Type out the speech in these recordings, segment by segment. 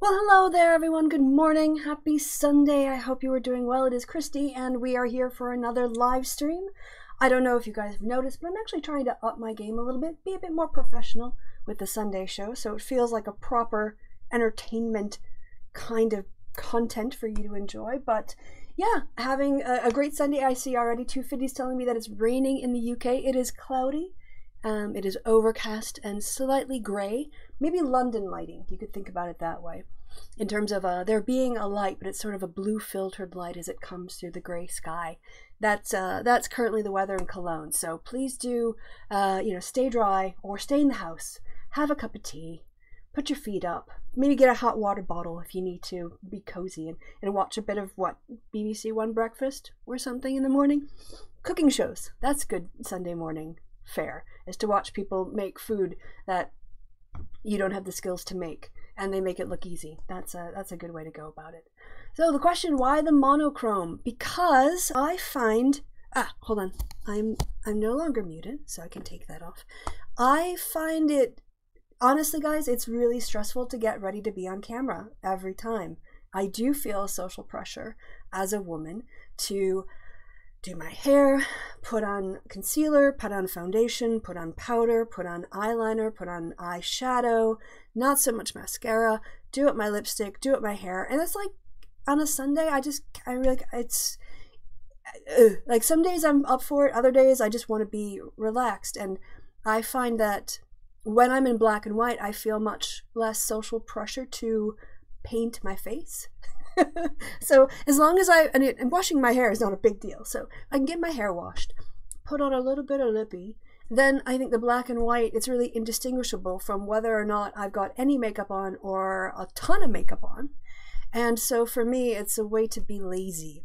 Well, hello there, everyone. Good morning. Happy Sunday. I hope you are doing well. It is Kristi, and we are here for another live stream. I don't know if you guys have noticed, but I'm actually trying to up my game a little bit, be a bit more professional with the Sunday show, so it feels like a proper entertainment kind of content for you to enjoy. But yeah, having a great Sunday. I see already 250's telling me that it's raining in the UK. It is cloudy. It is overcast and slightly grey. Maybe London lighting, you could think about it that way. In terms of there being a light, but it's sort of a blue filtered light as it comes through the grey sky. That's currently the weather in Cologne. So please do, stay dry or stay in the house. Have a cup of tea. Put your feet up. Maybe get a hot water bottle if you need to be cozy and watch a bit of BBC One breakfast or something in the morning. Cooking shows. That's good Sunday morning fare, is to watch people make food that you don't have the skills to make, and they make it look easy. That's a good way to go about it. So the question, why the monochrome? Because I find hold on, I'm no longer muted, so I can take that off. I find it, honestly guys, it's really stressful to get ready to be on camera every time. I do feel social pressure as a woman to do my hair, put on concealer, put on foundation, put on powder, put on eyeliner, put on eyeshadow, not so much mascara, do up my lipstick, do up my hair. And it's like on a Sunday, I really, it's like some days I'm up for it, other days I just want to be relaxed. And I find that when I'm in black and white, I feel much less social pressure to paint my face. So as long as and washing my hair is not a big deal, so I can get my hair washed, put on a little bit of lippy, then I think the black and white, it's really indistinguishable from whether or not I've got any makeup on or a ton of makeup on. And so for me, it's a way to be lazy.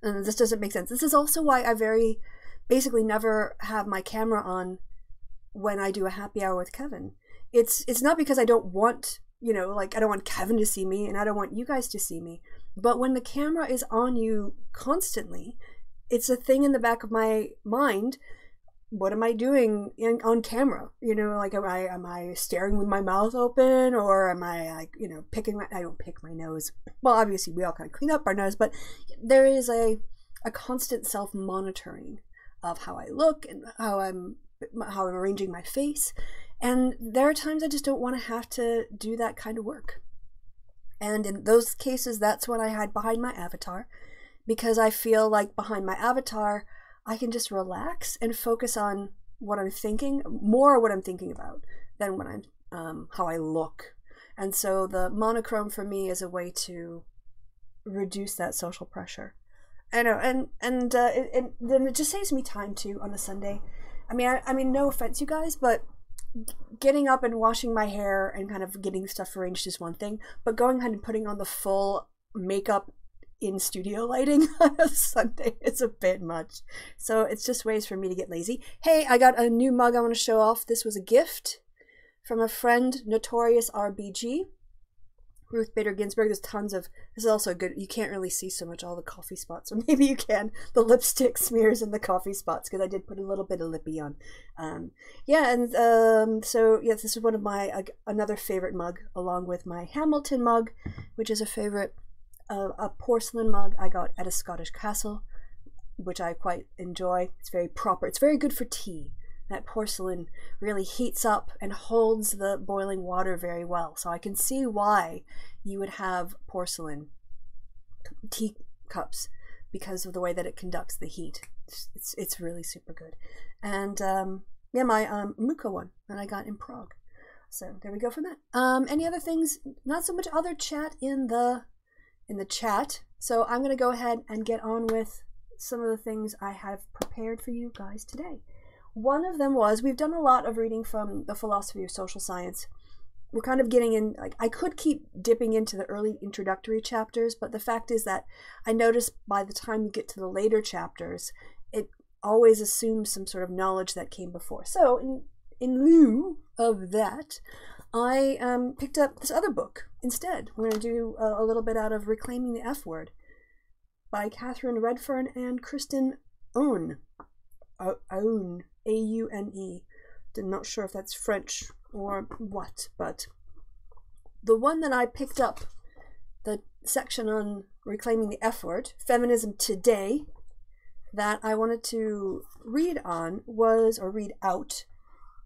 And this doesn't make sense. This is also why I very basically never have my camera on when I do a happy hour with Kevin. It's not because I don't want, I don't want Kevin to see me and I don't want you guys to see me. But when the camera is on you constantly, it's a thing in the back of my mind. What am I doing on camera? Am I staring with my mouth open, or am I picking I don't pick my nose. Well, obviously we all kind of clean up our nose, but there is a constant self-monitoring of how I look and how I'm arranging my face. And there are times I just don't want to have to do that kind of work. And in those cases, that's when I hide behind my avatar, because I feel like behind my avatar, I can just relax and focus on what I'm thinking, more what I'm thinking about than when I'm how I look. And so the monochrome for me is a way to reduce that social pressure. I know, and then it just saves me time too on a Sunday. I mean, no offense, you guys, but getting up and washing my hair and kind of getting stuff arranged is one thing, but going ahead and putting on the full makeup in studio lighting on a Sunday is a bit much. So it's just ways for me to get lazy. Hey, I got a new mug I want to show off. This was a gift from a friend, Notorious RBG. Ruth Bader Ginsburg. There's tons of, this is also good, you can't really see so much all the coffee spots, or maybe you can, the lipstick smears in the coffee spots, because I did put a little bit of lippy on. So yes, this is one of my another favorite mug, along with my Hamilton mug, which is a favorite, a porcelain mug I got at a Scottish castle, which I quite enjoy. It's very proper, it's very good for tea. That porcelain really heats up and holds the boiling water very well. So I can see why you would have porcelain teacups, because of the way that it conducts the heat. It's really super good. And my Muka one that I got in Prague. So there we go from that. Any other things? Not so much other chat in the chat. So I'm gonna go ahead and get on with some of the things I have prepared for you guys today. One of them was, we've done a lot of reading from the philosophy of social science. We're kind of getting in, I could keep dipping into the early introductory chapters, but the fact is that I noticed by the time you get to the later chapters, it always assumes some sort of knowledge that came before. So in lieu of that, I picked up this other book instead. We're going to do a little bit out of Reclaiming the F Word by Catherine Redfern and Kristen Aune. Aune. A-U-N-E. I'm not sure if that's French or what, but the one that I picked up, the section on reclaiming the F word, Feminism Today, that I wanted to read out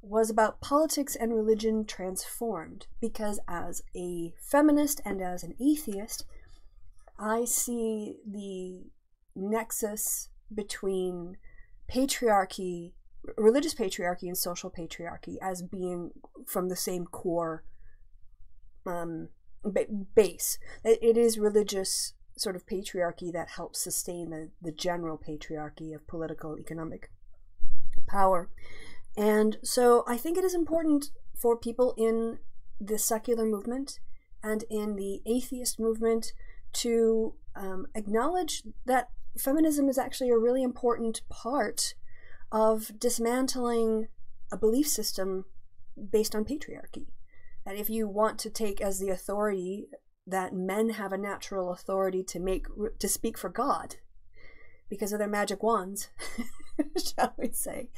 was about politics and religion transformed, because as a feminist and as an atheist, I see the nexus between patriarchy, religious patriarchy, and social patriarchy as being from the same core base. It is religious sort of patriarchy that helps sustain the general patriarchy of political, economic power. And so I think it is important for people in the secular movement and in the atheist movement to acknowledge that feminism is actually a really important part of dismantling a belief system based on patriarchy. That if you want to take as the authority that men have a natural authority to speak for God because of their magic wands, shall we say,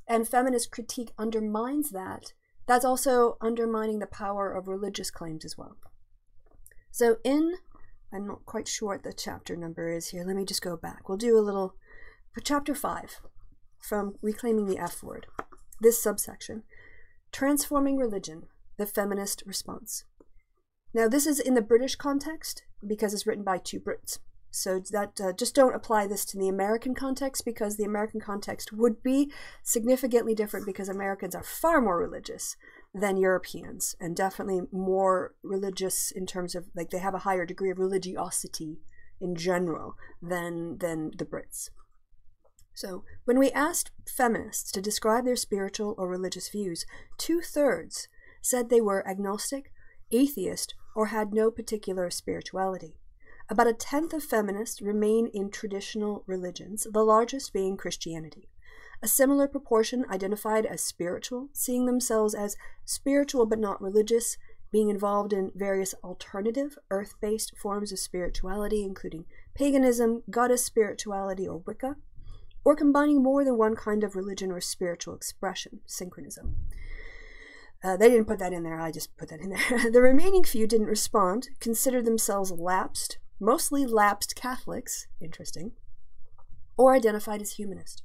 and feminist critique undermines that, that's also undermining the power of religious claims as well. So I'm not quite sure what the chapter number is here. Let me just go back. We'll do a little, for chapter 5, from Reclaiming the F Word, this subsection, Transforming Religion, the Feminist Response. Now, this is in the British context because it's written by 2 Brits. So that just don't apply this to the American context, because the American context would be significantly different, because Americans are far more religious than Europeans, and definitely more religious in terms of, like, they have a higher degree of religiosity in general than the Brits. So when we asked feminists to describe their spiritual or religious views, 2/3 said they were agnostic, atheist, or had no particular spirituality. About 1/10 of feminists remain in traditional religions, the largest being Christianity. A similar proportion identified as spiritual, seeing themselves as spiritual but not religious, being involved in various alternative, earth-based forms of spirituality, including paganism, goddess spirituality, or Wicca, or combining more than one kind of religion or spiritual expression, synchronism. They didn't put that in there, I just put that in there. The remaining few didn't respond, considered themselves lapsed, mostly lapsed Catholics, interesting, or identified as humanist.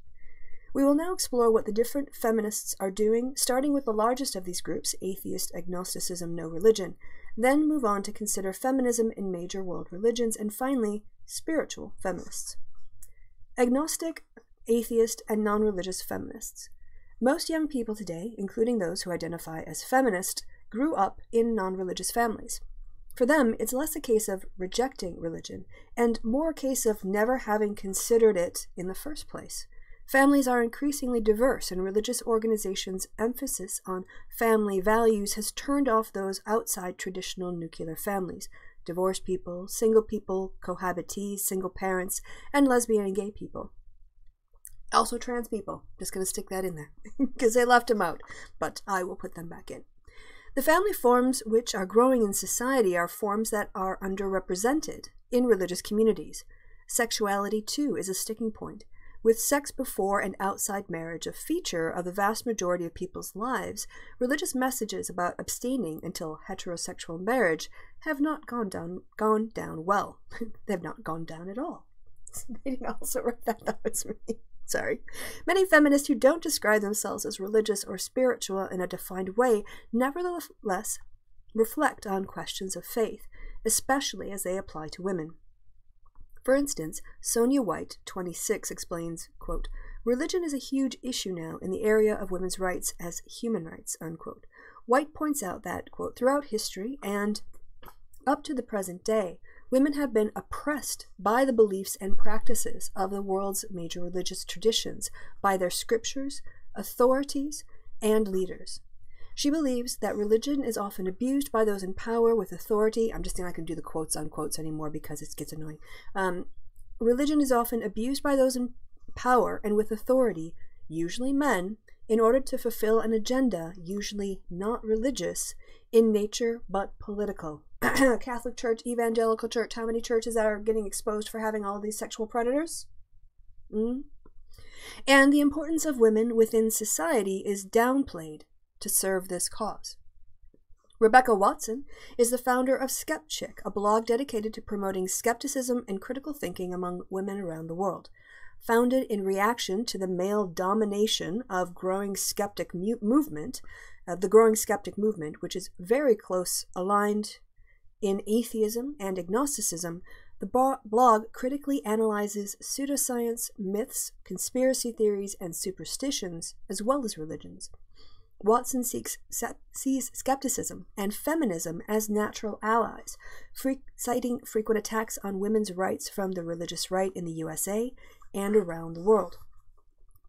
We will now explore what the different feminists are doing, starting with the largest of these groups, atheist, agnosticism, no religion, then move on to consider feminism in major world religions, and finally, spiritual feminists. Agnostic, atheist, and non-religious feminists. Most young people today, including those who identify as feminist, grew up in non-religious families. For them, it's less a case of rejecting religion, and more a case of never having considered it in the first place. Families are increasingly diverse, and religious organizations' emphasis on family values has turned off those outside traditional nuclear families: divorced people, single people, cohabitees, single parents, and lesbian and gay people. Also trans people. Just going to stick that in there, because they left them out, but I will put them back in. The family forms which are growing in society are forms that are underrepresented in religious communities. Sexuality, too, is a sticking point. With sex before and outside marriage a feature of the vast majority of people's lives, religious messages about abstaining until heterosexual marriage have not gone down well. They've not gone down at all. They didn't also write that. That was me. Sorry. Many feminists who don't describe themselves as religious or spiritual in a defined way nevertheless reflect on questions of faith, especially as they apply to women. For instance, Sonia White, 26, explains, quote, "Religion is a huge issue now in the area of women's rights as human rights," unquote. White points out that, quote, "throughout history and up to the present day, women have been oppressed by the beliefs and practices of the world's major religious traditions, by their scriptures, authorities, and leaders. She believes that religion is often abused by those in power with authority." I'm just not going to do the quotes on quotes anymore because it gets annoying. Religion is often abused by those in power and with authority, usually men, in order to fulfill an agenda, usually not religious in nature but political. Catholic Church, Evangelical Church, how many churches that are getting exposed for having all these sexual predators? And the importance of women within society is downplayed to serve this cause. Rebecca Watson is the founder of Skepchick, a blog dedicated to promoting skepticism and critical thinking among women around the world. Founded in reaction to the male domination of growing skeptic movement, the growing skeptic movement, which is very close aligned in atheism and agnosticism, the blog critically analyzes pseudoscience, myths, conspiracy theories, and superstitions, as well as religions. Watson sees skepticism and feminism as natural allies, citing frequent attacks on women's rights from the religious right in the USA and around the world.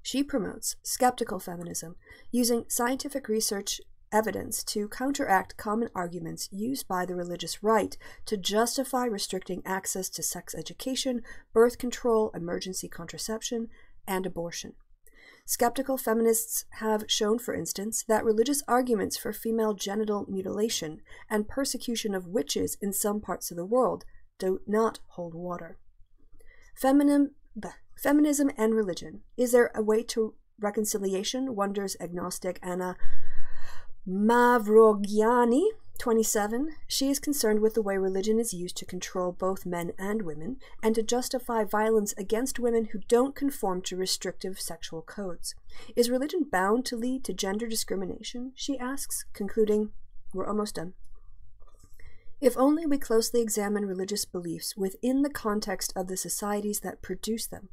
She promotes skeptical feminism, using scientific research evidence to counteract common arguments used by the religious right to justify restricting access to sex education, birth control, emergency contraception, and abortion. Skeptical feminists have shown, for instance, that religious arguments for female genital mutilation and persecution of witches in some parts of the world do not hold water. Feminism and religion. Is there a way to reconciliation? Wonders agnostic Anna Mavrogiani, 27. She is concerned with the way religion is used to control both men and women, and to justify violence against women who don't conform to restrictive sexual codes. Is religion bound to lead to gender discrimination? She asks, concluding, we're almost done. If only we closely examine religious beliefs within the context of the societies that produce them,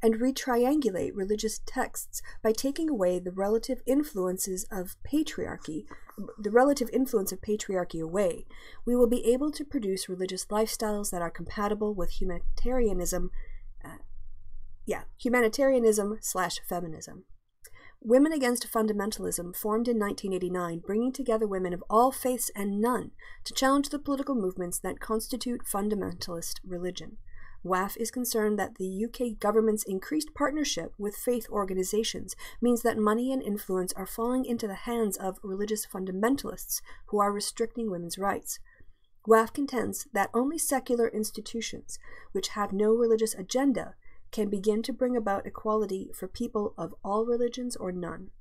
and retriangulate religious texts by taking away the relative influence of patriarchy away, we will be able to produce religious lifestyles that are compatible with humanitarianism / feminism. Women Against Fundamentalism formed in 1989, bringing together women of all faiths and none to challenge the political movements that constitute fundamentalist religion. WAF is concerned that the UK government's increased partnership with faith organizations means that money and influence are falling into the hands of religious fundamentalists who are restricting women's rights. WAF contends that only secular institutions, which have no religious agenda, can begin to bring about equality for people of all religions or none.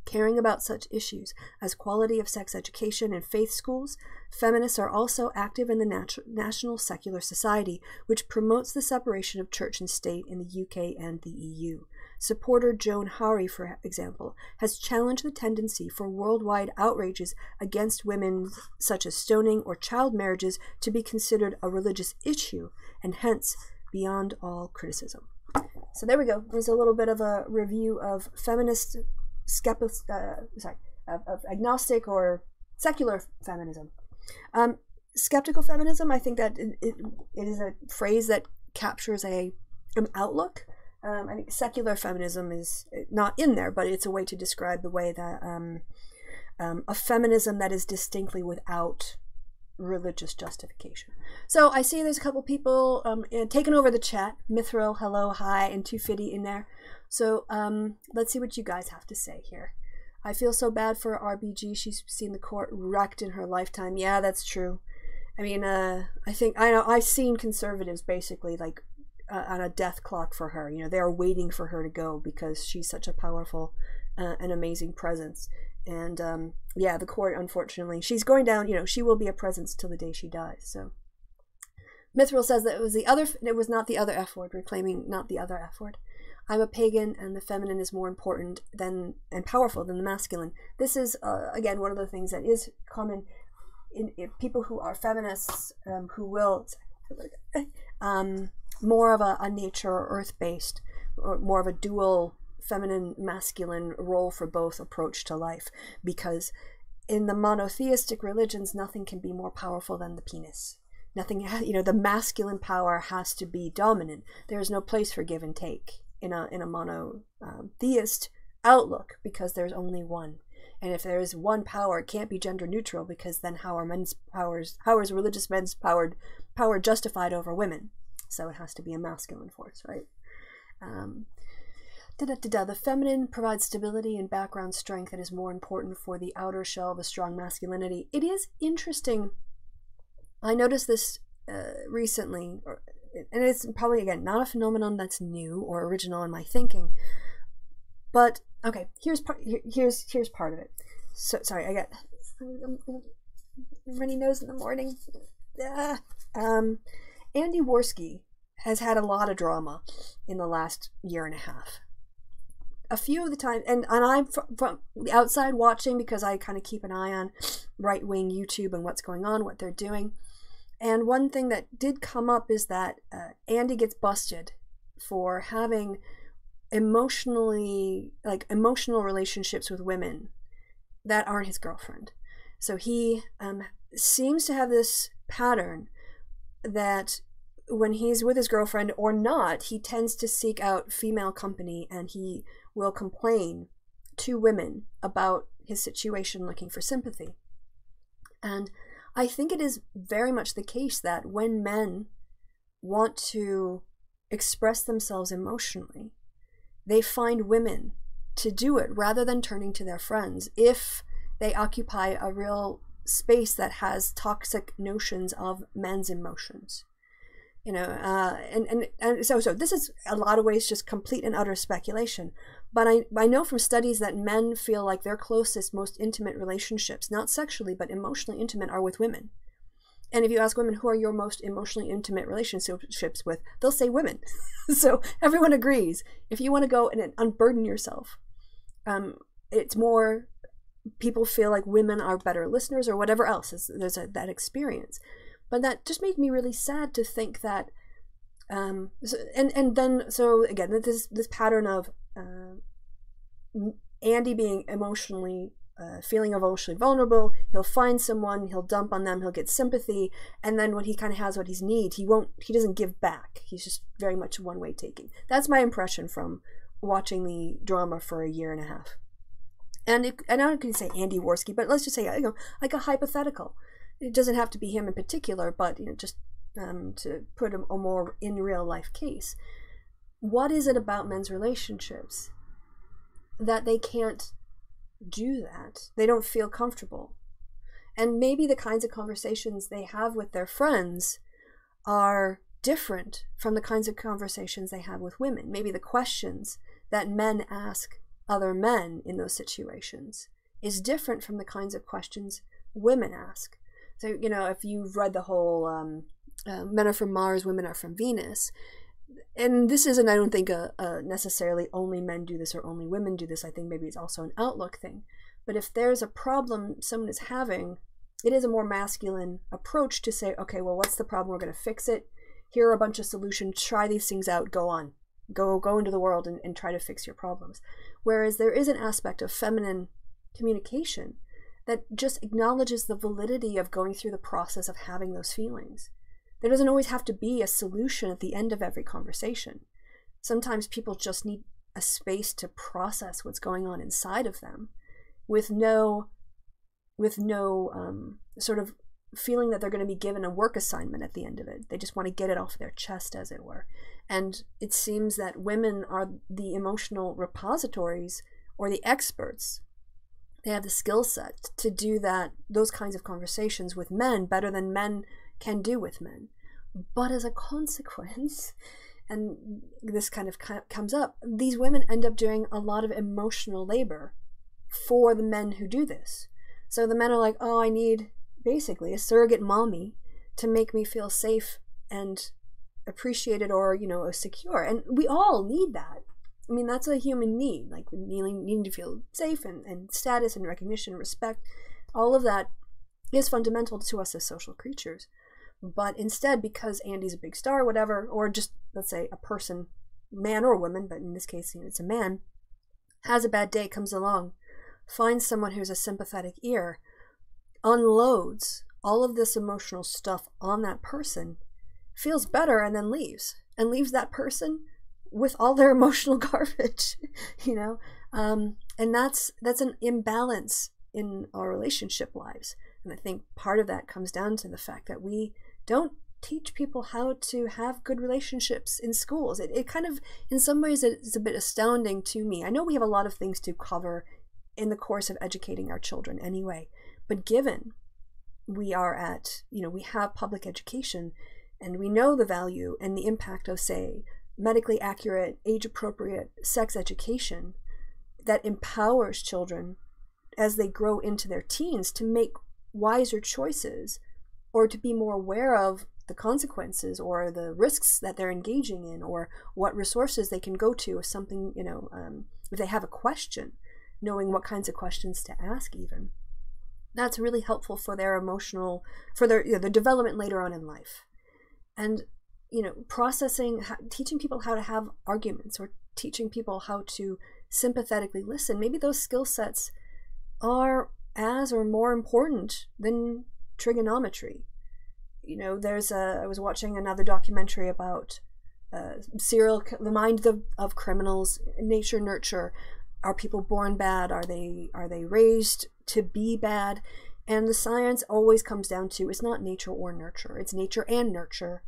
Caring about such issues as quality of sex education and faith schools, feminists are also active in the National Secular Society, which promotes the separation of church and state in the UK and the EU. Supporter Joan Hari, for example, has challenged the tendency for worldwide outrages against women, such as stoning or child marriages, to be considered a religious issue, and hence beyond all criticism. So there we go. There's a little bit of a review of feminist of agnostic or secular feminism. Skeptical feminism, I think that it is a phrase that captures an outlook. I think secular feminism is not in there, but it's a way to describe the way that a feminism that is distinctly without religious justification. So I see there's a couple people taking over the chat. Mithril, hello, hi, and 250 in there. So let's see what you guys have to say here. I feel so bad for RBG. She's seen the court wrecked in her lifetime. Yeah, that's true. I mean, I know I've seen conservatives basically like on a death clock for her. You know, they are waiting for her to go because she's such a powerful and amazing presence. And yeah, the court, unfortunately, she's going down. You know, she will be a presence till the day she dies. So Mithril says that it was not the other F word. We're claiming not the other F word. I'm a pagan, and the feminine is more important and powerful than the masculine. This is again one of the things that is common in people who are feminists, who will more of a nature or earth-based, or more of a dual feminine masculine role for both approach to life, because in the monotheistic religions nothing can be more powerful than the penis. Nothing, you know, the masculine power has to be dominant. There is no place for give and take in a monotheist outlook, because there's only one. And if there is one power, it can't be gender neutral, because then how is religious men's power justified over women? So it has to be a masculine force, right? The feminine provides stability and background strength that is more important for the outer shell of a strong masculinity. It is interesting. I noticed this recently, and it's probably, again, not a phenomenon that's new or original in my thinking. But okay, here's part of it. So sorry, I got Runny nose in the morning. Andy Worski has had a lot of drama in the last year and a half. A few of the time, and I'm from the outside watching because I kind of keep an eye on right-wing YouTube and what's going on, what they're doing. And one thing that did come up is that Andy gets busted for having emotional relationships with women that aren't his girlfriend. So he seems to have this pattern that when he's with his girlfriend or not, he tends to seek out female company, and he will complain to women about his situation, looking for sympathy. And I think it is very much the case that when men want to express themselves emotionally, they find women to do it rather than turning to their friends if they occupy a real space that has toxic notions of men's emotions. You know, and so this is a lot of ways just complete and utter speculation. But I know from studies that men feel like their closest, most intimate relationships, not sexually, but emotionally intimate, are with women. And if you ask women, who are your most emotionally intimate relationships with, they'll say women. So everyone agrees. If you want to go and unburden yourself, it's more, people feel like women are better listeners or whatever else. There's that experience. But that just made me really sad to think that, so again, this pattern of Andy being feeling emotionally vulnerable, he'll find someone, he'll dump on them, he'll get sympathy, and then when he kind of has what he needs, he doesn't give back. He's just very much one-way taking. That's my impression from watching the drama for a year and a half. And I'm not going to say Andy Worski, but let's just say, like a hypothetical. It doesn't have to be him in particular, but just to put a more in real life case. What is it about men's relationships that they can't do that? They don't feel comfortable. And maybe the kinds of conversations they have with their friends are different from the kinds of conversations they have with women. Maybe the questions that men ask other men in those situations is different from the kinds of questions women ask. So, if you've read the whole Men are from Mars, Women are from Venus, and this isn't, I don't think, necessarily only men do this or only women do this. I think maybe it's also an outlook thing. But if there's a problem someone is having, it is a more masculine approach to say, okay, well, what's the problem? We're going to fix it. Here are a bunch of solutions. Try these things out. Go on. Go into the world and try to fix your problems. Whereas there is an aspect of feminine communication that just acknowledges the validity of going through the process of having those feelings. There doesn't always have to be a solution at the end of every conversation. Sometimes people just need a space to process what's going on inside of them with no sort of feeling that they're going to be given a work assignment at the end of it. They just want to get it off their chest, as it were. And it seems that women are the emotional repositories or the experts. They have the skill set to do those kinds of conversations with men better than men can do with men. But as a consequence, and this kind of comes up, these women end up doing a lot of emotional labor for the men who do this. So the men are like, oh, I need basically a surrogate mommy to make me feel safe and appreciated or, secure. And we all need that. I mean, that's a human need, like needing to feel safe and status and recognition, respect. All of that is fundamental to us as social creatures. But instead, because Andy's a big star, whatever, or just, let's say, a person, man or woman, but in this case, it's a man, has a bad day, comes along, finds someone who's a sympathetic ear, unloads all of this emotional stuff on that person, feels better, and then leaves that person with all their emotional garbage, and that's an imbalance in our relationship lives. And I think part of that comes down to the fact that we don't teach people how to have good relationships in schools. It kind of, in some ways, it's a bit astounding to me. I know we have a lot of things to cover in the course of educating our children anyway, but given we are at, we have public education and we know the value and the impact of, say, medically accurate, age-appropriate sex education that empowers children as they grow into their teens to make wiser choices, or to be more aware of the consequences or the risks that they're engaging in, or what resources they can go to if something, if they have a question, knowing what kinds of questions to ask even. That's really helpful for their emotional, for their development later on in life. And, processing, teaching people how to have arguments, or teaching people how to sympathetically listen. Maybe those skill sets are as or more important than trigonometry. I was watching another documentary about the mind of criminals, nature, nurture. Are people born bad? Are they raised to be bad? And the science always comes down to, it's not nature or nurture, it's nature and nurture.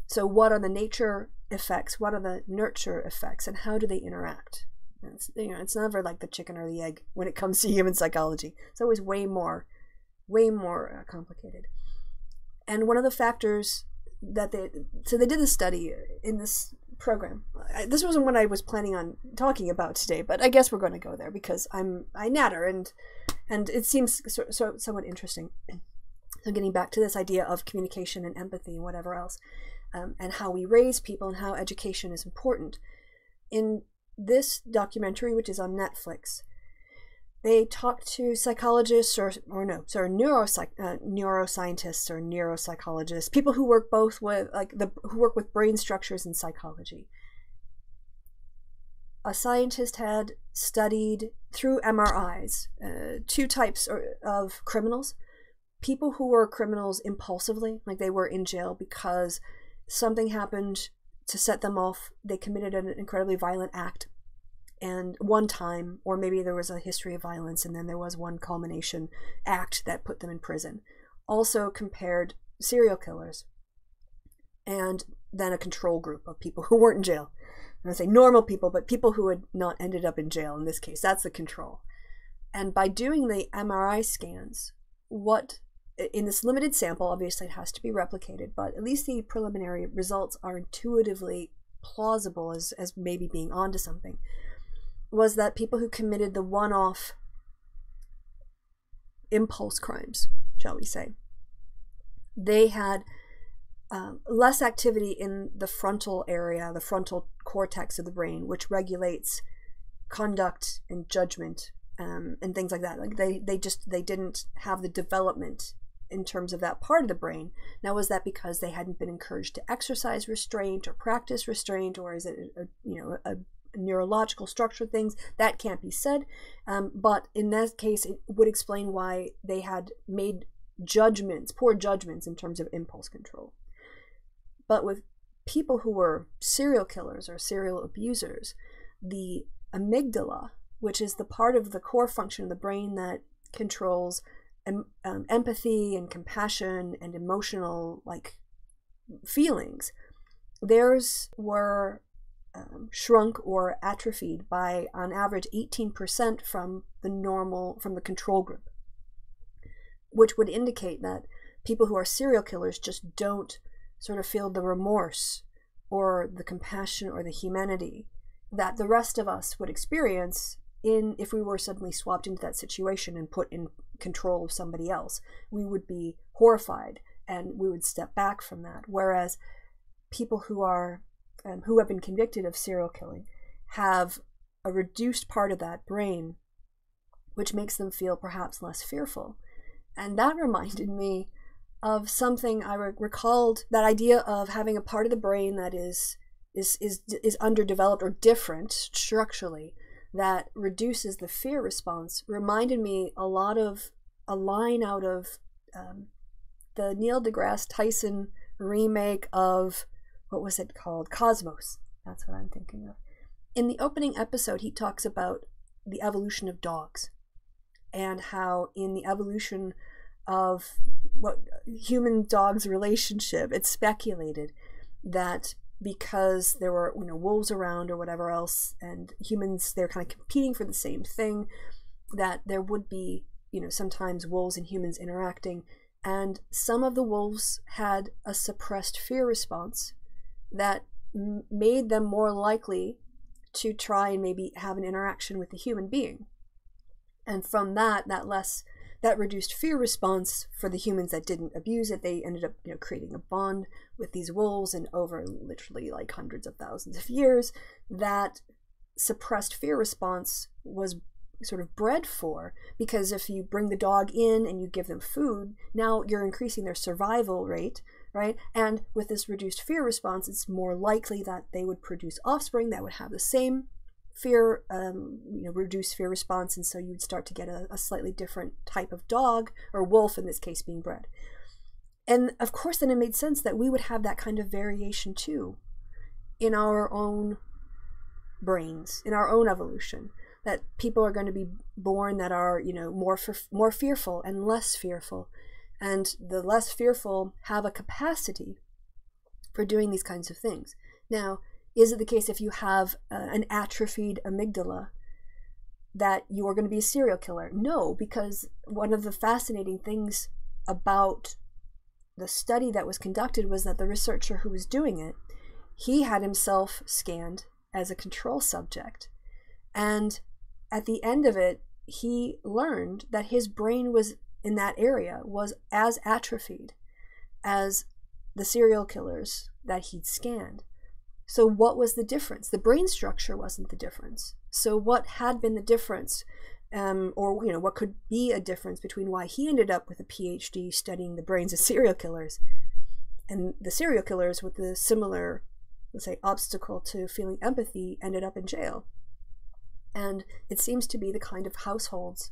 So what are the nature effects? What are the nurture effects? And how do they interact? It's never like the chicken or the egg when it comes to human psychology. It's always way more complicated. And one of the factors that they did this study in this program. This wasn't what I was planning on talking about today, but I guess we're going to go there because I natter and it seems somewhat interesting. So getting back to this idea of communication and empathy and whatever else, and how we raise people and how education is important. In this documentary, which is on Netflix, they talked to psychologists neuroscientists or neuropsychologists, people who work both with who work with brain structures in psychology. A scientist had studied through MRIs two types of criminals: people who were criminals impulsively, like they were in jail because something happened to set them off. They committed an incredibly violent act, and one time, or maybe there was a history of violence and then there was one culmination act that put them in prison. Also compared serial killers, and then a control group of people who weren't in jail. I'm going to say normal people, but people who had not ended up in jail in this case. That's the control. And by doing the MRI scans, in this limited sample, obviously it has to be replicated, but at least the preliminary results are intuitively plausible as maybe being onto something, was that people who committed the one-off impulse crimes, shall we say, they had less activity in the frontal area, the frontal cortex of the brain, which regulates conduct and judgment and things like that. Like they didn't have the development in terms of that part of the brain. Now, was that because they hadn't been encouraged to exercise restraint or practice restraint, or is it a neurological structure things? That can't be said. But in that case, it would explain why they had made poor judgments in terms of impulse control. But with people who were serial killers or serial abusers, the amygdala, which is the part of the core function of the brain that controls empathy and compassion and emotional feelings, theirs were shrunk or atrophied by on average 18% from the control group, which would indicate that people who are serial killers just don't sort of feel the remorse or the compassion or the humanity that the rest of us would experience if we were suddenly swapped into that situation and put in control of somebody else. We would be horrified and we would step back from that. Whereas people who have been convicted of serial killing have a reduced part of that brain, which makes them feel perhaps less fearful. And that reminded me of something I recalled, that idea of having a part of the brain that is underdeveloped or different structurally, that reduces the fear response, reminded me a lot of a line out of the Neil deGrasse Tyson remake of, what was it called? Cosmos. That's what I'm thinking of. In the opening episode, he talks about the evolution of dogs, and how in the evolution of what human-dogs relationship, it's speculated that because there were wolves around or whatever else, and humans, they're kind of competing for the same thing, that there would be sometimes wolves and humans interacting, and some of the wolves had a suppressed fear response that made them more likely to try and maybe have an interaction with the human being. And from that reduced fear response for the humans that didn't abuse it, they ended up, you know, creating a bond with these wolves, and over literally like hundreds of thousands of years, that suppressed fear response was sort of bred for, because if you bring the dog in and you give them food, now you're increasing their survival rate, right? And with this reduced fear response, it's more likely that they would produce offspring that would have the same fear, you know, reduced fear response, and so you would start to get a slightly different type of dog, or wolf in this case, being bred. And of course then it made sense that we would have that kind of variation too in our own brains, in our own evolution, that people are going to be born that are, you know, more fearful and less fearful, and the less fearful have a capacity for doing these kinds of things. Now, is it the case if you have an atrophied amygdala that you are going to be a serial killer? No, because one of the fascinating things about the study that was conducted was that the researcher who was doing it, he had himself scanned as a control subject, and at the end of it, he learned that his brain was in that area was as atrophied as the serial killers that he'd scanned. So what was the difference? The brain structure wasn't the difference. So what had been the difference, or, you know, what could be a difference between why he ended up with a PhD studying the brains of serial killers, and the serial killers with the similar, let's say, obstacle to feeling empathy ended up in jail? And it seems to be the kind of households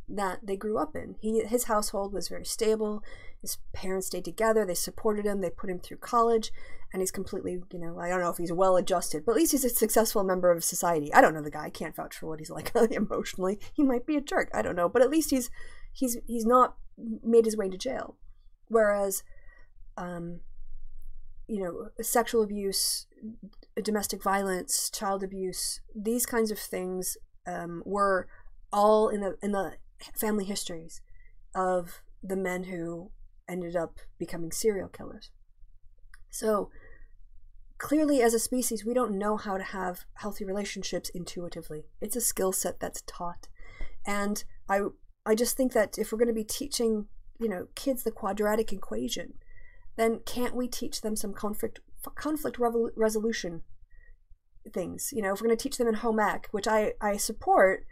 that they grew up in. His household was very stable. His parents stayed together. They supported him. They put him through college. And he's completely, you know, I don't know if he's well adjusted, but at least he's a successful member of society. I don't know the guy. I can't vouch for what he's like emotionally. He might be a jerk. I don't know. But at least he's not made his way into jail. Whereas, you know, sexual abuse, domestic violence, child abuse, these kinds of things were all in the family histories of the men who ended up becoming serial killers. So clearly, as a species, we don't know how to have healthy relationships intuitively. It's a skill set that's taught. And I just think that if we're going to be teaching, you know, kids the quadratic equation, then can't we teach them some conflict resolution things? You know, if we're going to teach them in home ec, which I support,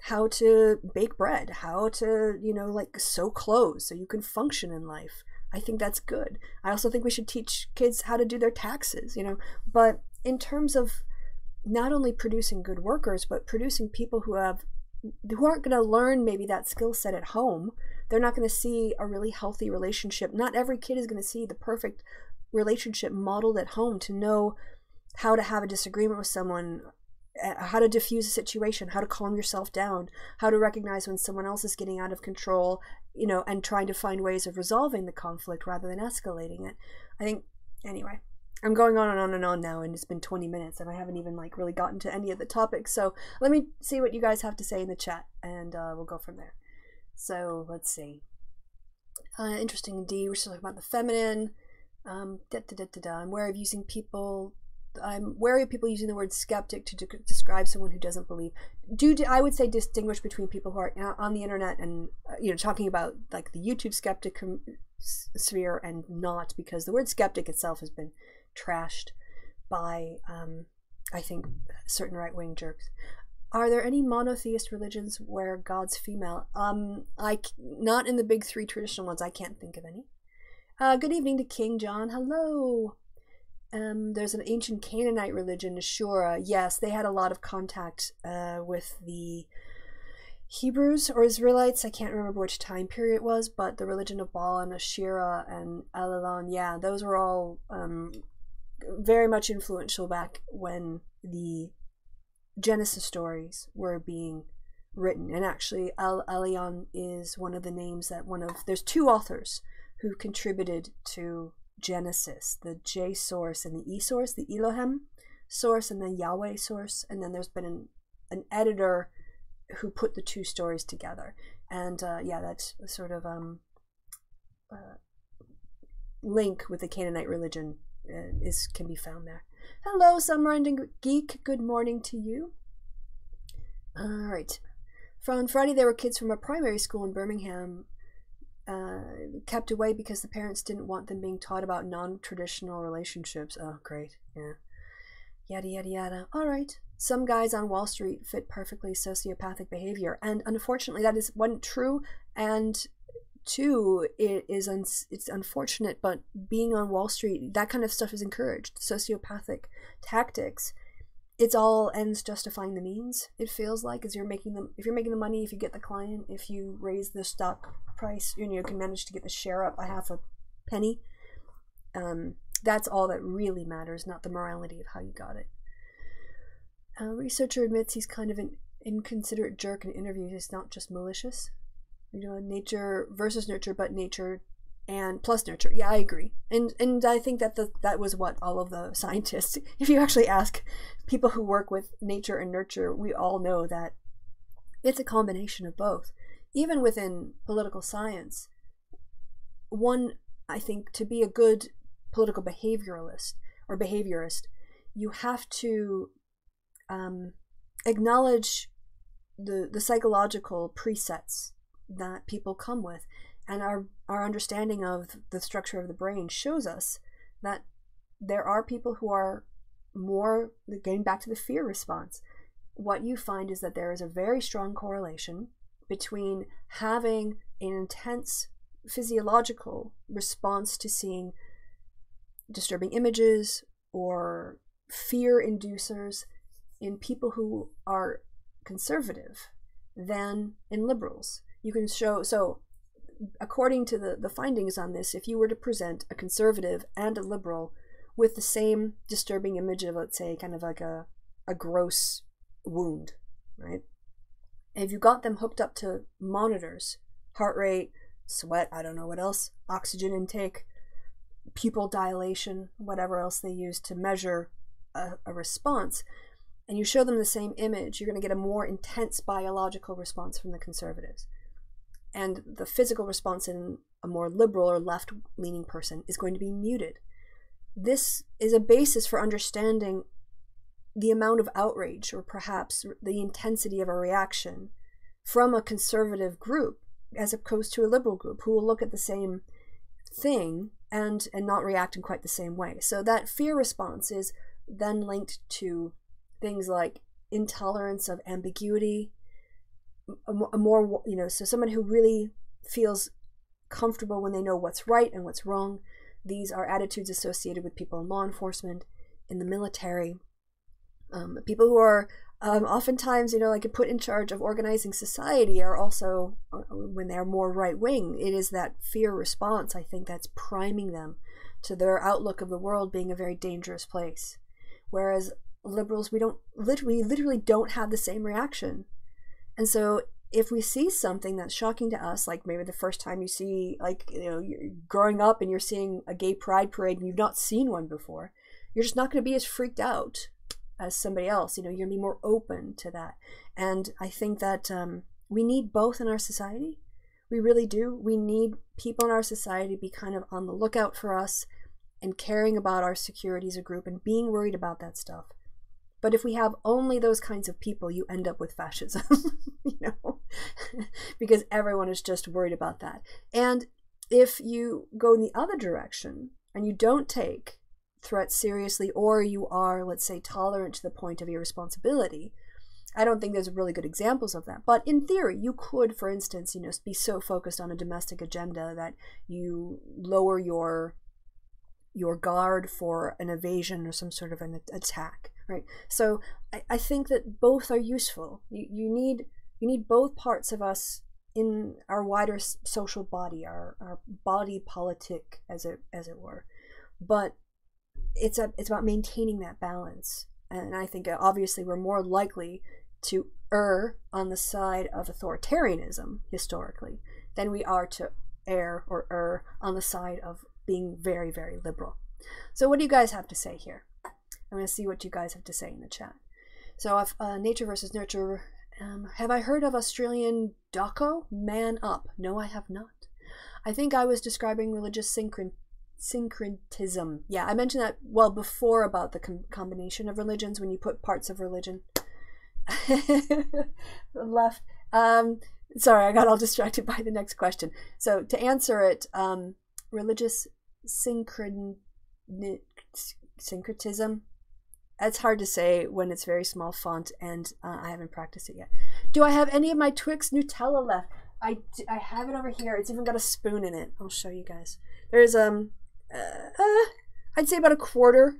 how to bake bread, how to, you know, like sew clothes so you can function in life, I think that's good. I also think we should teach kids how to do their taxes, you know, but in terms of not only producing good workers, but producing people who aren't going to learn maybe that skill set at home. They're not going to see a really healthy relationship. Not every kid is going to see the perfect relationship modeled at home to know how to have a disagreement with someone, how to diffuse a situation, how to calm yourself down, how to recognize when someone else is getting out of control, you know, and trying to find ways of resolving the conflict rather than escalating it. I think, anyway, I'm going on and on and on now, and it's been 20 minutes and I haven't even like really gotten to any of the topics. So let me see what you guys have to say in the chat, and we'll go from there. So let's see. Interesting indeed. We're still talking about the feminine. I'm wary of people using the word skeptic to describe someone who doesn't believe. I would say distinguish between people who are on the internet and, you know, talking about like the YouTube skeptic sphere and not, because the word skeptic itself has been trashed by, I think, certain right-wing jerks. Are there any monotheist religions where God's female? Not in the big three traditional ones. I can't think of any. Good evening to King John. Hello. There's an ancient Canaanite religion, Ashura. Yes, they had a lot of contact with the Hebrews or Israelites. I can't remember which time period it was, but the religion of Baal and Asherah and Elelon, yeah, those were all very much influential back when the Genesis stories were being written. And actually, Elelon is one of the names that there's two authors who contributed to Genesis, the J source and the E source, the Elohim source and the Yahweh source, and then there's been an editor who put the two stories together. And yeah, that's sort of link with the Canaanite religion can be found there. Hello, Summer and Geek. Good morning to you. All right. On Friday, there were kids from a primary school in Birmingham kept away because the parents didn't want them being taught about non-traditional relationships. Oh, great. Yeah. Yada, yada, yada. All right. Some guys on Wall Street fit perfectly sociopathic behavior. And unfortunately, that is, one, true, and two, it's unfortunate, but being on Wall Street, that kind of stuff is encouraged. Sociopathic tactics. It's all ends justifying the means, it feels like, as if you're making the money, if you get the client, if you raise the stock price, you can manage to get the share up a half a penny. That's all that really matters, not the morality of how you got it. Researcher admits he's kind of an inconsiderate jerk in interviews. It's not just malicious. Nature versus nurture, but nature and plus nurture. Yeah, I agree. And I think that that was what all of the scientists, if you actually ask people who work with nature and nurture, we all know that it's a combination of both. Even within political science, I think, to be a good political behaviorist, you have to acknowledge the psychological presets that people come with, and our understanding of the structure of the brain shows us that there are people who are more, getting back to the fear response, what you find is that there is a very strong correlation between having an intense physiological response to seeing disturbing images or fear inducers in people who are conservative than in liberals. You can show, so according to the findings on this, if you were to present a conservative and a liberal with the same disturbing image of, let's say, kind of like a gross wound, right? And if you got them hooked up to monitors, heart rate, sweat, I don't know what else, oxygen intake, pupil dilation, whatever else they use to measure a response, and you show them the same image, you're going to get a more intense biological response from the conservatives. And the physical response in a more liberal or left-leaning person is going to be muted. This is a basis for understanding the amount of outrage, or perhaps the intensity of a reaction from a conservative group as opposed to a liberal group, who will look at the same thing and not react in quite the same way. So that fear response is then linked to things like intolerance of ambiguity, a more, so someone who really feels comfortable when they know what's right and what's wrong. These are attitudes associated with people in law enforcement, in the military, people who are oftentimes, like put in charge of organizing society, are also, when they're more right-wing, it is that fear response, I think, that's priming them to their outlook of the world being a very dangerous place. Whereas liberals, we literally don't have the same reaction. And so if we see something that's shocking to us, like maybe the first time you see, you're growing up and you're seeing a gay pride parade and you've not seen one before, you're just not going to be as freaked out as somebody else. You're going to be more open to that. And I think that we need both in our society. We really do. We need people in our society to be kind of on the lookout for us and caring about our security as a group and being worried about that stuff. But if we have only those kinds of people, you end up with fascism, because everyone is just worried about that. And if you go in the other direction and you don't take threats seriously, or you are, let's say, tolerant to the point of irresponsibility, I don't think there's really good examples of that. But in theory, you could, for instance, be so focused on a domestic agenda that you lower your guard for an evasion or some sort of an attack, right? So I think that both are useful. You need both parts of us in our wider social body, our body politic, as it were. But it's about maintaining that balance. And I think obviously we're more likely to err on the side of authoritarianism historically than we are to err on the side of being very, very liberal. So what do you guys have to say here? I'm going to see what you guys have to say in the chat. So nature versus nurture. Have I heard of Australian doco? Man up. No, I have not. I think I was describing religious syncretism. Yeah, I mentioned that, well, before, about the combination of religions, when you put parts of religion left Sorry, I got all distracted by the next question. So to answer it, religious syncretism. It's hard to say when it's very small font, and I haven't practiced it yet. Do I have any of my Twix Nutella left? I have it over here. It's even got a spoon in it. I'll show you guys. There's I'd say about a quarter.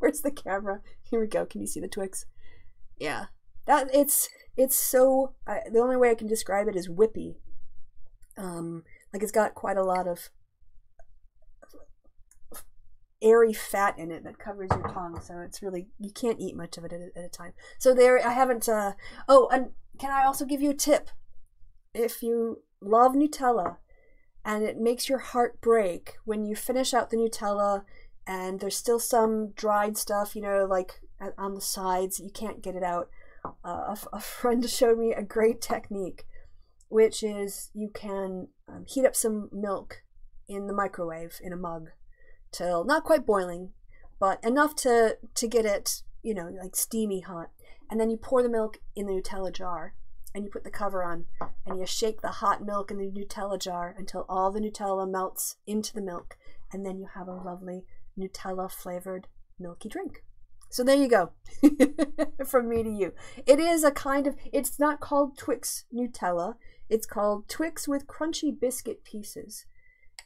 Where's the camera? Here we go. Can you see the Twix? Yeah, that it's so. The only way I can describe it is whippy. Like it's got quite a lot of airy fat in it that covers your tongue, so it's really, you can't eat much of it at a time. So there, I haven't. Oh, and can I also give you a tip? If you love Nutella and it makes your heart break when you finish out the Nutella and there's still some dried stuff, you know, like on the sides, you can't get it out. A friend showed me a great technique, which is you can heat up some milk in the microwave in a mug till not quite boiling, but enough to get it, you know, like steamy hot. And then you pour the milk in the Nutella jar and you put the cover on and you shake the hot milk in the Nutella jar until all the Nutella melts into the milk, and then you have a lovely Nutella flavored milky drink. So there you go. From me to you. It is a kind of, it's not called Twix Nutella, it's called Twix with crunchy biscuit pieces.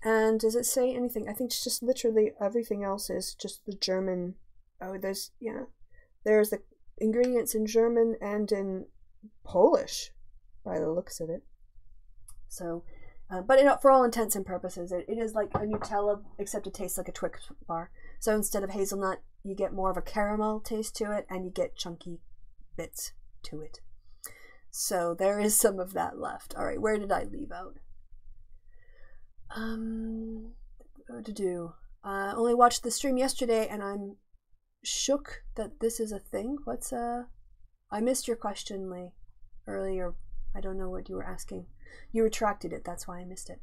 And does it say anything? I think it's just literally everything else is just the German. Oh, there's the ingredients in German and in Polish by the looks of it. So, but for all intents and purposes, it is like a Nutella, except it tastes like a Twix bar. So instead of hazelnut, you get more of a caramel taste to it, and you get chunky bits to it. So there is some of that left. All right, where did I leave out? What to do? Only watched the stream yesterday, and I'm shook that this is a thing. I missed your question, Lee, earlier. I don't know what you were asking. You retracted it, that's why I missed it.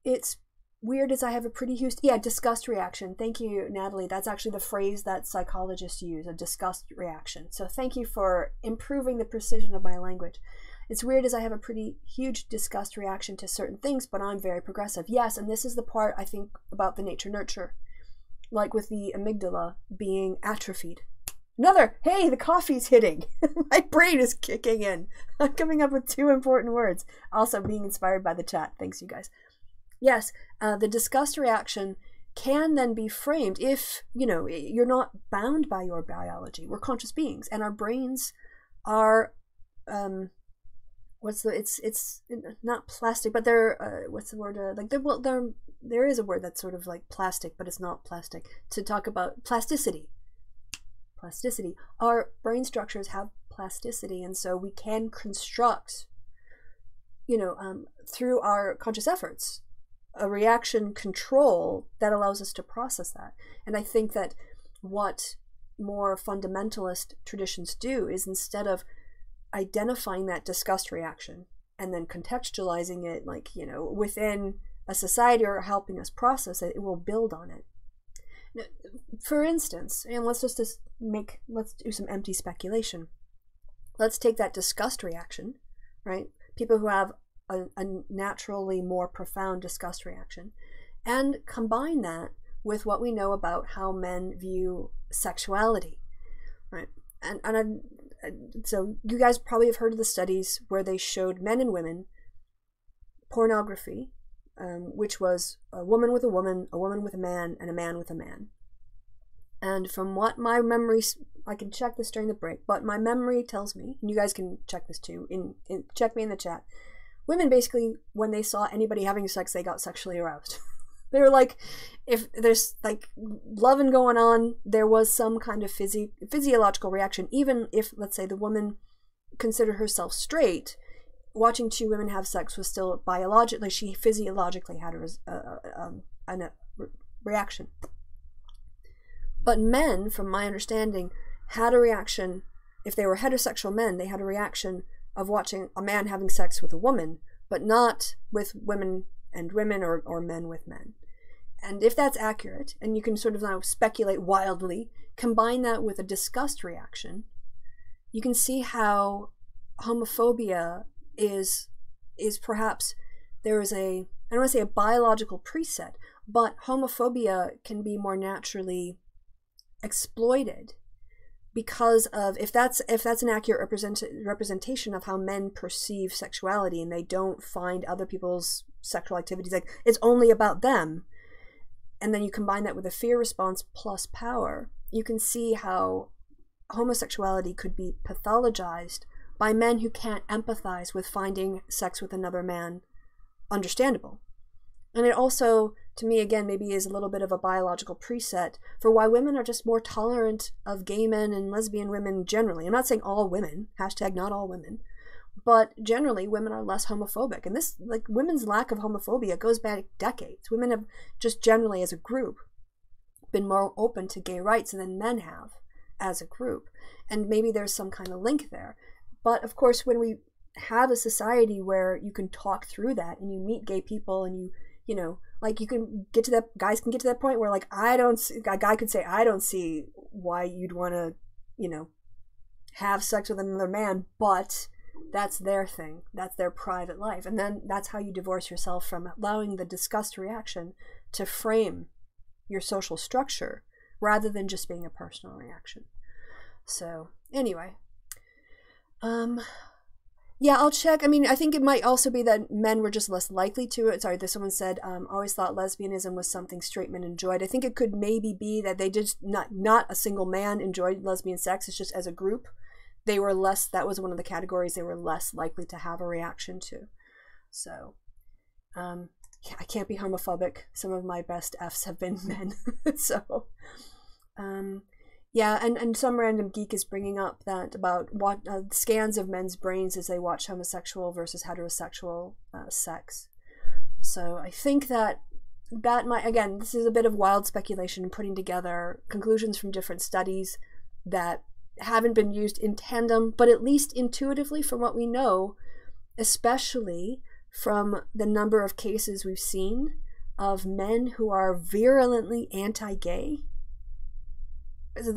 It's weird as I have a pretty huge, disgust reaction. Thank you, Natalie. That's actually the phrase that psychologists use, a disgust reaction. So thank you for improving the precision of my language. It's weird as I have a pretty huge disgust reaction to certain things, but I'm very progressive. Yes, and this is the part I think about the nature-nurture. Like with the amygdala being atrophied. Hey, the coffee's hitting. My brain is kicking in. I'm coming up with 2 important words. Also being inspired by the chat. Thanks, you guys. Yes, the disgust reaction can then be framed if, you know, you're not bound by your biology. We're conscious beings, and our brains are, it's not plastic, but they're, what's the word? There is a word that's sort of like plastic, but it's not plastic. To talk about plasticity. Our brain structures have plasticity, and so we can construct, you know, through our conscious efforts, a reaction control that allows us to process that. And I think that what more fundamentalist traditions do is, instead of identifying that disgust reaction and then contextualizing it, like, you know, within a society or helping us process it, it will build on it. Now, for instance, and let's do some empty speculation. Let's take that disgust reaction, right? People who have a naturally more profound disgust reaction, and combine that with what we know about how men view sexuality, right? And so you guys probably have heard of the studies where they showed men and women pornography, which was a woman with a woman with a man, and a man with a man. And from what my memory, I can check this during the break, but my memory tells me, and you guys can check this too, check me in the chat, women basically, when they saw anybody having sex, they got sexually aroused. They were like, if there's like loving going on, there was some kind of physiological reaction. Even if, let's say, the woman considered herself straight, watching 2 women have sex was still biologically, she physiologically had a reaction. But men, from my understanding, had a reaction. If they were heterosexual men, they had a reaction of watching a man having sex with a woman, but not with women and women, or men with men. And if that's accurate, and you can sort of now speculate wildly, combine that with a disgust reaction, you can see how homophobia is perhaps there is I don't want to say a biological preset, but homophobia can be more naturally exploited because of if that's an accurate representation of how men perceive sexuality, and they don't find other people's sexual activities like it's only about them, and then you combine that with a fear response plus power, you can see how homosexuality could be pathologized by men who can't empathize with finding sex with another man understandable. And it also, to me, again, maybe is a little bit of a biological preset for why women are just more tolerant of gay men and lesbian women generally. I'm not saying all women, hashtag not all women, but generally women are less homophobic. And this, like, women's lack of homophobia goes back decades. Women have just generally as a group been more open to gay rights than men have as a group. And maybe there's some kind of link there. But of course, when we have a society where you can talk through that and you meet gay people and you know, like you can get to that, guys can get to that point where like, a guy could say, I don't see why you'd want to, you know, have sex with another man, but that's their thing. That's their private life. And then that's how you divorce yourself from allowing the disgust reaction to frame your social structure rather than just being a personal reaction. So anyway, yeah, I'll check. I mean, I think it might also be that men were just less likely to it. Sorry, this someone said, always thought lesbianism was something straight men enjoyed. I think it could maybe be that they just, not a single man enjoyed lesbian sex. It's just as a group, they were less, that was one of the categories they were less likely to have a reaction to. So, yeah, I can't be homophobic. Some of my best Fs have been men. So, yeah, and some random geek is bringing up that about what scans of men's brains as they watch homosexual versus heterosexual sex. So I think that might, again, this is a bit of wild speculation, putting together conclusions from different studies that haven't been used in tandem, but at least intuitively from what we know, especially from the number of cases we've seen of men who are virulently anti-gay,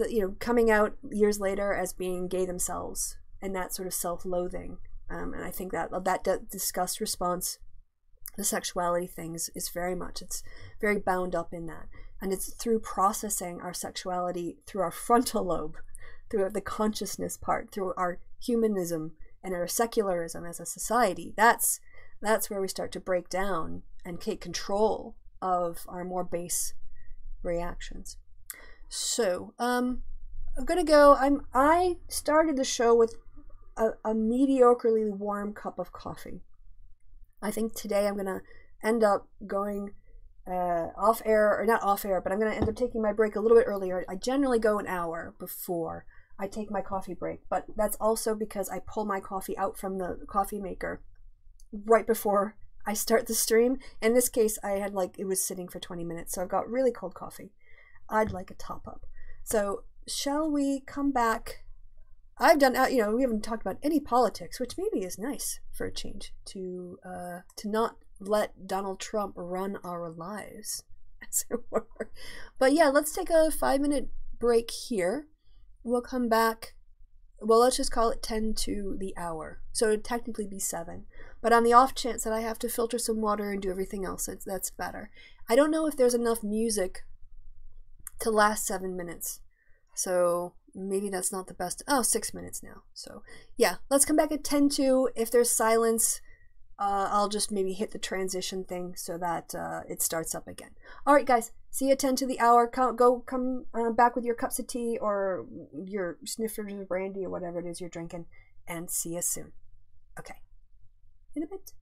you know, coming out years later as being gay themselves, and that sort of self-loathing. And I think that disgust response, the sexuality things, is it's very bound up in that. And it's through processing our sexuality through our frontal lobe, through the consciousness part, through our humanism and our secularism as a society. That's where we start to break down and take control of our more base reactions. So, I'm gonna go. I started the show with a mediocrely warm cup of coffee. I think today I'm gonna end up going off air, or not off air, but I'm gonna end up taking my break a little bit earlier. I generally go an hour before I take my coffee break, but that's also because I pull my coffee out from the coffee maker right before I start the stream. In this case, I had it was sitting for 20 minutes, so I've got really cold coffee. I'd like a top up. So shall we come back? I've done, we haven't talked about any politics, which maybe is nice for a change, to not let Donald Trump run our lives, as it were. But yeah, let's take a 5-minute break here. We'll come back. Well, let's just call it 10 to the hour. So it'd technically be 7. But on the off chance that I have to filter some water and do everything else, that's better. I don't know if there's enough music to last 7 minutes. So maybe that's not the best. Oh, 6 minutes now. So yeah, let's come back at 10 to. If there's silence, I'll just maybe hit the transition thing so that it starts up again. All right, guys. See you at 10 to the hour. Come back with your cups of tea or your sniffers of brandy or whatever it is you're drinking, and see you soon. Okay. In a bit.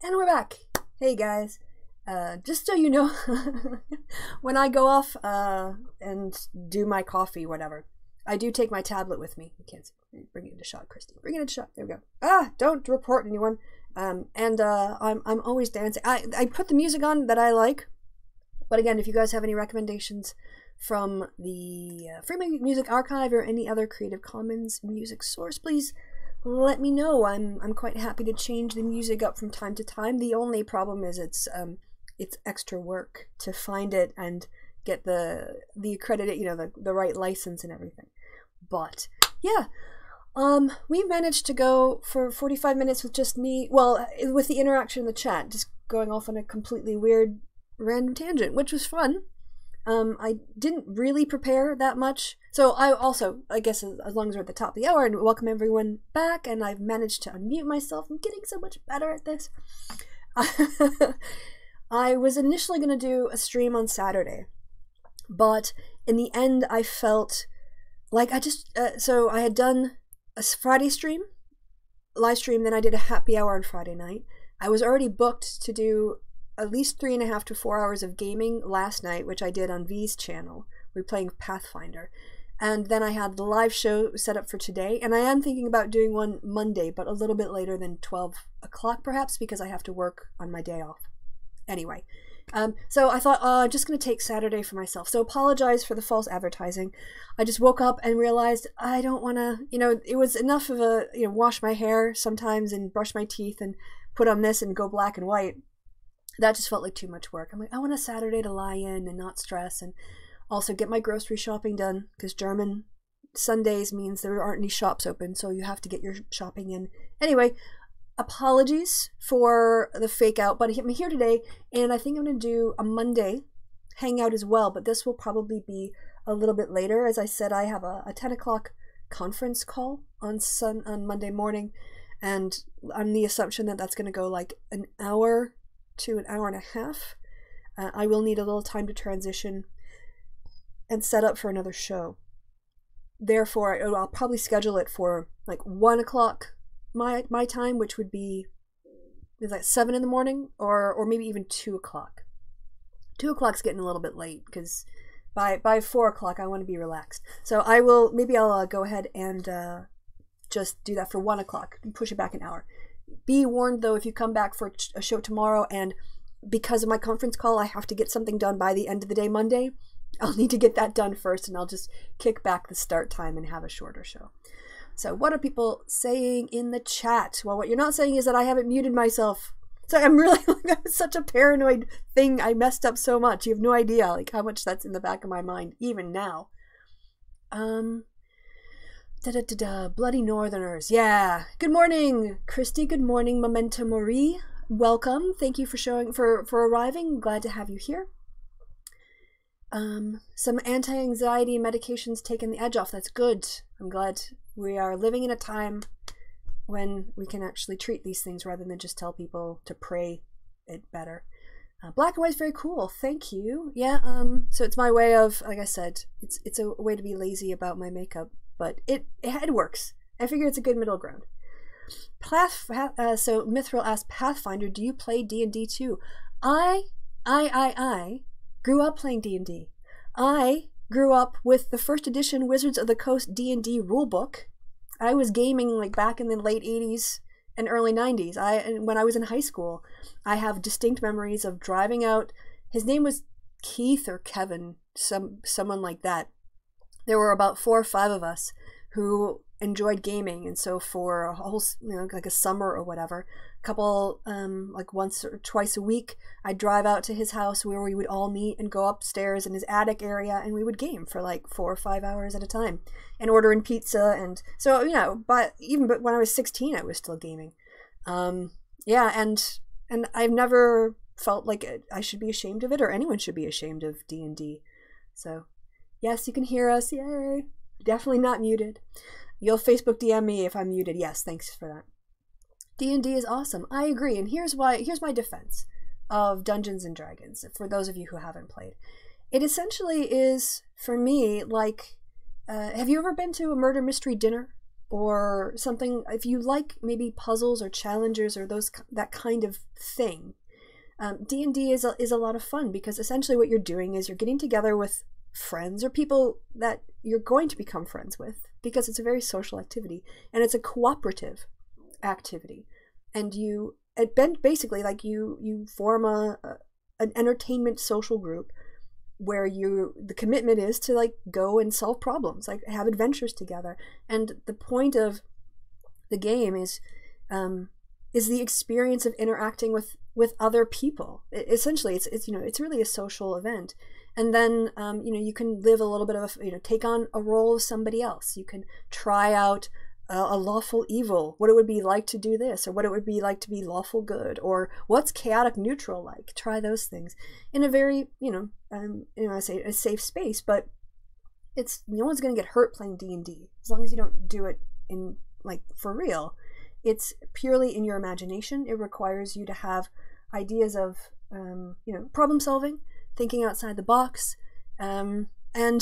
And we're back. Hey guys, just so you know, when I go off and do my coffee, whatever, I do take my tablet with me. You can't see. Bring it into shot, Kristi. Bring it into shot. There we go. Ah, don't report anyone. I'm always dancing. I put the music on that I like, but again, if you guys have any recommendations from the Free Music Archive or any other Creative Commons music source, please let me know. I'm quite happy to change the music up from time to time. The only problem is it's extra work to find it and get the accredited, the right license and everything. But yeah, We managed to go for 45 minutes with just me, well, with the interaction in the chat, just going off on a completely weird, random tangent, which was fun. I didn't really prepare that much. So I guess as long as we're at the top of the hour, and welcome everyone back, and I've managed to unmute myself. I'm getting so much better at this. I was initially going to do a stream on Saturday, but in the end I felt like so I had done a Friday stream, live stream, then I did a happy hour on Friday night. I was already booked to do at least 3.5 to 4 hours of gaming last night, which I did on V's channel. We were playing Pathfinder. And then I had the live show set up for today, and I am thinking about doing one Monday, but a little bit later than 12 o'clock perhaps, because I have to work on my day off. Anyway, so I thought, I'm just going to take Saturday for myself. So apologize for the false advertising. I just woke up and realized I don't want to, it was enough of a, wash my hair sometimes and brush my teeth and put on this and go black and white. That just felt like too much work. I'm like, I want a Saturday to lie in and not stress, and also get my grocery shopping done, because German Sundays means there aren't any shops open, so you have to get your shopping in. Anyway, apologies for the fake out, but I'm here today, and I think I'm going to do a Monday hangout as well, but this will probably be a little bit later. As I said, I have a 10 o'clock conference call on Monday morning, and on the assumption that that's going to go like an hour to an hour and a half. I will need a little time to transition and set up for another show. Therefore, I'll probably schedule it for like 1 o'clock my time, which would be like 7 in the morning, or maybe even 2 o'clock. 2 o'clock's getting a little bit late, because by 4 o'clock I want to be relaxed. So I'll go ahead and just do that for 1 o'clock and push it back an hour. Be warned though, if you come back for a show tomorrow and because of my conference call I have to get something done by the end of the day Monday, I'll need to get that done first, and I'll just kick back the start time and have a shorter show. So what are people saying in the chat? Well, what you're not saying is that I haven't muted myself. So I'm really, that was such a paranoid thing. I messed up so much. You have no idea like how much that's in the back of my mind even now. Bloody Northerners. Yeah. Good morning, Kristi. Good morning, Memento Mori. Welcome. Thank you for arriving. Glad to have you here. Some anti-anxiety medications taking the edge off. That's good. I'm glad we are living in a time when we can actually treat these things rather than just tell people to pray it better. Black and white is very cool. Thank you. Yeah. So it's my way of, like I said, it's a way to be lazy about my makeup, but it works. I figure it's a good middle ground. So Mithril asked, Pathfinder, do you play D&D too? I grew up playing D&D. I grew up with the first edition Wizards of the Coast D&D rulebook. I was gaming like back in the late 80s and early 90s. When I was in high school, I have distinct memories of driving out. His name was Keith or Kevin, someone like that. There were about 4 or 5 of us who enjoyed gaming, and so for a whole, like a summer or whatever, a couple, like once or twice a week, I'd drive out to his house where we would all meet and go upstairs in his attic area, and we would game for like 4 or 5 hours at a time, and order in pizza, and so but when I was 16, I was still gaming. Yeah, and I've never felt like I should be ashamed of it, or anyone should be ashamed of D&D. So yes, you can hear us. Yay! Definitely not muted. You'll Facebook DM me if I'm muted. Yes, thanks for that. D&D is awesome. I agree. And here's my defense of Dungeons and Dragons, for those of you who haven't played. It essentially is, for me, like, have you ever been to a murder mystery dinner or something? If you like maybe puzzles or challengers or that kind of thing, D&D is a lot of fun, because essentially what you're doing is you're getting together with friends or people that you're going to become friends with, because it's a very social activity and it's a cooperative activity, and basically like you form an entertainment social group where the commitment is to like go and solve problems, like have adventures together, and the point of the game is the experience of interacting with other people. Essentially it's really a social event. And then, you can live a little bit of take on a role of somebody else. You can try out a lawful evil, what it would be like to do this, or what it would be like to be lawful good, or what's chaotic neutral like. Try those things in a very, I say a safe space, but it's, no one's going to get hurt playing D&D as long as you don't do it in, like, for real. It's purely in your imagination. It requires you to have ideas of, problem solving, thinking outside the box. And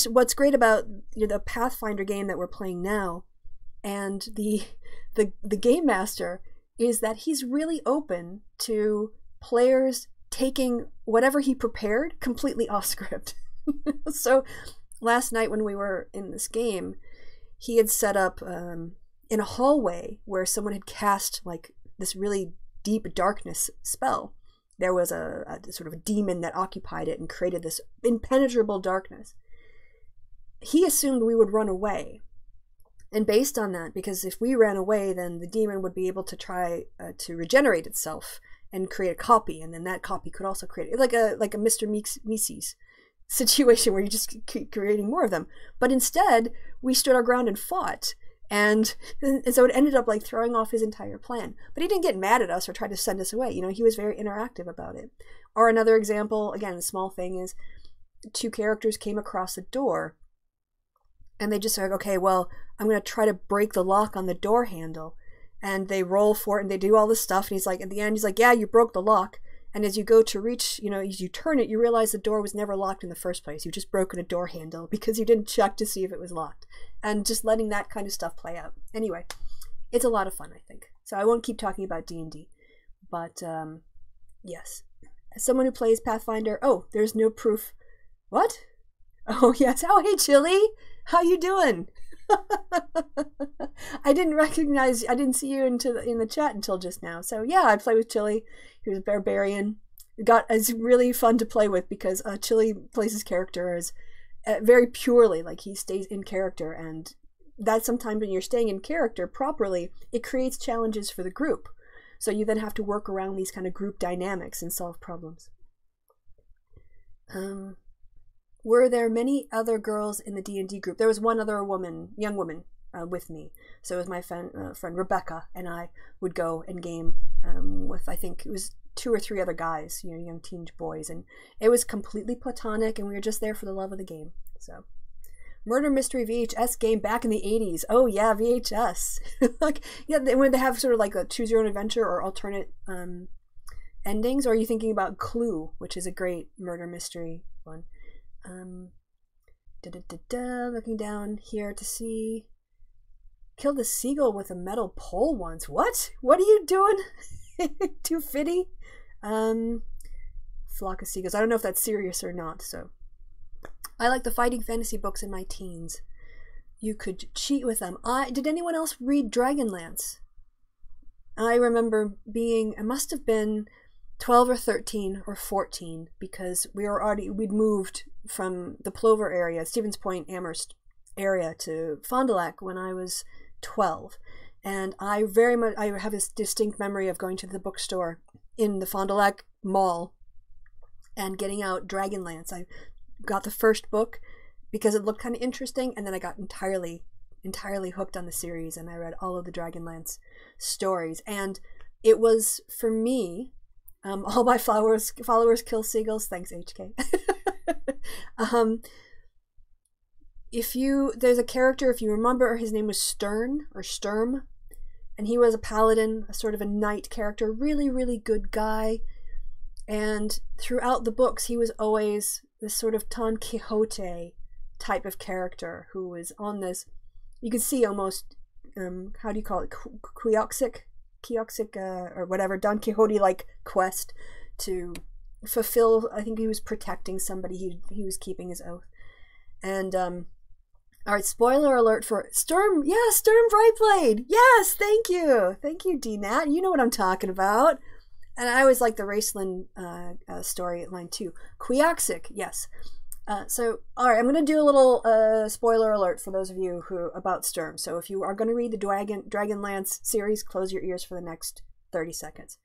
what's great about the Pathfinder game that we're playing now, and the game master, is that he's really open to players taking whatever he prepared completely off script. So last night when we were in this game, he had set up in a hallway where someone had cast like this really deep darkness spell. There was a sort of a demon that occupied it and created this impenetrable darkness. He assumed we would run away. And based on that, because if we ran away, then the demon would be able to try to regenerate itself and create a copy, and then that copy could also create like a Mr. Mises situation where you just keep creating more of them. But instead, we stood our ground and fought, and so it ended up like throwing off his entire plan. But he didn't get mad at us or try to send us away. He was very interactive about it. Or another example, again, the small thing is, two characters came across a door, and they just like, okay, well, I'm going to try to break the lock on the door handle. And they roll for it and they do all this stuff. And he's like, at the end, he's like, yeah, you broke the lock. And as you go to reach, as you turn it, you realize the door was never locked in the first place. You've just broken a door handle because you didn't check to see if it was locked. And just letting that kind of stuff play out. Anyway, it's a lot of fun, I think. So I won't keep talking about D&D. But, yes. As someone who plays Pathfinder, oh, there's no proof. What? Oh, yes. Oh, hey, Chili. How you doing? I didn't see you in the chat until just now. So yeah, I play with Chili. He was a barbarian. It's really fun to play with because Chili plays his character as very purely, like he stays in character, and that sometimes when you're staying in character properly, it creates challenges for the group. So you then have to work around these kind of group dynamics and solve problems. Were there many other girls in the D&D group? There was one other young woman, with me. So it was my friend Rebecca, and I would go and game with, I think it was 2 or 3 other guys, young teenage boys, and it was completely platonic, and we were just there for the love of the game. So, Murder Mystery VHS game back in the 80s. Oh yeah, VHS. When they have sort of like a choose your own adventure or alternate endings, or are you thinking about Clue, which is a great murder mystery one? Looking down here to see. Killed a seagull with a metal pole once. What? What are you doing? Too fitty? Flock of seagulls. I don't know if that's serious or not, so. I like the fighting fantasy books in my teens. You could cheat with them. Did anyone else read Dragonlance? I remember I must have been 12 or 13 or 14, because we'd moved from the Plover area, Stevens Point, Amherst area, to Fond du Lac when I was 12. And I have this distinct memory of going to the bookstore in the Fond du Lac Mall and getting out Dragonlance. I got the first book because it looked kind of interesting, and then I got entirely hooked on the series, and I read all of the Dragonlance stories. And it was, for me, all my followers kill seagulls. Thanks, HK. There's a character, if you remember, his name was Stern or Sturm, and he was a paladin, a sort of a knight character, really, really good guy. And throughout the books, he was always this sort of Don Quixote type of character who was on this, you could see almost, how do you call it, Quixotic, or whatever, Don Quixote-like quest to fulfill. I think he was protecting somebody. He was keeping his oath. And all right, spoiler alert for Sturm. Yeah, Sturm Brightblade. Yes, thank you, DNat. You know what I'm talking about. And I always like the Raceland storyline too. Quixotic, yes. So, all right, I'm going to do a little spoiler alert for those of you about Sturm. So if you are going to read the Dragonlance series, close your ears for the next 30 seconds.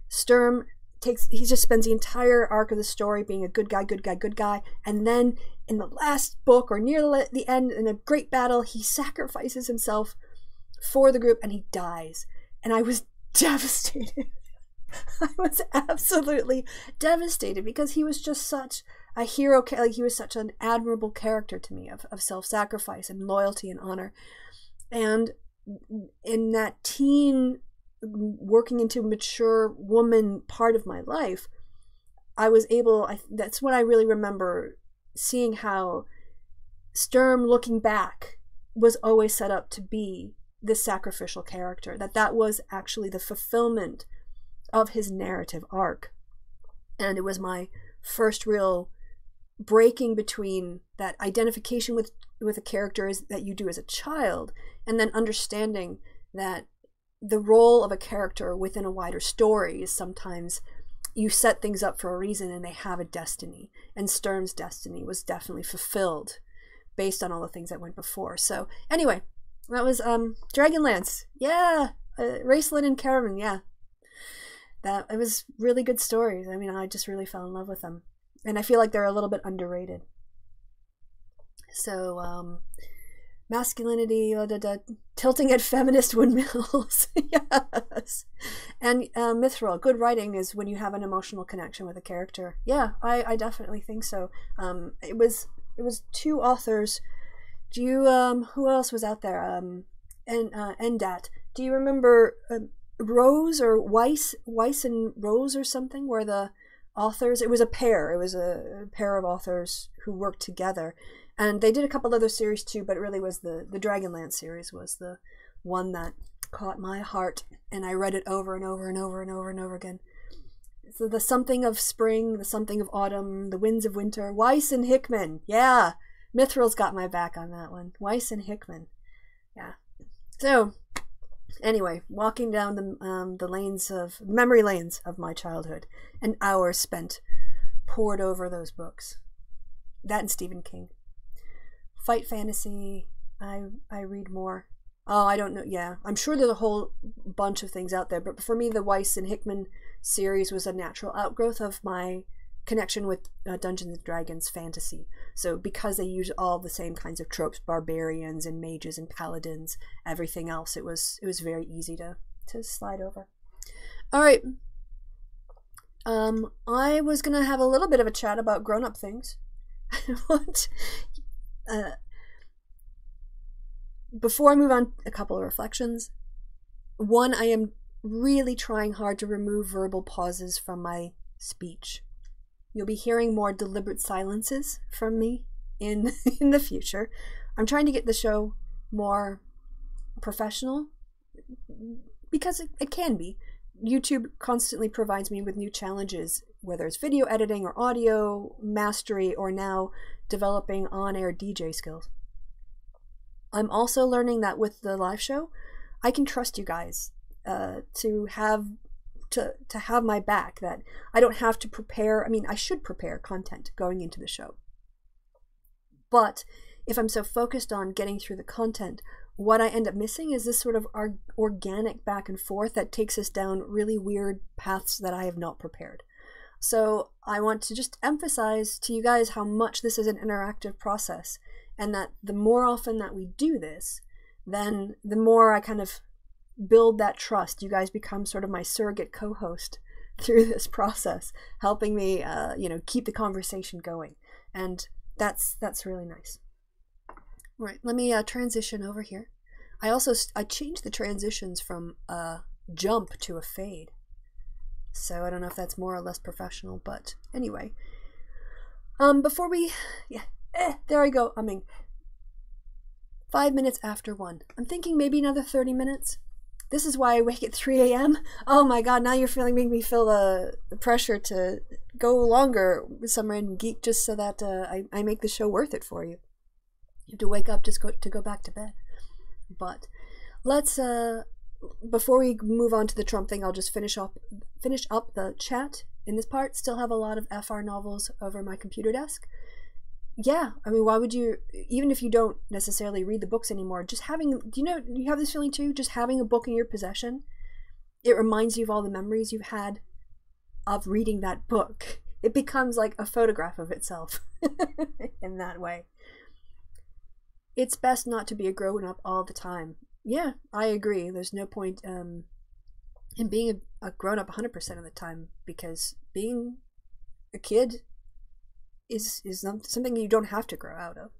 Sturm he just spends the entire arc of the story being a good guy, good guy, good guy, and then in the last book or near the end, in a great battle, he sacrifices himself for the group and he dies. And I was devastated. I was absolutely devastated because he was just such a hero, like he was such an admirable character to me of self-sacrifice and loyalty and honor. And in that teen working into mature woman part of my life, I was able, that's what I really remember, seeing how Sturm, looking back, was always set up to be this sacrificial character, that was actually the fulfillment of his narrative arc. And it was my first real breaking between that identification with a character that you do as a child, and then understanding that the role of a character within a wider story is sometimes you set things up for a reason and they have a destiny. And Sturm's destiny was definitely fulfilled based on all the things that went before. So anyway, that was Dragonlance. Yeah, Raceland and Caravan. Yeah, it was really good stories. I mean, I just really fell in love with them, and I feel like they're a little bit underrated. So masculinity, tilting at feminist windmills. Yes. And mithril, good writing is when you have an emotional connection with a character. Yeah, I definitely think so. It was 2 authors. Do you who else was out there? Endat. Do you remember Rose or Weiss and Rose or something, where the authors, it was a pair of authors who worked together, and they did a couple other series too, but it really was the Dragonlance series was the one that caught my heart, and I read it over and over and over and over and over again. So the something of spring, the something of autumn, the winds of winter. Weiss and Hickman. Yeah, Mithril's got my back on that one. Weiss and Hickman. Yeah. So anyway, walking down the memory lanes of my childhood, and hours spent poured over those books. That and Stephen King. Fight fantasy, I read more. Oh, I don't know. Yeah, I'm sure there's a whole bunch of things out there, but for me, the Weiss and Hickman series was a natural outgrowth of my connection with Dungeons and Dragons fantasy. So because they use all the same kinds of tropes, barbarians and mages and paladins, everything else, it was very easy to slide over. All right. I was gonna have a little bit of a chat about grown-up things. Before I move on, a couple of reflections. One, I am really trying hard to remove verbal pauses from my speech. You'll be hearing more deliberate silences from me in the future. I'm trying to get the show more professional, because it can be. YouTube constantly provides me with new challenges, whether it's video editing or audio mastery, or now developing on-air DJ skills. I'm also learning that with the live show, I can trust you guys to have my back, that I don't have to prepare. I mean, I should prepare content going into the show. But if I'm so focused on getting through the content, what I end up missing is this sort of organic back and forth that takes us down really weird paths that I have not prepared. So I want to just emphasize to you guys how much this is an interactive process, and that the more often that we do this, then the more I kind of build that trust. You guys become sort of my surrogate co-host through this process, helping me, keep the conversation going, and that's really nice. Right, let me transition over here. I changed the transitions from a jump to a fade, so I don't know if that's more or less professional, but anyway. Before we, there I go, 5 minutes after 1. I'm thinking maybe another 30 minutes. This is why I wake at 3 a.m. Oh my god, now you're making me feel the pressure to go longer with some random geek just so that I make the show worth it for you. You have to wake up just to go back to bed. But let's, before we move on to the Trump thing, I'll just finish up the chat in this part. Still have a lot of FR novels over my computer desk. Yeah, I mean, why would you, even if you don't necessarily read the books anymore, just having, do you have this feeling too? Just having a book in your possession, it reminds you of all the memories you've had of reading that book. It becomes like a photograph of itself in that way. It's best not to be a grown-up all the time. Yeah, I agree. There's no point in being a grown-up 100% of the time, because being a kid is something you don't have to grow out of.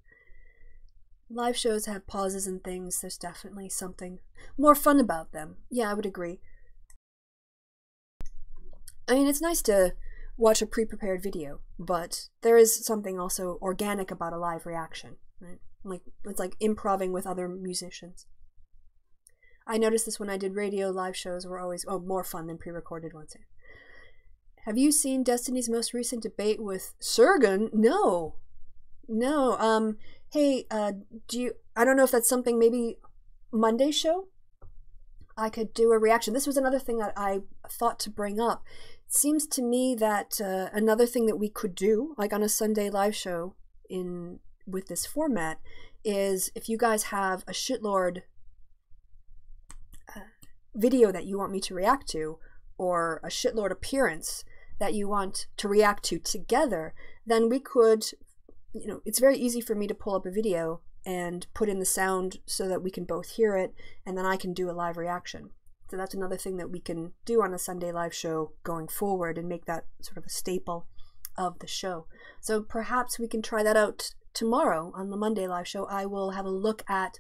Live shows have pauses and things. There's definitely something more fun about them. Yeah, I would agree. I mean, it's nice to watch a pre-prepared video, but there is something also organic about a live reaction, right? Like, it's like improvising with other musicians. I noticed this when I did radio. Live shows were always more fun than pre-recorded ones. Have you seen Destiny's most recent debate with Sergen? No. Hey, I don't know if that's something, maybe Monday's show? I could do a reaction. This was another thing that I thought to bring up. It seems to me that another thing that we could do, like on a Sunday live show with this format, is if you guys have a shitlord video that you want me to react to, or a shitlord appearance that you want to react to together, then we could, it's very easy for me to pull up a video and put in the sound so that we can both hear it, and then I can do a live reaction. So that's another thing that we can do on a Sunday live show going forward and make that sort of a staple of the show. So perhaps we can try that out tomorrow on the Monday live show. I will have a look at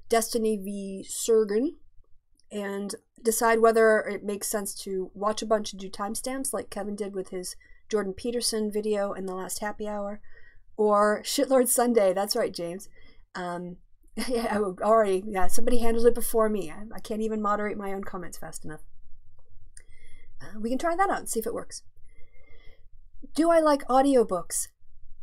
Destiny v. Sergen and decide whether it makes sense to watch a bunch and do timestamps like Kevin did with his Jordan Peterson video in the last happy hour, or Shitlord Sunday. That's right, James. Somebody handled it before me. I can't even moderate my own comments fast enough. We can try that out and see if it works. Do I like audiobooks?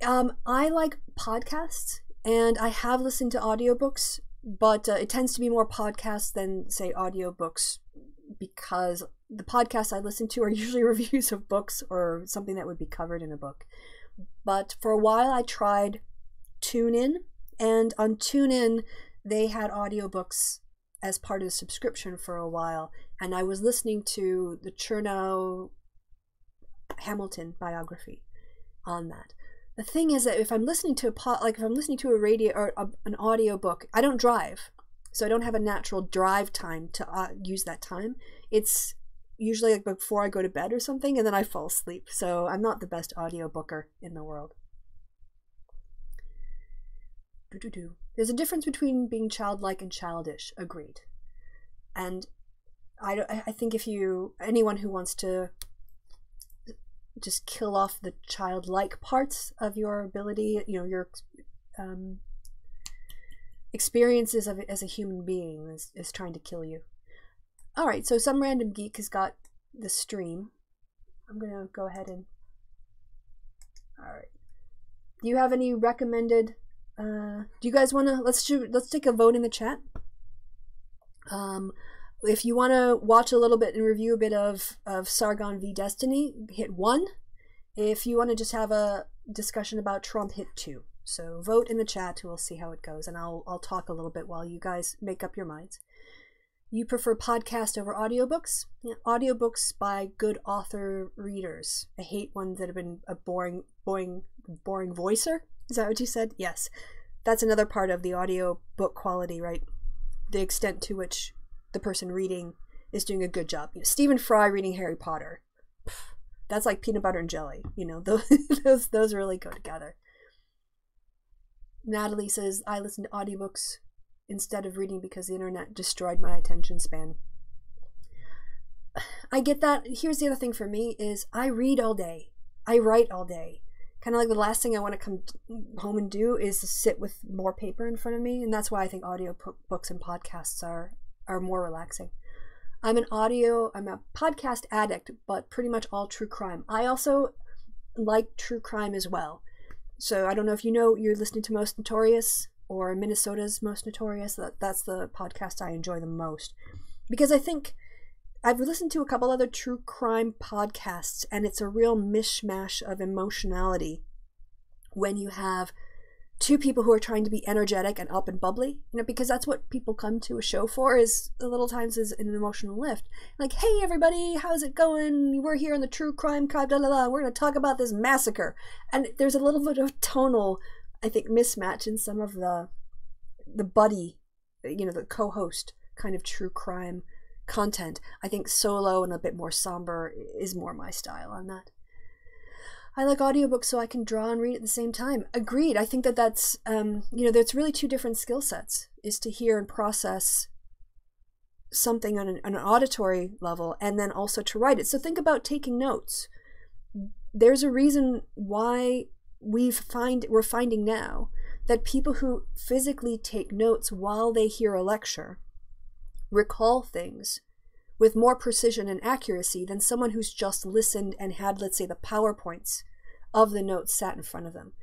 I like podcasts, and I have listened to audiobooks, but it tends to be more podcasts than, say, audiobooks, because the podcasts I listen to are usually reviews of books or something that would be covered in a book. But for a while I tried TuneIn, and on TuneIn they had audiobooks as part of the subscription for a while, and I was listening to the Chernow Hamilton biography on that. The thing is that if I'm listening to if I'm listening to a radio or an audio book, I don't drive, so I don't have a natural drive time to use that time. It's usually like before I go to bed or something, and then I fall asleep. So I'm not the best audio booker in the world. There's a difference between being childlike and childish. Agreed. And I think if anyone who wants to just kill off the childlike parts of your ability, your experiences of it as a human being is trying to kill you. All right, so some random geek has got the stream. I'm gonna go ahead and. All right. Do you have any recommended? Do you guys want to? Let's take a vote in the chat. If you want to watch a little bit and review a bit of Sargon v Destiny, hit 1. If you want to just have a discussion about Trump, hit 2. So vote in the chat, we'll see how it goes, and I'll talk a little bit while you guys make up your minds. You prefer podcast over audiobooks? Yeah, audiobooks by good author readers. I hate ones that have been a boring voicer. Is that what you said? Yes. That's another part of the audio book quality, right? The extent to which the person reading is doing a good job. Stephen Fry reading Harry Potter. That's like peanut butter and jelly. Those really go together. Natalie says, I listen to audiobooks instead of reading because the internet destroyed my attention span. I get that. Here's the other thing for me is I read all day. I write all day. Kind of like the last thing I want to come home and do is to sit with more paper in front of me, and that's why I think audio books and podcasts are more relaxing. I'm a podcast addict, but pretty much all true crime. I also like true crime as well. So I don't know if you're listening to Most Notorious or Minnesota's Most Notorious. That's the podcast I enjoy the most, because I think I've listened to a couple other true crime podcasts, and it's a real mishmash of emotionality when you have two people who are trying to be energetic and up and bubbly, you know, because that's what people come to a show for, is a little times is an emotional lift. Like, hey everybody, how's it going? We're here on the true crime, blah, blah, blah. We're going to talk about this massacre. And there's a little bit of tonal, I think, mismatch in some of the buddy, you know, the co-host kind of true crime content. I think solo and a bit more somber is more my style on that. I like audiobooks so I can draw and read at the same time. Agreed. I think that that's, you know, there's really two different skill sets, is to hear and process something on an auditory level and then also to write it. So think about taking notes. There's a reason why we're finding now that people who physically take notes while they hear a lecture recall things with more precision and accuracy than someone who's just listened and had, let's say, the PowerPoints of the notes sat in front of them.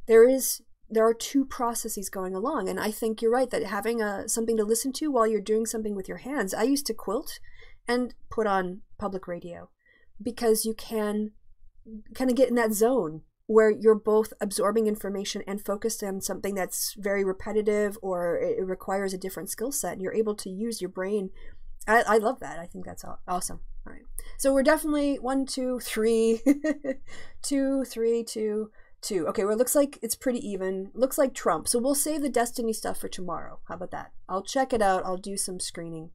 There are two processes going along, and I think you're right that having something to listen to while you're doing something with your hands. I used to quilt and put on public radio because you can kind of get in that zone where you're both absorbing information and focused on something that's very repetitive or it requires a different skill set, and you're able to use your brain. I love that. I think that's awesome. All right. So we're definitely 1, 2, 3, 2, 3, 2, 2. Okay, well, it looks like it's pretty even. Looks like Trump. So we'll save the Destiny stuff for tomorrow. How about that? I'll check it out. I'll do some screening.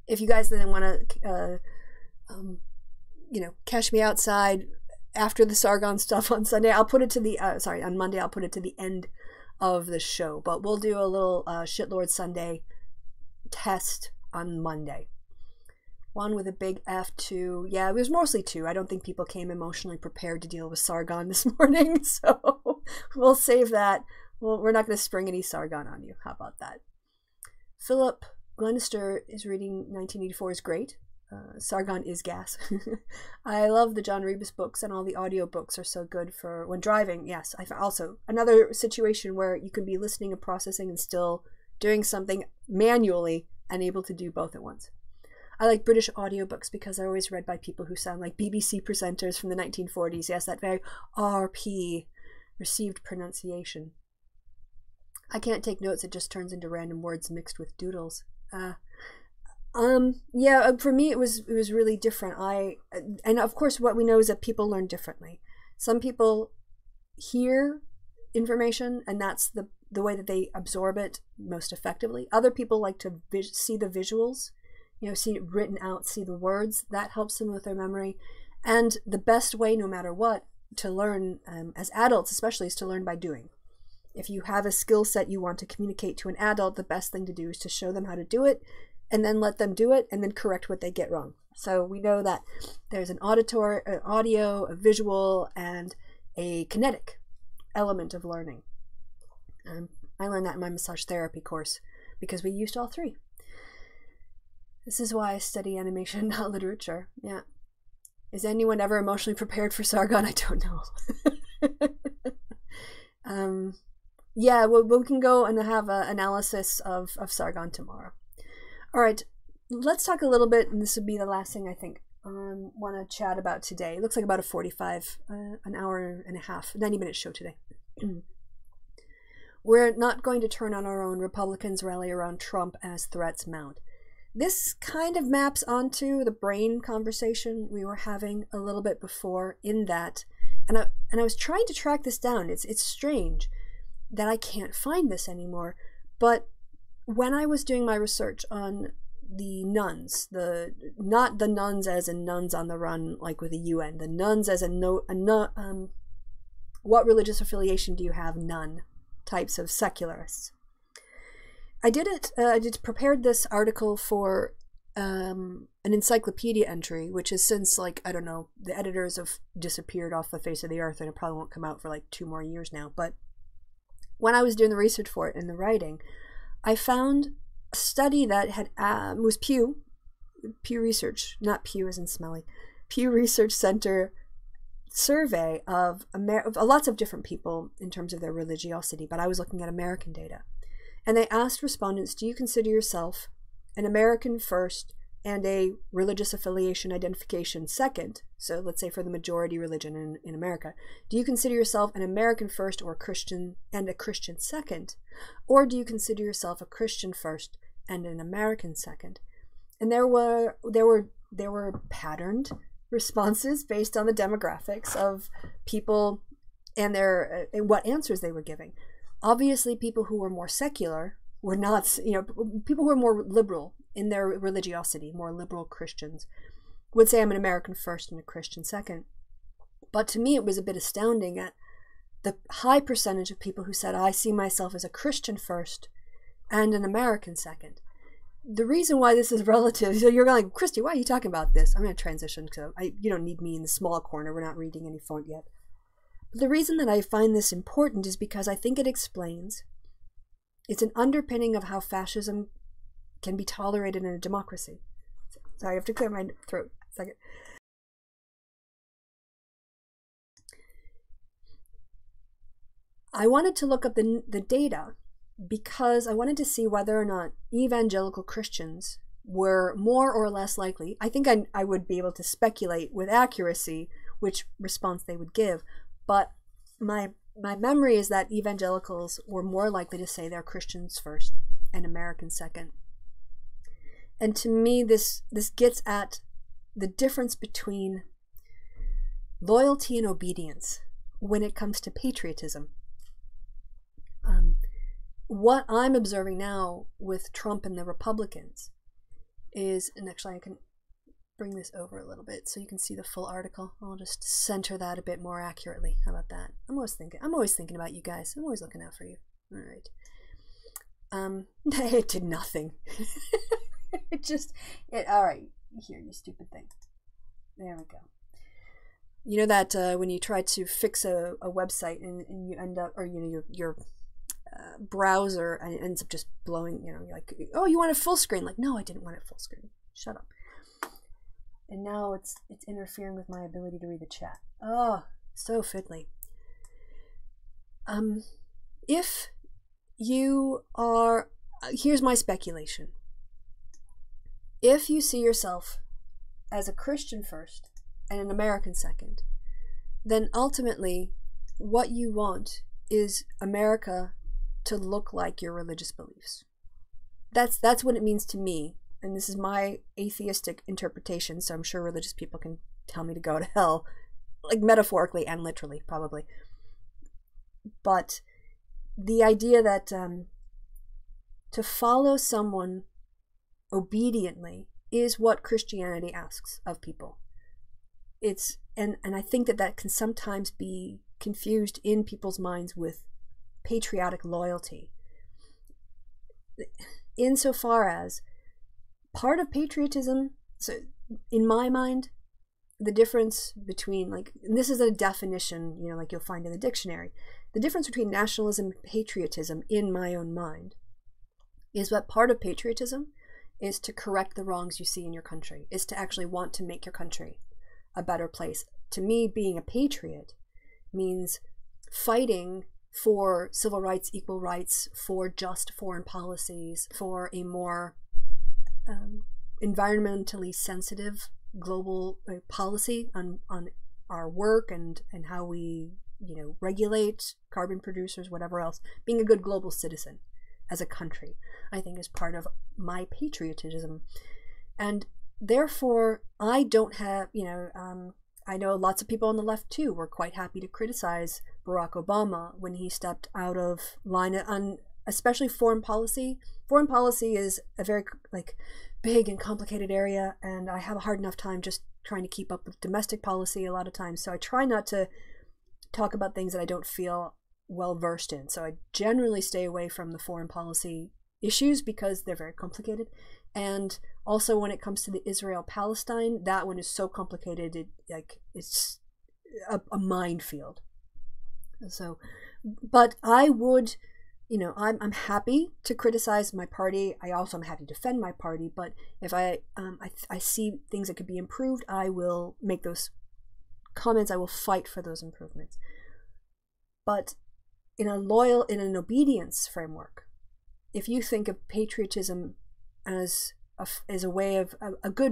If you guys then want to, you know, catch me outside after the Sargon stuff on Sunday, I'll put it to the, on Monday, I'll put it to the end of the show. But we'll do a little Shitlord Sunday test on Monday. 1 with a big F2. Yeah, it was mostly 2. I don't think people came emotionally prepared to deal with Sargon this morning, so we'll save that. Well, we're not going to spring any Sargon on you. How about that? Philip Glenister is reading 1984 is great. Sargon is gas. I love the John Rebus books, and all the audiobooks are so good for when driving. Yes, I also another situation where you can be listening and processing and still doing something manually and able to do both at once. I like British audiobooks because they're always read by people who sound like BBC presenters from the 1940s. Yes, that very RP, received pronunciation. I can't take notes. It just turns into random words mixed with doodles. Yeah, for me it was really different. And of course what we know is that people learn differently. Some people hear information and that's the way that they absorb it most effectively. Other people like to see the visuals, you know, see it written out, see the words. That helps them with their memory. And the best way, no matter what, to learn, as adults especially, is to learn by doing. If you have a skill set you want to communicate to an adult, the best thing to do is to show them how to do it and then let them do it and then correct what they get wrong. So we know that there's an audio, a visual, and a kinetic element of learning. I learned that in my massage therapy course because we used all 3. This is why I study animation, not literature. Yeah. Is anyone ever emotionally prepared for Sargon? I don't know. Yeah, we can go and have an analysis of Sargon tomorrow. All right, let's talk a little bit, and this would be the last thing I think I want to chat about today. It looks like about a 45, an hour and a half, 90-minute show today. We're not going to turn on our own. Republicans rally around Trump as threats mount. This kind of maps onto the brain conversation we were having a little bit before in that, and I was trying to track this down. It's strange that I can't find this anymore, but when I was doing my research on the nuns, not the nuns as in nuns on the run like with the UN, the nuns as in what religious affiliation do you have? None types of secularists. I prepared this article for an encyclopedia entry, which has since, like, I don't know, the editors have disappeared off the face of the earth and it probably won't come out for like 2 more years now. But when I was doing the research for it and the writing, I found a study that had was Pew Research, not Pew as in smelly, Pew Research Center survey of lots of different people in terms of their religiosity, but I was looking at American data. And they asked respondents, do you consider yourself an American first, and a religious affiliation identification second, so let's say for the majority religion in America, do you consider yourself an American first or a Christian and a Christian second? Or do you consider yourself a Christian first and an American second? And there were patterned responses based on the demographics of people and their what answers they were giving. Obviously, people who were more secular were not, people who were more liberal in their religiosity, more liberal Christians, would say I'm an American first and a Christian second. But to me, it was a bit astounding at the high percentage of people who said, I see myself as a Christian first and an American second. The reason why this is relative, so you're like, Kristi, why are you talking about this? I'm going to transition, so you don't need me in the small corner. We're not reading any font yet. But the reason that I find this important is because I think it explains, it's an underpinning of how fascism can be tolerated in a democracy. Sorry, I have to clear my throat. A second. I wanted to look up the data because I wanted to see whether or not evangelical Christians were more or less likely. I think I would be able to speculate with accuracy which response they would give, but my memory is that evangelicals were more likely to say they're Christians first and Americans second. And to me, this gets at the difference between loyalty and obedience when it comes to patriotism. What I'm observing now with Trump and the Republicans is, and actually I can bring this over a little bit so you can see the full article. I'll just center that a bit more accurately. How about that? I'm always thinking about you guys. I'm always looking out for you. All right. It did nothing. All right, here, you stupid thing. There we go. You know that when you try to fix a website and you end up, or your browser ends up just blowing, you're like, oh, you want it full screen? Like, no, I didn't want it full screen. Shut up. And now it's interfering with my ability to read the chat. Oh, so fiddly. If you are, here's my speculation. If you see yourself as a Christian first and an American second, then ultimately what you want is America to look like your religious beliefs. That's what it means to me, and this is my atheistic interpretation, so I'm sure religious people can tell me to go to hell, like metaphorically and literally, probably. But the idea that to follow someone obediently is what Christianity asks of people. And I think that can sometimes be confused in people's minds with patriotic loyalty. Insofar as part of patriotism, so in my mind, the difference between, like, and this is a definition, like you'll find in the dictionary, the difference between nationalism and patriotism in my own mind is that part of patriotism is to correct the wrongs you see in your country, is to actually want to make your country a better place. To me, being a patriot means fighting for civil rights, equal rights, for just foreign policies, for a more environmentally sensitive global policy on our work and how we regulate carbon producers, whatever else. Being a good global citizen as a country, I think, is part of my patriotism. And therefore, I don't have, I know lots of people on the left too were quite happy to criticize Barack Obama when he stepped out of line on especially foreign policy. Foreign policy is a very big and complicated area, and I have a hard enough time just trying to keep up with domestic policy a lot of times. So I try not to talk about things that I don't feel well versed in. So I generally stay away from the foreign policy issues because they're very complicated. And also when it comes to the Israel-Palestine, that one is so complicated, it's a minefield. So, but I would, I'm happy to criticize my party. I also am happy to defend my party. But if I see things that could be improved, I will make those comments. I will fight for those improvements. But in an obedience framework, if you think of patriotism as a way of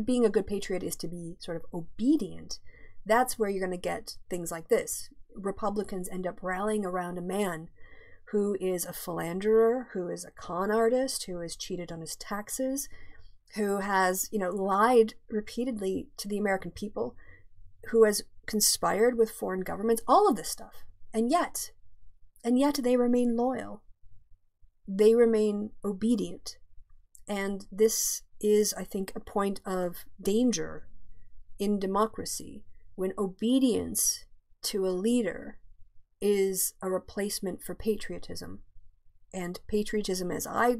being a good patriot is to be sort of obedient, that's where you're going to get things like this. Republicans end up rallying around a man who is a philanderer, who is a con artist, who has cheated on his taxes, who has, lied repeatedly to the American people, who has conspired with foreign governments, all of this stuff. And yet they remain loyal. They remain obedient. And this is, I think, a point of danger in democracy, when obedience to a leader is a replacement for patriotism. And patriotism, as I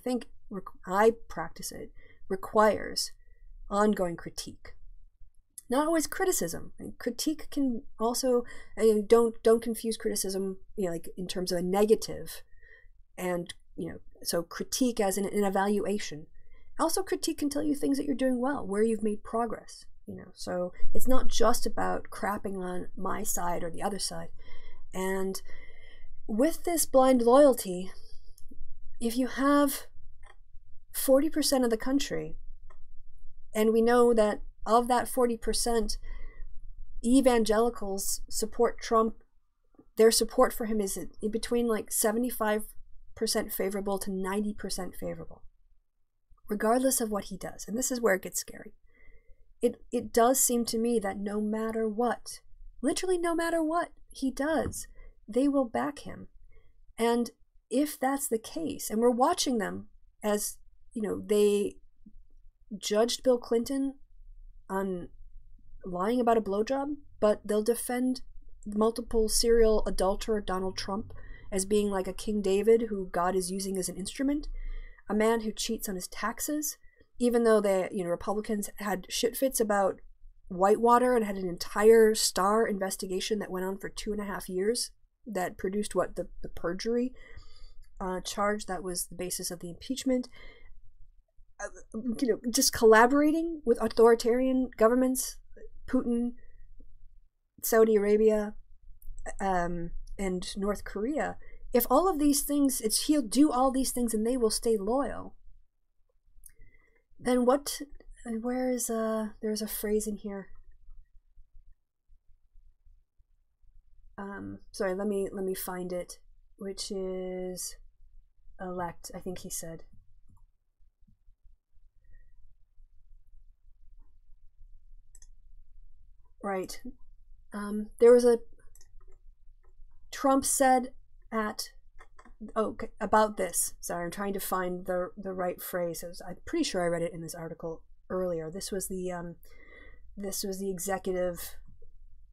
think I practice it, requires ongoing critique. Not always criticism. Critique can also, don't confuse criticism, like in terms of a negative, and so critique as an evaluation. Also, critique can tell you things that you're doing well, where you've made progress. So it's not just about crapping on my side or the other side. And with this blind loyalty, if you have 40% of the country, and we know that of that 40%, evangelicals support Trump, their support for him is in between like 75% favorable to 90% favorable, regardless of what he does. And this is where it gets scary. It does seem to me that no matter what, literally no matter what he does, they will back him. And if that's the case, and we're watching them as, they judged Bill Clinton on lying about a blowjob, but they'll defend multiple serial adulterer Donald Trump as being like a King David who God is using as an instrument, a man who cheats on his taxes, even though the Republicans had shit fits about Whitewater and had an entire Starr investigation that went on for 2.5 years that produced the perjury charge that was the basis of the impeachment. Just collaborating with authoritarian governments, Putin, Saudi Arabia, and North Korea. If all of these things, he'll do all these things and they will stay loyal. Then where is there's a phrase in here. Sorry, let me find it, which is elect, I think he said. Right. There was Trump said about this. Sorry, I'm trying to find the right phrase. I'm pretty sure I read it in this article earlier. This was the executive,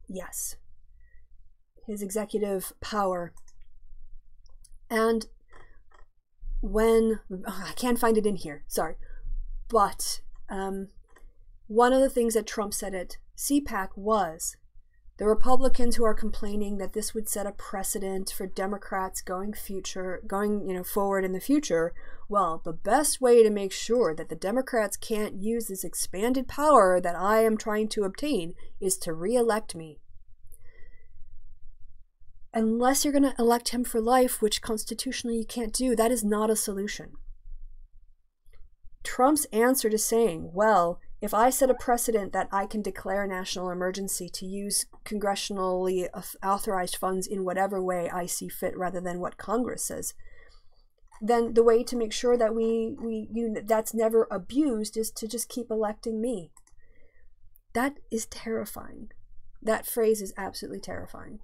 yes, his executive power. And when I can't find it in here, sorry, but one of the things that Trump said at CPAC was, the Republicans who are complaining that this would set a precedent for Democrats going forward in the future, well, the best way to make sure that the Democrats can't use this expanded power that I am trying to obtain is to re-elect me. Unless you're going to elect him for life, which constitutionally you can't do, that is not a solution. Trump's answer to saying, well, if I set a precedent that I can declare a national emergency to use congressionally authorized funds in whatever way I see fit rather than what Congress says, then the way to make sure that that's never abused is to just keep electing me. That is terrifying. That phrase is absolutely terrifying.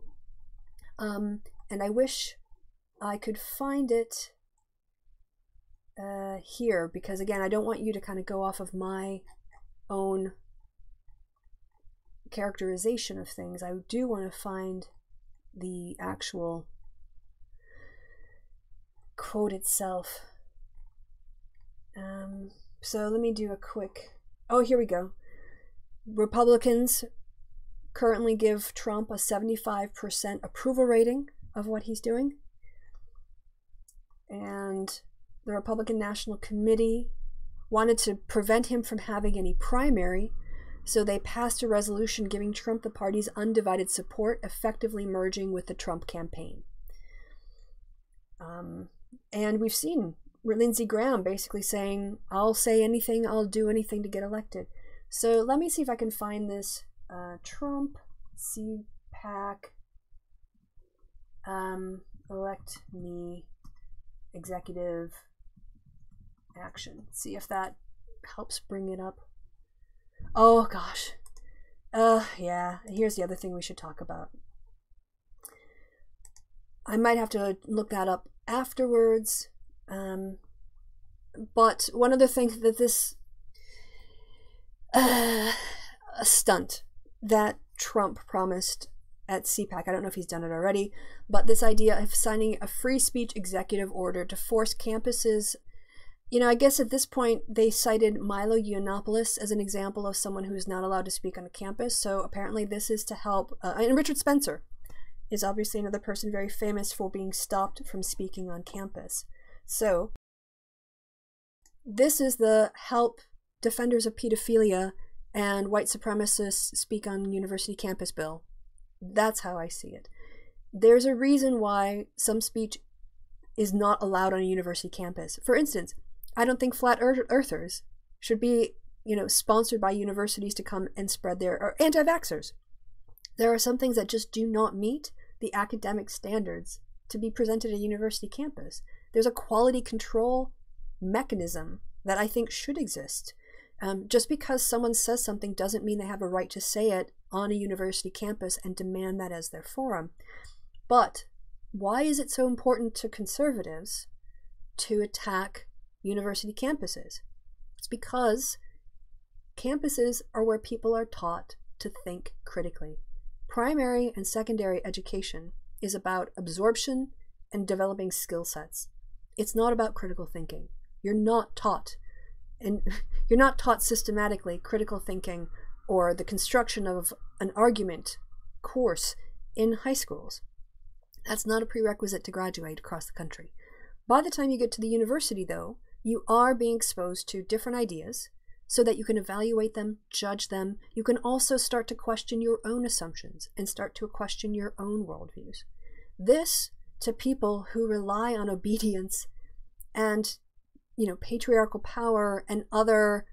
And I wish I could find it here, because again, I don't want you to kind of go off of my own characterization of things. I do want to find the actual quote itself. So let me do a quick, here we go. Republicans currently give Trump a 75% approval rating of what he's doing. And the Republican National Committee wanted to prevent him from having any primary, so they passed a resolution giving Trump the party's undivided support, effectively merging with the Trump campaign. And we've seen Lindsey Graham basically saying, I'll say anything, I'll do anything to get elected. So let me see if I can find this. Trump, CPAC, elect me, executive action. See if that helps bring it up. Oh gosh. Yeah, here's the other thing we should talk about. I might have to look that up afterwards. But one of the things that this a stunt that Trump promised at CPAC, I don't know if he's done it already, but this idea of signing a free speech executive order to force campuses. You know, I guess at this point they cited Milo Yiannopoulos as an example of someone who is not allowed to speak on a campus. So apparently this is to help, and Richard Spencer is obviously another person very famous for being stopped from speaking on campus. So this is the help defenders of pedophilia and white supremacists speak on university campus bill. That's how I see it. There's a reason why some speech is not allowed on a university campus. For instance, I don't think flat earthers should be, you know, sponsored by universities to come and spread their, or anti-vaxxers. There are some things that just do not meet the academic standards to be presented at a university campus. There's a quality control mechanism that I think should exist. Just because someone says something doesn't mean they have a right to say it on a university campus and demand that as their forum. But why is it so important to conservatives to attack university campuses? It's because campuses are where people are taught to think critically. Primary and secondary education is about absorption and developing skill sets. It's not about critical thinking. You're not taught, and you're not taught systematically critical thinking or the construction of an argument course in high schools. That's not a prerequisite to graduate across the country. By the time you get to the university, though, you are being exposed to different ideas so that you can evaluate them, judge them. You can also start to question your own assumptions and start to question your own worldviews. This, to people who rely on obedience and, you know, patriarchal power and other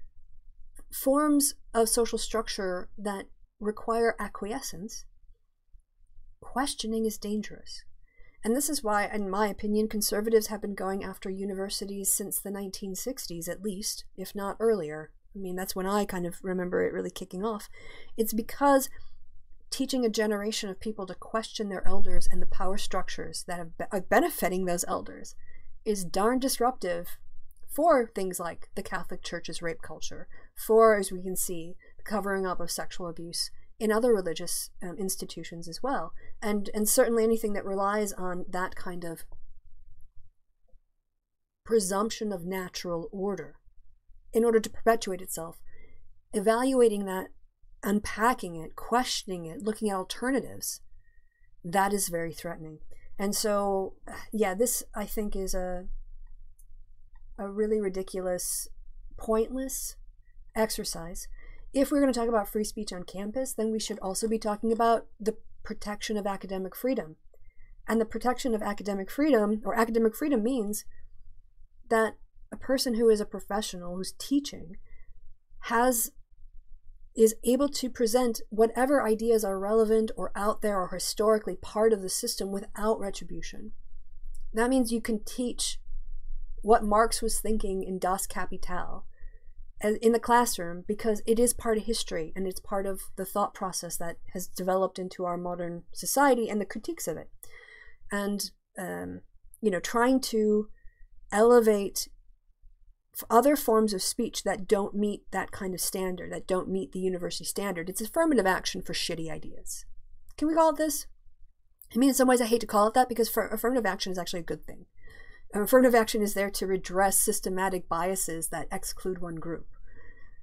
forms of social structure that require acquiescence, questioning is dangerous. And this is why, in my opinion, conservatives have been going after universities since the 1960s, at least, if not earlier. I mean, that's when I kind of remember it really kicking off. It's because teaching a generation of people to question their elders and the power structures that are benefiting those elders is darn disruptive for things like the Catholic Church's rape culture, for, as we can see, the covering up of sexual abuse in other religious institutions as well, and certainly anything that relies on that kind of presumption of natural order in order to perpetuate itself. Evaluating that, unpacking it, questioning it, looking at alternatives, that is very threatening. And so, yeah, this I think is a really ridiculous, pointless exercise. If we're going to talk about free speech on campus, then we should also be talking about the protection of academic freedom. And the protection of academic freedom, or academic freedom, means that a person who is a professional, who's teaching, is able to present whatever ideas are relevant or out there or historically part of the system without retribution. That means you can teach what Marx was thinking in Das Kapital in the classroom, because it is part of history and it's part of the thought process that has developed into our modern society and the critiques of it. And, you know, trying to elevate other forms of speech that don't meet that kind of standard, that don't meet the university standard. It's affirmative action for shitty ideas. Can we call it this? I mean, in some ways I hate to call it that, because affirmative action is actually a good thing. Affirmative action is there to redress systematic biases that exclude one group.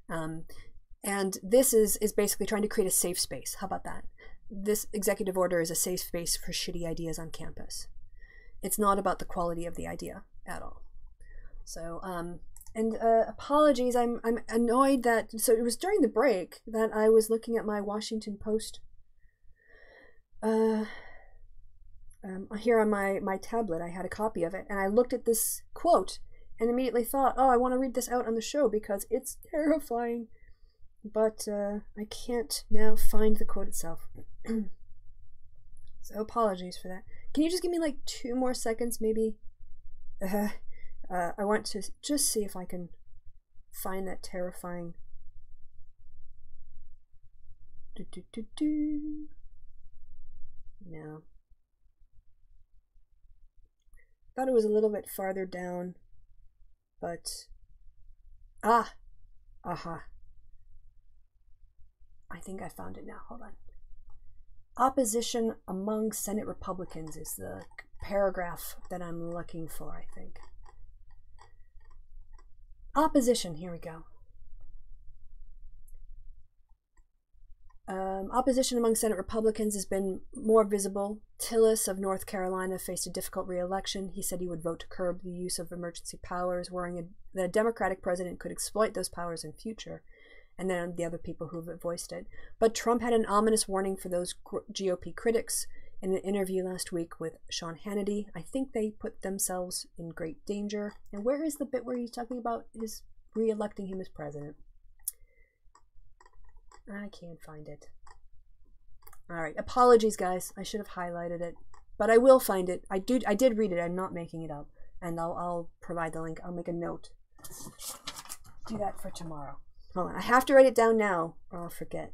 And this is basically trying to create a safe space. How about that? This executive order is a safe space for shitty ideas on campus. It's not about the quality of the idea at all. So, apologies, I'm annoyed that, so it was during the break that I was looking at my Washington Post here on my tablet. I had a copy of it, and I looked at this quote and immediately thought, oh, I want to read this out on the show because it's terrifying. But I can't now find the quote itself. So apologies for that. Can you just give me like 2 more seconds, maybe? I want to just see if I can find that terrifying. No. Thought it was a little bit farther down, but aha. I think I found it now. Hold on. Opposition among Senate Republicans is the paragraph that I'm looking for, I think. Opposition, here we go. Opposition among Senate Republicans has been more visible. Tillis of North Carolina faced a difficult re-election. He said he would vote to curb the use of emergency powers, worrying that a Democratic president could exploit those powers in future. And then the other people who have voiced it. But Trump had an ominous warning for those GOP critics in an interview last week with Sean Hannity. I think they put themselves in great danger. And where is the bit where he's talking about his re-electing him as president? I can't find it. All right, apologies, guys. I should have highlighted it, but I will find it. I did read it. I'm not making it up, and I'll provide the link. I'll make a note. Do that for tomorrow. Hold on. I have to write it down now, or I'll forget.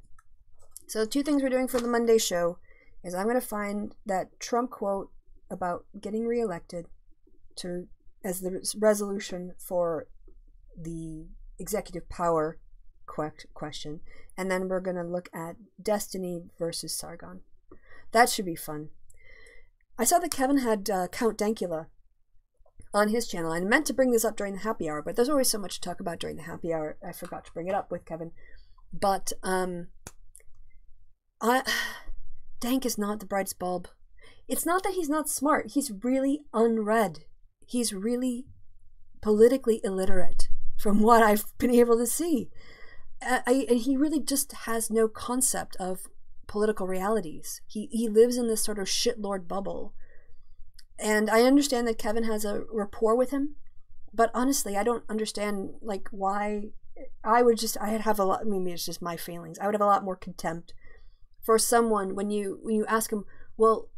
So the 2 things we're doing for the Monday show is I'm going to find that Trump quote about getting reelected as the resolution for the executive power question, and then we're going to look at Destiny versus Sargon. That should be fun. I saw that Kevin had Count Dankula on his channel. I meant to bring this up during the happy hour, but there's always so much to talk about during the happy hour. I forgot to bring it up with Kevin. But Dank is not the brightest bulb. It's not that he's not smart. He's really unread. He's really politically illiterate from what I've been able to see. And he really just has no concept of political realities. He lives in this sort of shitlord bubble. And I understand that Kevin has a rapport with him, but honestly, I don't understand like why I'd have a lot, maybe it's just my feelings. I would have a lot more contempt for someone when you ask him, well,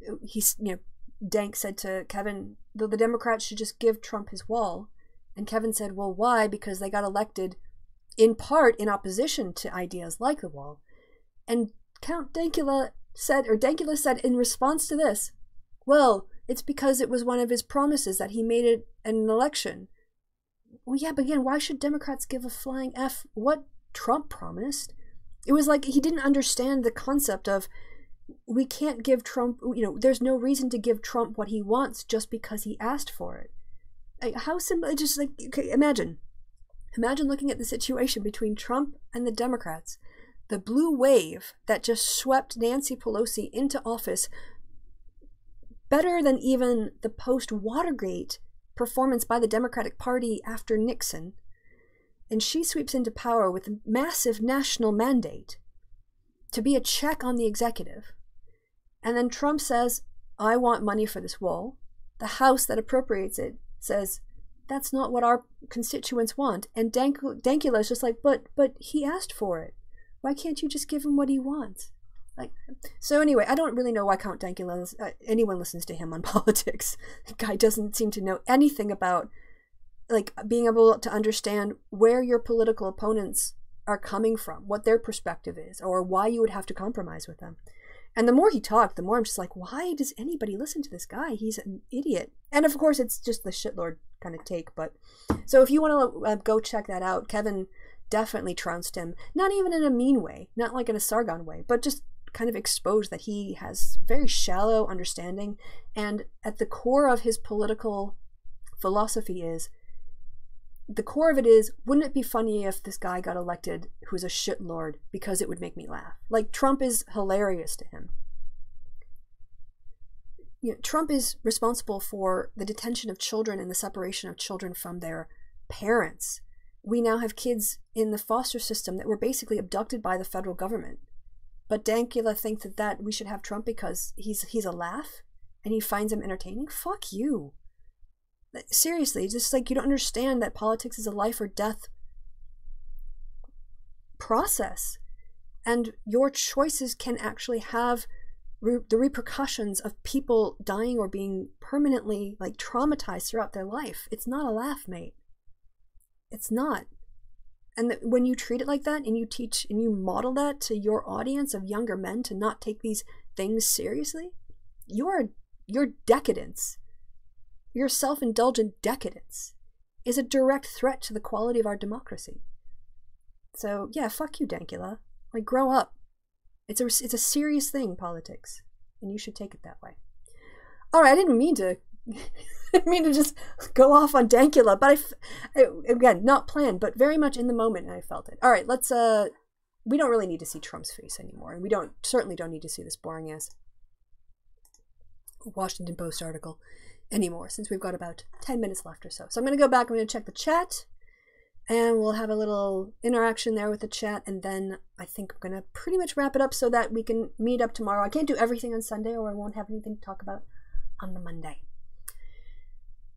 Dank said to Kevin, the Democrats should just give Trump his wall. And Kevin said, well, why? Because they got elected in part in opposition to ideas like the wall. And Count Dankula said in response to this, well, it's because it was one of his promises that he made it in an election. Well, yeah, but again, why should Democrats give a flying F what Trump promised? It was like he didn't understand the concept of we can't give Trump, there's no reason to give Trump what he wants just because he asked for it. Like, how simple, just like, okay, imagine looking at the situation between Trump and the Democrats. The blue wave that just swept Nancy Pelosi into office better than even the post-Watergate performance by the Democratic Party after Nixon. And she sweeps into power with a massive national mandate to be a check on the executive. And then Trump says, I want money for this wall. The House that appropriates it says, that's not what our constituents want. And Dankula is just like, but he asked for it. Why can't you just give him what he wants? Like, so anyway, I don't really know why Count Dankula, anyone listens to him on politics. The guy doesn't seem to know anything about like being able to understand where your political opponents are coming from, what their perspective is, or why you would have to compromise with them. And the more he talked, the more I'm just like, why does anybody listen to this guy? He's an idiot. And of course, it's just the shitlord kind of take. But so if you want to go check that out, Kevin definitely trounced him. Not even in a mean way, not like in a Sargon way, but just kind of exposed that he has very shallow understanding. And at the core of his political philosophy is, wouldn't it be funny if this guy got elected who's a shitlord because it would make me laugh? Like, Trump is hilarious to him. Trump is responsible for the detention of children and the separation of children from their parents. We now have kids in the foster system that were basically abducted by the federal government. But Dankula thinks that we should have Trump because he's a laugh and he finds him entertaining. Fuck you. Seriously, just like you don't understand that politics is a life or death process, and your choices can actually have the repercussions of people dying or being permanently like traumatized throughout their life. It's not a laugh, mate. It's not. And when you treat it like that, and you teach and you model that to your audience of younger men to not take these things seriously, your decadence, your self-indulgent decadence, is a direct threat to the quality of our democracy. So yeah, fuck you, Dankula. Like, grow up. It's a serious thing, politics, and you should take it that way. All right, I didn't mean to just go off on Dankula, but again, not planned, but very much in the moment, and I felt it. All right, let's we don't really need to see Trump's face anymore, and we certainly don't need to see this boring ass Washington Post article anymore, since we've got about 10 minutes left or so. So I'm going to go back, I'm going to check the chat, and we'll have a little interaction there with the chat, and then I think I'm going to pretty much wrap it up so that we can meet up tomorrow. I can't do everything on Sunday, or I won't have anything to talk about on the Monday.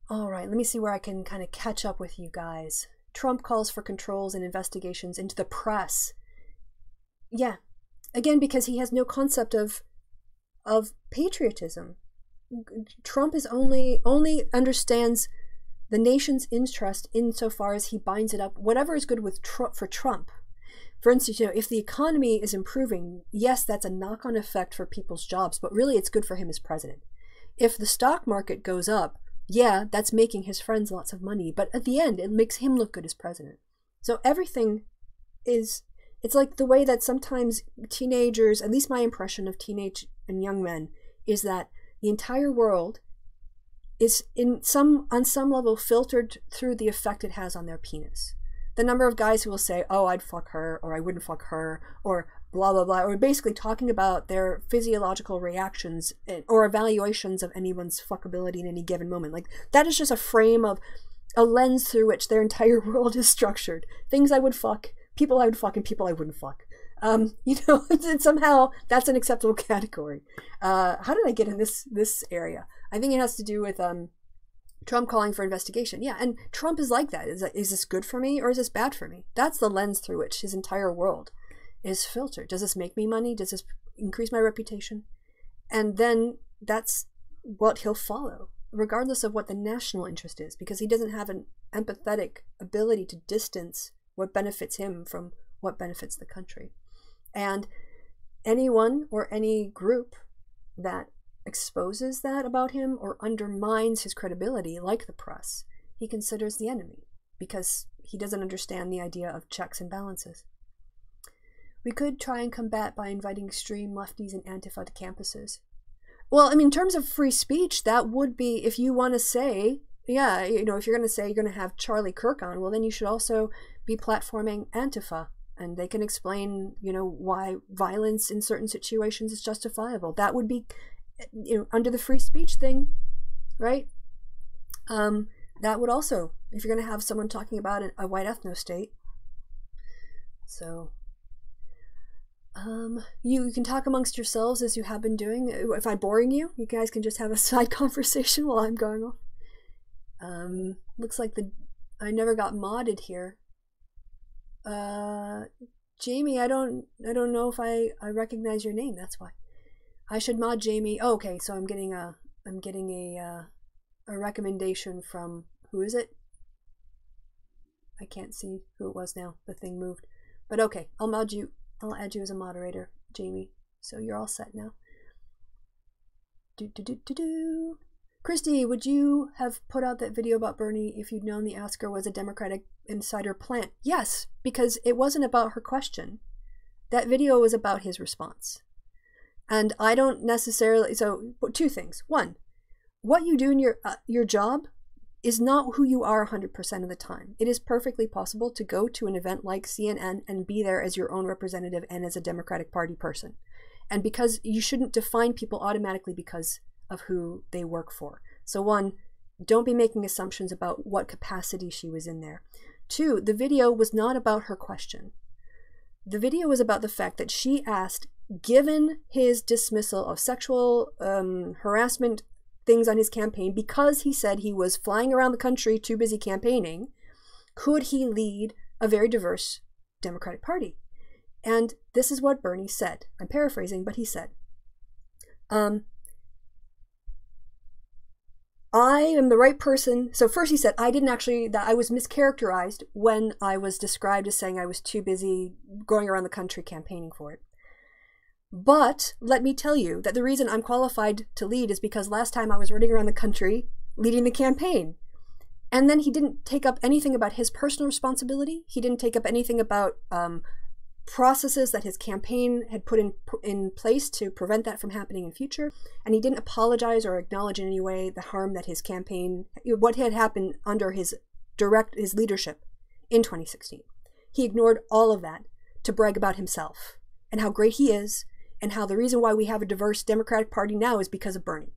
All right, let me see where I can kind of catch up with you guys. Trump calls for controls and investigations into the press. Yeah, again, because he has no concept of patriotism. Trump is only understands the nation's interest insofar as he binds it up, whatever is good with for Trump. For instance, if the economy is improving, yes, that's a knock-on effect for people's jobs, but really it's good for him as president. If the stock market goes up, yeah, that's making his friends lots of money, but at the end, it makes him look good as president. So everything it's like the way that sometimes teenagers, at least my impression of teenage and young men, is that the entire world is on some level filtered through the effect it has on their penis. The number of guys who will say, oh, I'd fuck her, or I wouldn't fuck her, or blah, blah, blah, or basically talking about their physiological reactions or evaluations of anyone's fuckability in any given moment. Like, that is just a frame of a lens through which their entire world is structured. Things I would fuck, people I would fuck, and people I wouldn't fuck. And somehow that's an acceptable category. How did I get in this area? I think it has to do with Trump calling for investigation. Yeah, and Trump is like that. Is this good for me or is this bad for me? That's the lens through which his entire world is filtered. Does this make me money? Does this increase my reputation? And then that's what he'll follow, regardless of what the national interest is, because he doesn't have an empathetic ability to distance what benefits him from what benefits the country. And anyone or any group that exposes that about him or undermines his credibility, like the press, he considers the enemy, because he doesn't understand the idea of checks and balances. We could try and combat by inviting extreme lefties and Antifa to campuses. Well, I mean, in terms of free speech, that would be, if you want to say, yeah, if you're going to say you're going to have Charlie Kirk on, well, then you should also be platforming Antifa, and they can explain, why violence in certain situations is justifiable. That would be, under the free speech thing, right? That would also, if you're going to have someone talking about a white ethno-state. So, you can talk amongst yourselves as you have been doing. If I'm boring you, you guys can just have a side conversation while I'm going off. Looks like I never got modded here. Jamie, I don't know if I recognize your name. That's why I should mod Jamie. Oh, okay, so I'm getting a recommendation from, who is it? I can't see who it was now. The thing moved, but okay, I'll mod you. I'll add you as a moderator, Jamie. So you're all set now. Kristi, would you have put out that video about Bernie if you'd known the asker was a Democratic insider plant? Yes, because it wasn't about her question. That video was about his response. And I don't necessarily, so two things. One, what you do in your job is not who you are 100% of the time. It is perfectly possible to go to an event like CNN and be there as your own representative and as a Democratic Party person. And because you shouldn't define people automatically because of who they work for. So one, don't be making assumptions about what capacity she was in there. Two, the video was not about her question. The video was about the fact that she asked, given his dismissal of sexual harassment things on his campaign because he said he was flying around the country too busy campaigning, could he lead a very diverse Democratic Party? And this is what Bernie said. I'm paraphrasing, but he said, I am the right person. So first he said, that I was mischaracterized when I was described as saying I was too busy going around the country campaigning for it. But let me tell you that the reason I'm qualified to lead is because last time I was running around the country leading the campaign. And then he didn't take up anything about his personal responsibility. He didn't take up anything about processes that his campaign had put in place to prevent that from happening in future. And he didn't apologize or acknowledge in any way the harm that his campaign, what had happened under his leadership in 2016. He ignored all of that to brag about himself and how great he is, and how the reason why we have a diverse Democratic Party now is because of Bernie.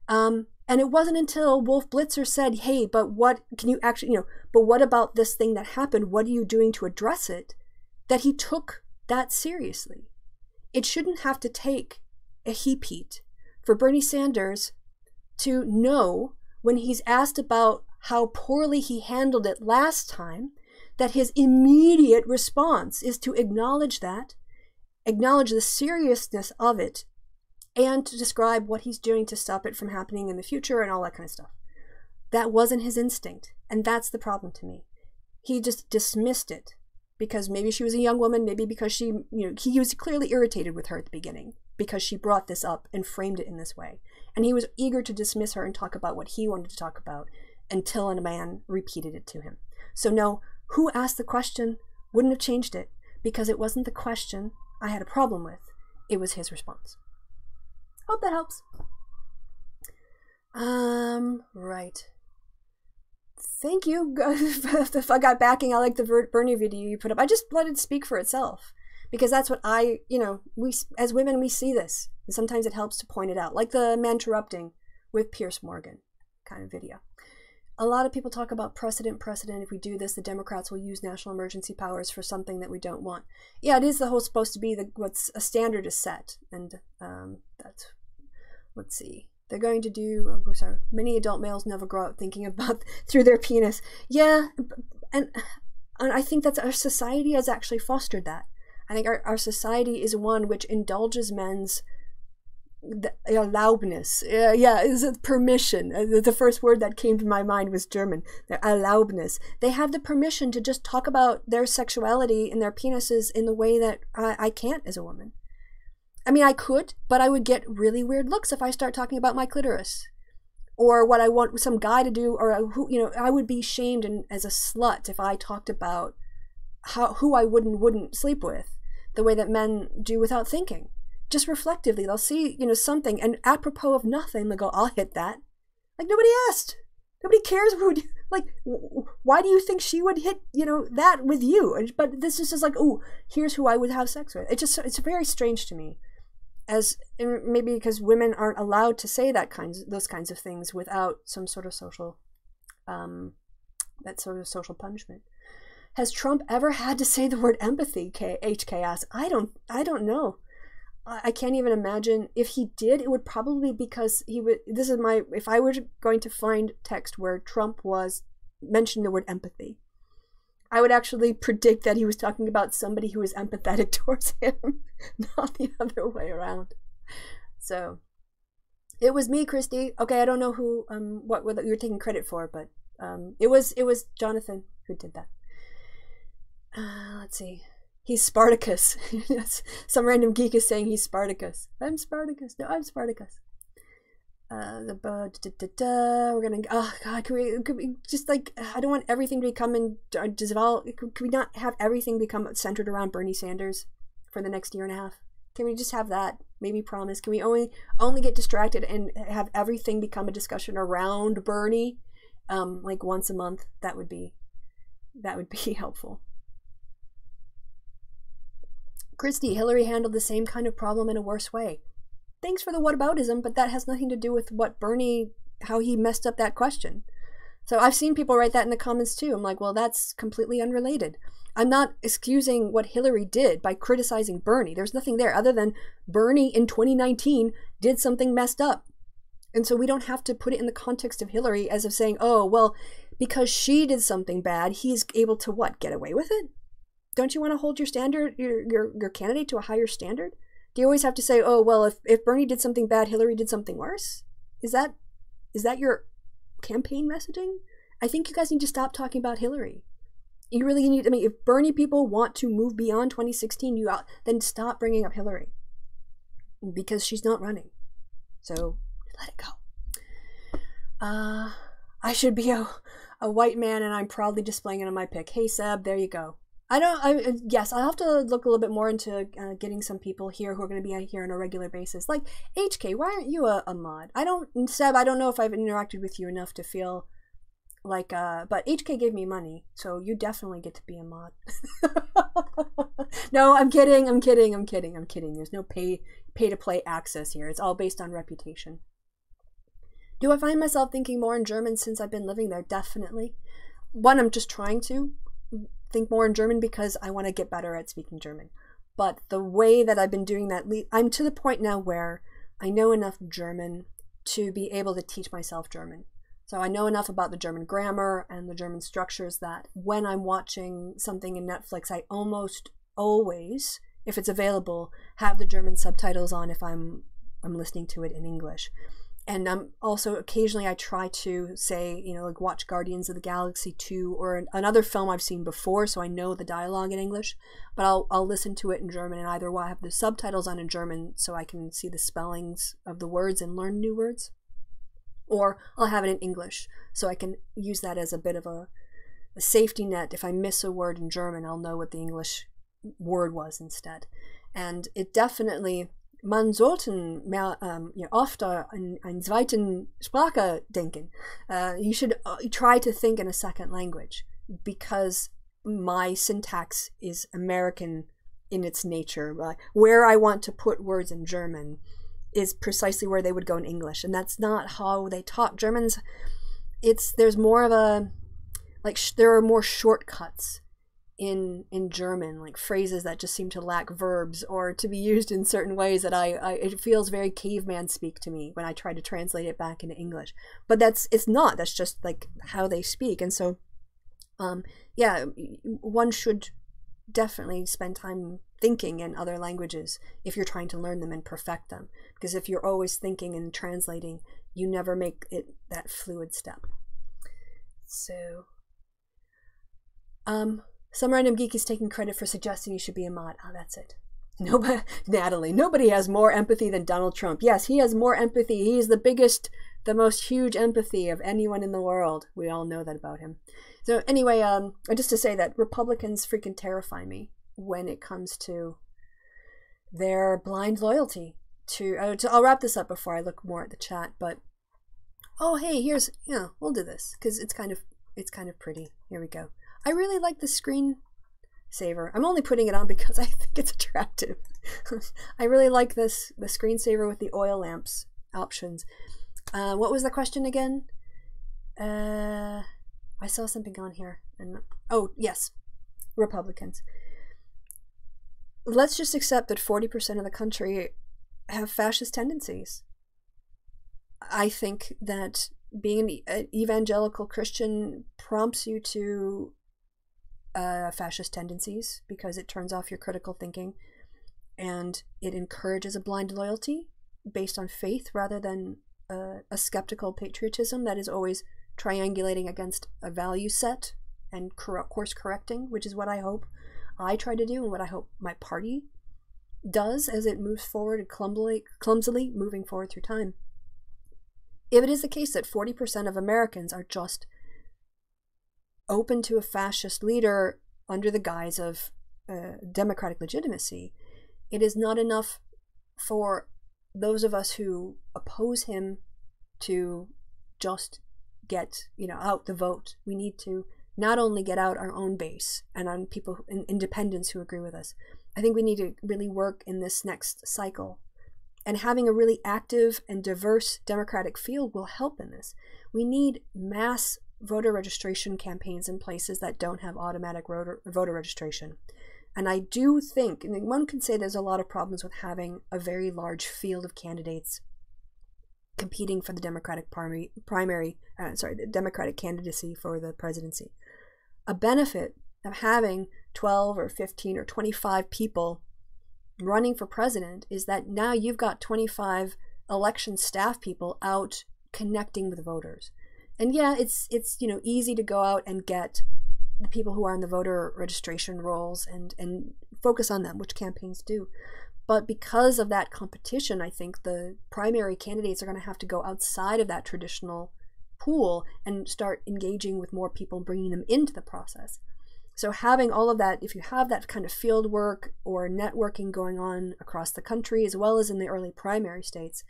And it wasn't until Wolf Blitzer said, hey, but what can you actually, but what about this thing that happened? What are you doing to address it? That he took that seriously. It shouldn't have to take a heap-heat for Bernie Sanders to know when he's asked about how poorly he handled it last time, that his immediate response is to acknowledge that, acknowledge the seriousness of it, and to describe what he's doing to stop it from happening in the future and all that kind of stuff. That wasn't his instinct, and that's the problem to me. He just dismissed it because maybe she was a young woman, maybe because he was clearly irritated with her at the beginning because she brought this up and framed it in this way. And he was eager to dismiss her and talk about what he wanted to talk about until a man repeated it to him. So no, who asked the question wouldn't have changed it, because it wasn't the question I had a problem with. It was his response. Hope that helps. Right. Thank you. If I got backing, I like the Bernie video you put up. I just let it speak for itself, because that's what we as women, we see this. And sometimes it helps to point it out, like the Manterrupting with Pierce Morgan kind of video. A lot of people talk about precedent. If we do this, the Democrats will use national emergency powers for something that we don't want. Yeah, it is the whole supposed to be what's a standard is set. And that's, let's see. They're going to do, many adult males never grow up thinking about through their penis. Yeah, and I think that our society has actually fostered that. I think our society is one which indulges men's Erlaubnis. Is it permission? The first word that came to my mind was German. The Erlaubnis. They have the permission to just talk about their sexuality and their penises in the way that I can't as a woman. I mean, I could, but I would get really weird looks if I start talking about my clitoris or what I want some guy to do, or who, I would be shamed as a slut if I talked about who I wouldn't sleep with the way that men do without thinking. Just reflectively, they'll see, something, and apropos of nothing, they'll go, I'll hit that. Like, nobody asked. Nobody cares who, like, why do you think she would hit, that with you? But this is just like, oh, here's who I would have sex with. It's very strange to me. Maybe because women aren't allowed to say those kinds of things without some sort of social, that sort of social punishment. Has Trump ever had to say the word empathy? HK asks. I don't know. I can't even imagine. If he did, it would probably be because he would. If I were going to find text where Trump was mentioning the word empathy, I would actually predict that he was talking about somebody who was empathetic towards him, not the other way around. So, it was me, Kristi. Okay, I don't know who, what you're taking credit for, but it was Jonathan who did that. Let's see. He's Spartacus. Some random geek is saying he's Spartacus. I'm Spartacus. No, I'm Spartacus. We're gonna. Oh God, could we just like? I don't want everything to become dissolve. Could we not have everything become centered around Bernie Sanders for the next year and a half? Can we just have that? Maybe promise. Can we only get distracted and have everything become a discussion around Bernie, like once a month? That would be helpful. Kristi, Hillary handled the same kind of problem in a worse way. Thanks for the whataboutism, but that has nothing to do with how he messed up that question. So I've seen people write that in the comments too. I'm like, well, that's completely unrelated. I'm not excusing what Hillary did by criticizing Bernie. There's nothing there other than Bernie in 2019 did something messed up. And so we don't have to put it in the context of Hillary as of saying, oh, well, because she did something bad, he's able to what? Get away with it? Don't you want to hold your standard, your candidate to a higher standard? Do you always have to say, oh, well, if Bernie did something bad, Hillary did something worse? Is that your campaign messaging? I think you guys need to stop talking about Hillary. You really need, I mean, if Bernie people want to move beyond 2016, then stop bringing up Hillary. Because she's not running. So let it go. I should be a white man, and I'm proudly displaying it on my pic. Hey Seb, there you go. Yes, I'll have to look a little bit more into getting some people here who are going to be here on a regular basis. Like HK, why aren't you a mod? Seb, I don't know if I've interacted with you enough to feel like, but HK gave me money, so you definitely get to be a mod. No, I'm kidding. There's no pay to play access here. It's all based on reputation. Do I find myself thinking more in German since I've been living there? Definitely. One, I'm just trying to think more in German because I want to get better at speaking German. But the way that I've been doing that, I'm to the point now where I know enough German to be able to teach myself German. So I know enough about the German grammar and the German structures that when I'm watching something in Netflix, I almost always, if it's available, have the German subtitles on if I'm listening to it in English. And also occasionally I try to say, you know, like watch Guardians of the Galaxy 2 or another film I've seen before, so I know the dialogue in English, but I'll listen to it in German, and either I'll have the subtitles on in German so I can see the spellings of the words and learn new words, or I'll have it in English so I can use that as a bit of a safety net. If I miss a word in German, I'll know what the English word was instead. And it definitely, man sollten mehr, öfter einen zweiten Sprache denken. You should try to think in a second language, because my syntax is American in its nature. Where I want to put words in German is precisely where they would go in English, and that's not how they talk. Germans, there's more of a, like, there are more shortcuts in German, like phrases that just seem to lack verbs or to be used in certain ways that it feels very caveman speak to me when I try to translate it back into English. But that's just like how they speak. And so yeah, one should definitely spend time thinking in other languages if you're trying to learn them and perfect them, because if you're always thinking and translating, you never make it that fluid step. So some random geek is taking credit for suggesting you should be a mod. Oh, that's it. Nobody, Natalie, nobody has more empathy than Donald Trump. Yes, he has more empathy. He is the biggest, the most huge empathy of anyone in the world. We all know that about him. So anyway, just to say that Republicans freaking terrify me when it comes to their blind loyalty to, I'll wrap this up before I look more at the chat, but, oh, hey, here's, we'll do this because it's kind of pretty. Here we go. I really like the screensaver. I'm only putting it on because I think it's attractive. I really like the screensaver with the oil lamps options. What was the question again? I saw something on here. Oh, yes. Republicans. Let's just accept that 40% of the country have fascist tendencies. I think that being an evangelical Christian prompts you to fascist tendencies because it turns off your critical thinking, and it encourages a blind loyalty based on faith rather than a skeptical patriotism that is always triangulating against a value set and course correcting, which is what I hope I try to do and what I hope my party does as it moves forward and clumsily moving forward through time. If it is the case that 40% of Americans are just open to a fascist leader under the guise of democratic legitimacy, it is not enough for those of us who oppose him to just get out the vote. We need to not only get out our own base and on people, independents who agree with us. I think we need to really work in this next cycle, and having a really active and diverse democratic field will help in this. We need mass voter registration campaigns in places that don't have automatic voter registration. And I do think, and one can say there's a lot of problems with having a very large field of candidates, competing for the Democratic the Democratic candidacy for the presidency. A benefit of having 12 or 15 or 25 people running for president is that now you've got 25 election staff people out connecting with voters. And yeah, it's easy to go out and get the people who are in the voter registration rolls and focus on them, which campaigns do. But because of that competition, I think the primary candidates are going to have to go outside of that traditional pool and start engaging with more people, bringing them into the process. So having all of that, if you have that kind of field work or networking going on across the country, as well as in the early primary states,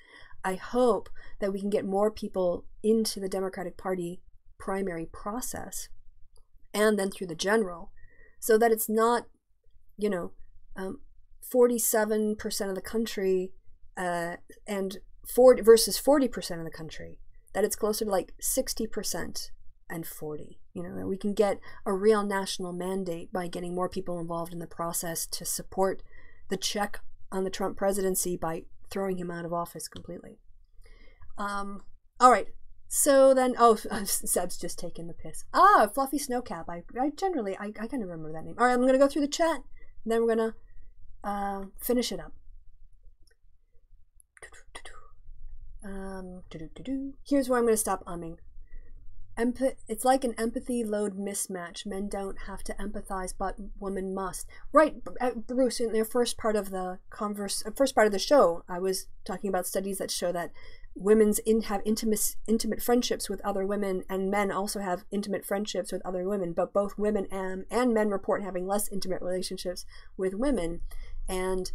I hope that we can get more people into the Democratic Party primary process and then through the general, so that it's not, 47% of the country and 40 versus 40% of the country, that it's closer to like 60% and 40, that we can get a real national mandate by getting more people involved in the process to support the check on the Trump presidency by throwing him out of office completely. All right. So then, Seb's just taking the piss. Fluffy Snowcap. I kind of remember that name. All right, I'm going to go through the chat, and then we're going to finish it up. Here's where I'm going to stop umming. It's like an empathy load mismatch. Men don't have to empathize, but women must. Right, Bruce. In their first part of the show, I was talking about studies that show that women have intimate friendships with other women, and men also have intimate friendships with other women. But both women and men report having less intimate relationships with women, and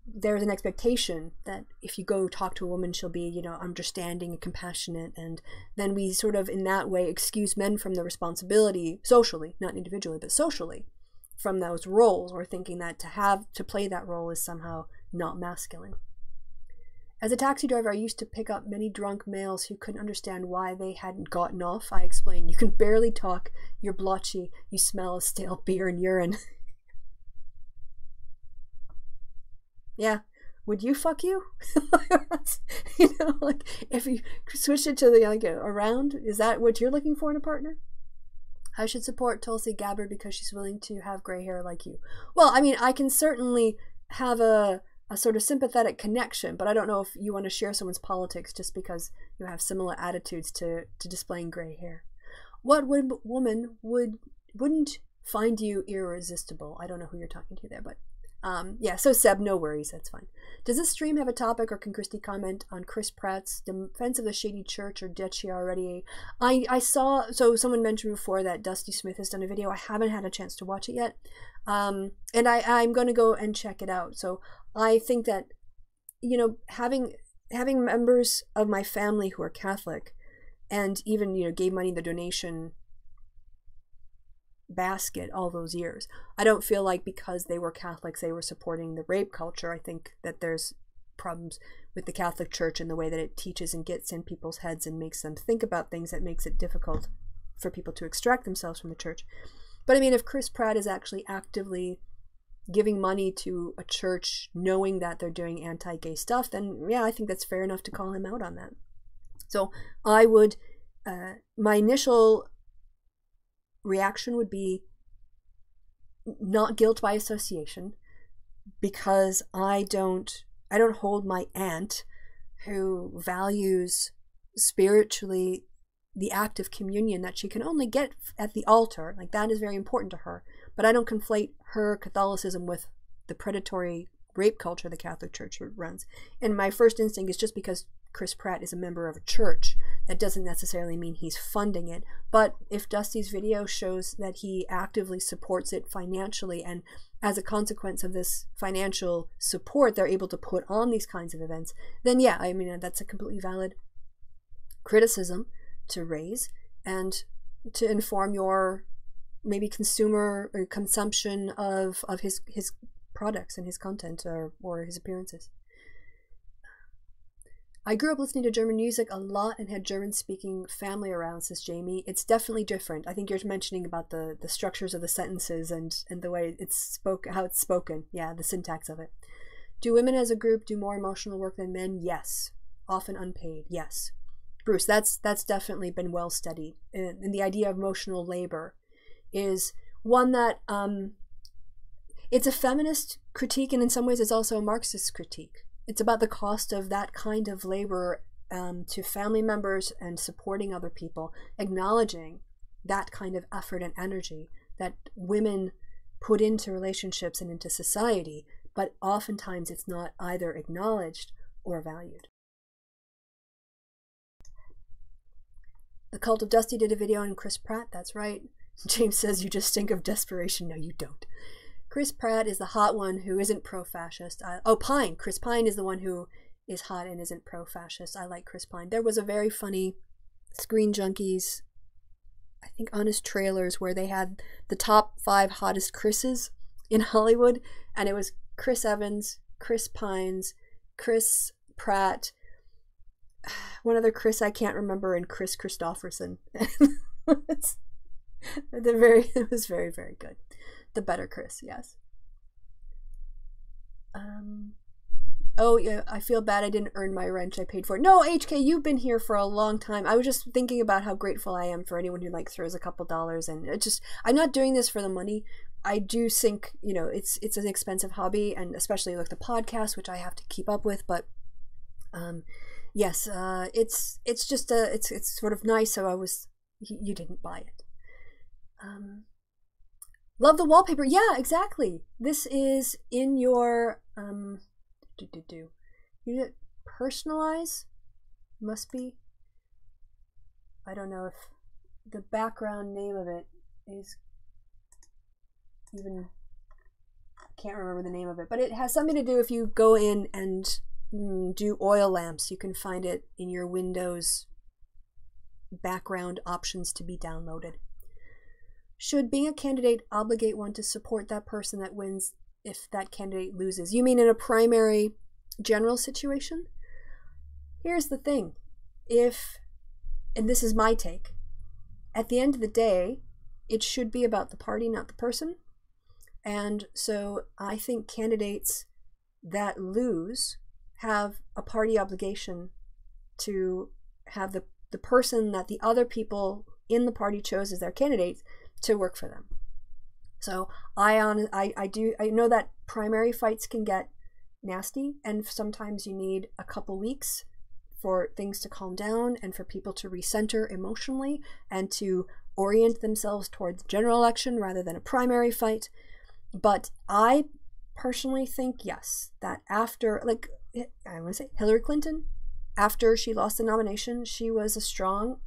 there's an expectation that if you go talk to a woman, she'll be, understanding and compassionate, and then we sort of in that way excuse men from the responsibility socially, not individually, but socially, from those roles, or thinking that to play that role is somehow not masculine. As a taxi driver, I used to pick up many drunk males who couldn't understand why they hadn't gotten off. I explained, you can barely talk, you're blotchy, you smell of stale beer and urine. Yeah, would you fuck you? If you switch it to the around, is that what you're looking for in a partner? I should support Tulsi Gabbard because she's willing to have gray hair like you. Well, I mean, I can certainly have a sort of sympathetic connection, but I don't know if you want to share someone's politics just because you have similar attitudes to displaying gray hair. What woman wouldn't find you irresistible? I don't know who you're talking to there, but yeah, so Seb, no worries, that's fine. Does this stream have a topic, or can Kristi comment on Chris Pratt's defense of the shady church, or did she already? I saw, so someone mentioned before that Dusty Smith has done a video. I haven't had a chance to watch it yet, and I'm going to go and check it out. So I think that, having members of my family who are Catholic, and even, gave money in the donation basket all those years, I don't feel like because they were Catholics they were supporting the rape culture. I think that there's problems with the Catholic Church in the way that it teaches and gets in people's heads and makes them think about things that makes it difficult for people to extract themselves from the church. But I mean, if Chris Pratt is actually actively giving money to a church knowing that they're doing anti-gay stuff, then yeah, I think that's fair enough to call him out on that. So I would, my initial reaction would be not guilt by association, because I don't hold my aunt, who values spiritually the act of communion that she can only get at the altar, like that is very important to her, but I don't conflate her Catholicism with the predatory rape culture the Catholic Church runs. And my first instinct is just because Chris Pratt is a member of a church, that doesn't necessarily mean he's funding it. But if Dusty's video shows that he actively supports it financially, and as a consequence of this financial support they're able to put on these kinds of events, then yeah, I mean, that's a completely valid criticism to raise and to inform your maybe consumer or consumption of his products and his content or his appearances. I grew up listening to German music a lot and had German-speaking family around, says Jamie. It's definitely different. I think you're mentioning about the structures of the sentences and the way it's how it's spoken. Yeah, the syntax of it. Do women as a group do more emotional work than men? Yes. often unpaid. Yes. Bruce, that's definitely been well studied. And the idea of emotional labor is one that it's a feminist critique, and in some ways it's also a Marxist critique. It's about the cost of that kind of labor to family members and supporting other people, acknowledging that kind of effort and energy that women put into relationships and into society, but oftentimes it's not either acknowledged or valued. The Cult of Dusty did a video on Chris Pratt, that's right. James says, you just stink of desperation. No, you don't. Chris Pratt is the hot one who isn't pro-fascist. Pine. Chris Pine is the one who is hot and isn't pro-fascist. I like Chris Pine. There was a very funny Screen Junkies, I think, honest trailers where they had the top 5 hottest Chris's in Hollywood, and it was Chris Evans, Chris Pines, Chris Pratt, one other Chris I can't remember, and Chris Christopherson. It was very, very good. The better Chris, yes. Oh yeah, I feel bad I didn't earn my wrench I paid for it. No, HK, you've been here for a long time. I was just thinking about how grateful I am for anyone who like throws a couple dollars, and it just, I'm not doing this for the money. I do think, you know, it's an expensive hobby, and especially like the podcast, which I have to keep up with, but yes, it's just it's sort of nice. So you didn't buy it. Love the wallpaper. Yeah, exactly. This is in your you did personalize? Must be. I don't know if the background name of it is even, I can't remember the name of it, but it has something to do, if you go in and do oil lamps, you can find it in your Windows background options to be downloaded. Should being a candidate obligate one to support that person that wins if that candidate loses? You mean in a primary general situation? Here's the thing. And this is my take, at the end of the day, it should be about the party, not the person. And so I think candidates that lose have a party obligation to have the person that the other people in the party chose as their candidates to work for them. So I know that primary fights can get nasty, and sometimes you need a couple weeks for things to calm down and for people to recenter emotionally and to orient themselves towards the general election rather than a primary fight. But I personally think, yes, that after, like, I want to say Hillary Clinton, after she lost the nomination, she was a strong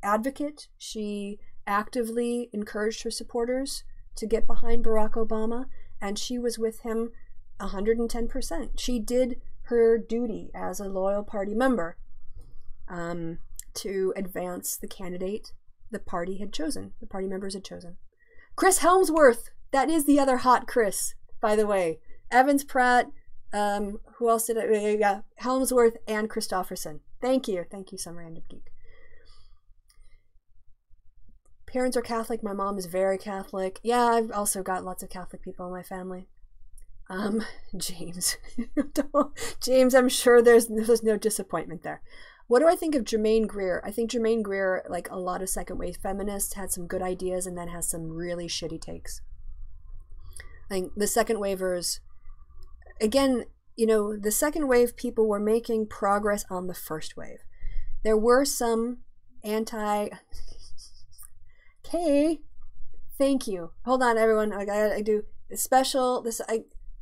advocate. She actively encouraged her supporters to get behind Barack Obama, and she was with him 110%. She did her duty as a loyal party member to advance the candidate the party had chosen, the party members had chosen. Chris Helmsworth, that is the other hot Chris, by the way. Evans, Pratt, who else did I, yeah, Helmsworth and Christopherson. Thank you, some random geek. Parents are Catholic. My mom is very Catholic. Yeah, I've also got lots of Catholic people in my family. James. James, I'm sure there's no disappointment there. What do I think of Germaine Greer? I think Germaine Greer, like a lot of second wave feminists, had some good ideas and then has some really shitty takes. I think the second wavers, again, you know, the second wave people were making progress on the first wave. There were some Okay, thank you. Hold on, everyone. I do a special.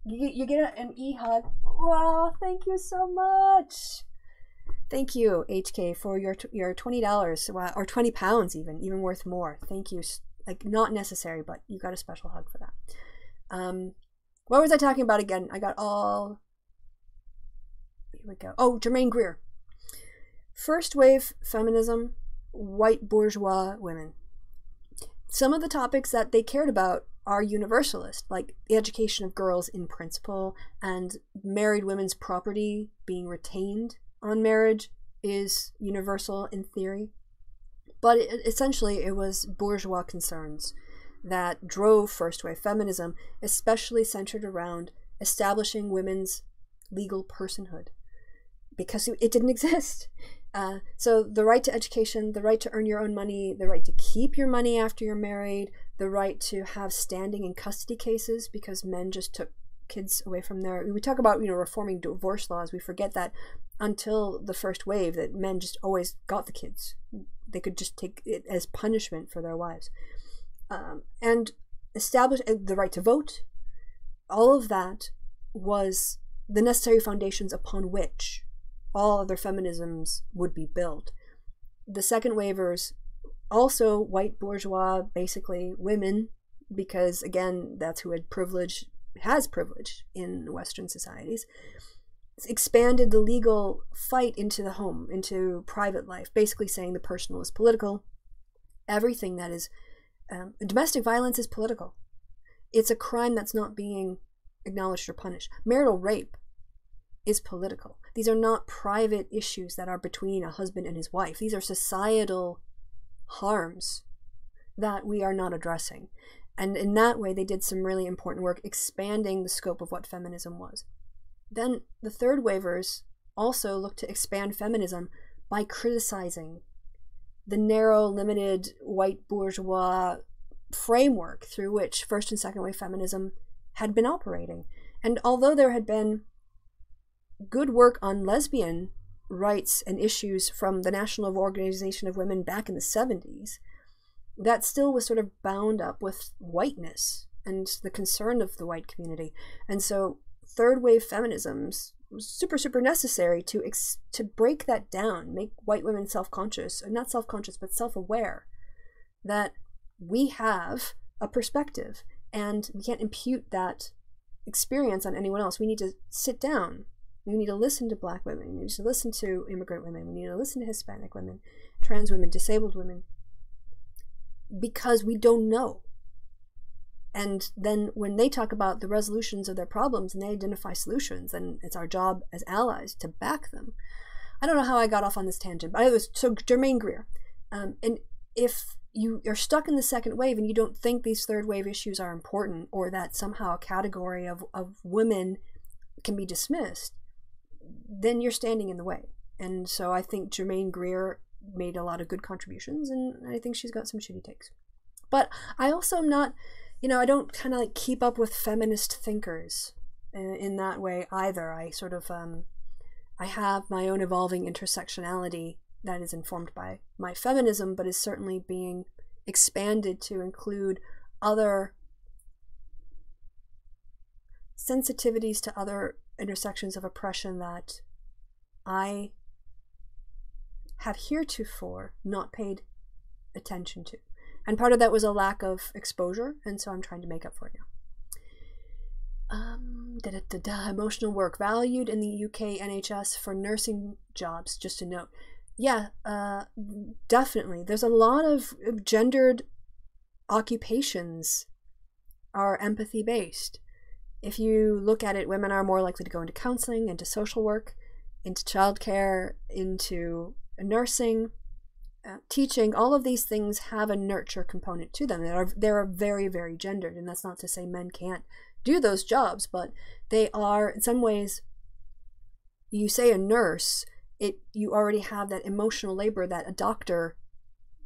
You get an e-hug. Wow, thank you so much. Thank you, HK, for your $20 or £20 even worth more. Thank you. Like, not necessary, but you got a special hug for that. What was I talking about again? I got all. Here we go. Oh, Germaine Greer. First wave feminism, white bourgeois women. Some of the topics that they cared about are universalist, like the education of girls in principle, and married women's property being retained on marriage is universal in theory. But essentially it was bourgeois concerns that drove first wave feminism, especially centered around establishing women's legal personhood. because it didn't exist. So the right to education, the right to earn your own money, the right to keep your money after you're married, the right to have standing in custody cases because men just took kids away from their... We talk about, reforming divorce laws. We forget that until the first wave, that men just always got the kids. They could just take it as punishment for their wives. And establish the right to vote. All of that was the necessary foundations upon which all other feminisms would be built. The second waivers, also white bourgeois, basically women, because again, that's who has privilege in Western societies, expanded the legal fight into the home, into private life, basically saying the personal is political. Everything that is domestic violence is political. It's a crime that's not being acknowledged or punished. Marital rape is political. These are not private issues that are between a husband and his wife. These are societal harms that we are not addressing. And in that way, they did some really important work expanding the scope of what feminism was. Then the third waivers also looked to expand feminism by criticizing the narrow, limited, white bourgeois framework through which first and second wave feminism had been operating. And although there had been good work on lesbian rights and issues from the National Organization of Women back in the 70s, that still was sort of bound up with whiteness and the concern of the white community. And so third wave feminisms was super, super necessary to break that down, make white women self-conscious, or not self-conscious, but self-aware that we have a perspective and we can't impute that experience on anyone else. We need to sit down. We need to listen to Black women. We need to listen to immigrant women. We need to listen to Hispanic women, trans women, disabled women, because we don't know. And then when they talk about the resolutions of their problems and they identify solutions, then it's our job as allies to back them. I don't know how I got off on this tangent, but it was so Germaine Greer. And if you are stuck in the second wave and you don't think these third wave issues are important, or that somehow a category of women can be dismissed, then you're standing in the way. And so I think Germaine Greer made a lot of good contributions, and I think she's got some shitty takes. But I also am not, I don't kind of like keep up with feminist thinkers in that way either. I sort of, I have my own evolving intersectionality that is informed by my feminism, but is certainly being expanded to include other sensitivities to other intersections of oppression that I have heretofore not paid attention to. And part of that was a lack of exposure, and so I'm trying to make up for it now. Emotional work valued in the UK NHS for nursing jobs, just a note. Yeah, definitely. There's a lot of gendered occupations are empathy based. If you look at it, women are more likely to go into counseling, into social work, into childcare, into nursing, teaching. All of these things have a nurture component to them. They're very, very gendered, and that's not to say men can't do those jobs, but they are, in some ways, you say a nurse, you already have that emotional labor that a doctor,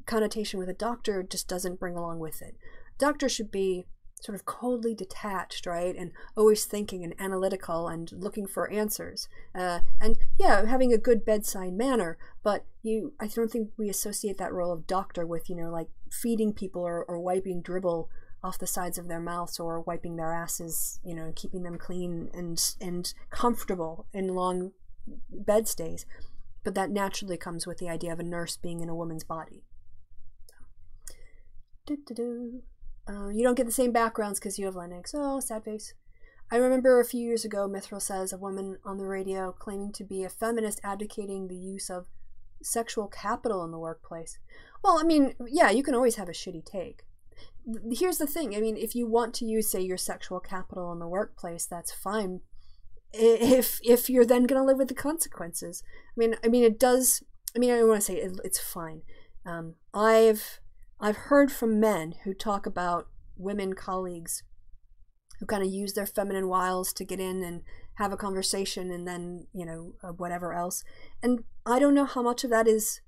connotation with a doctor just doesn't bring along with it. Doctor should be sort of coldly detached, right? And always thinking and analytical and looking for answers. And yeah, having a good bedside manner, but I don't think we associate that role of doctor with, like feeding people or wiping dribble off the sides of their mouths or wiping their asses, keeping them clean and comfortable in long bed stays. But that naturally comes with the idea of a nurse being in a woman's body. You don't get the same backgrounds because you have Lennox. Oh, sad face. I remember a few years ago, Mithril Says, a woman on the radio claiming to be a feminist advocating the use of sexual capital in the workplace. Well, I mean, yeah, you can always have a shitty take. Here's the thing. I mean, if you want to use, say, your sexual capital in the workplace, that's fine. If you're then going to live with the consequences. I mean, it does. I don't want to say it's fine. I've heard from men who talk about women colleagues who kind of use their feminine wiles to get in have a conversation and then, you know, whatever else. And I don't know how much of that is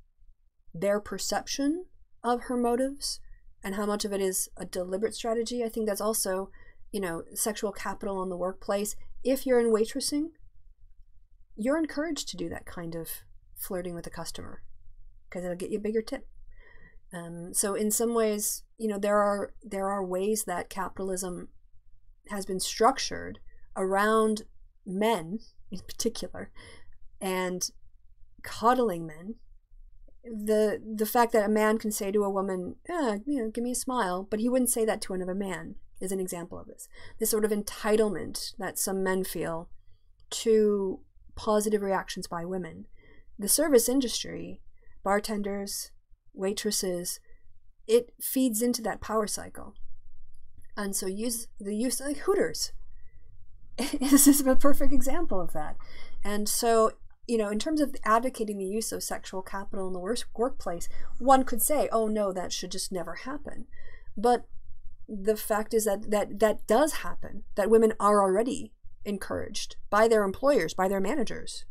their perception of her motives and how much of it is a deliberate strategy. I think that's also, you know, sexual capital in the workplace. If you're in waitressing, you're encouraged to do that kind of flirting with the customer because it'll get you a bigger tip. So in some ways, you know, there are ways that capitalism has been structured around men in particular and coddling men. The fact that a man can say to a woman, you know, give me a smile, but he wouldn't say that to another man is an example of this. This sort of entitlement that some men feel to positive reactions by women. The service industry, bartenders, waitresses, it feeds into that power cycle. And so the use like Hooters is a perfect example of that. And so, you know, in terms of advocating the use of sexual capital in the workplace, one could say, oh no, that should just never happen. But the fact is that does happen, that women are already encouraged by their employers, by their managers,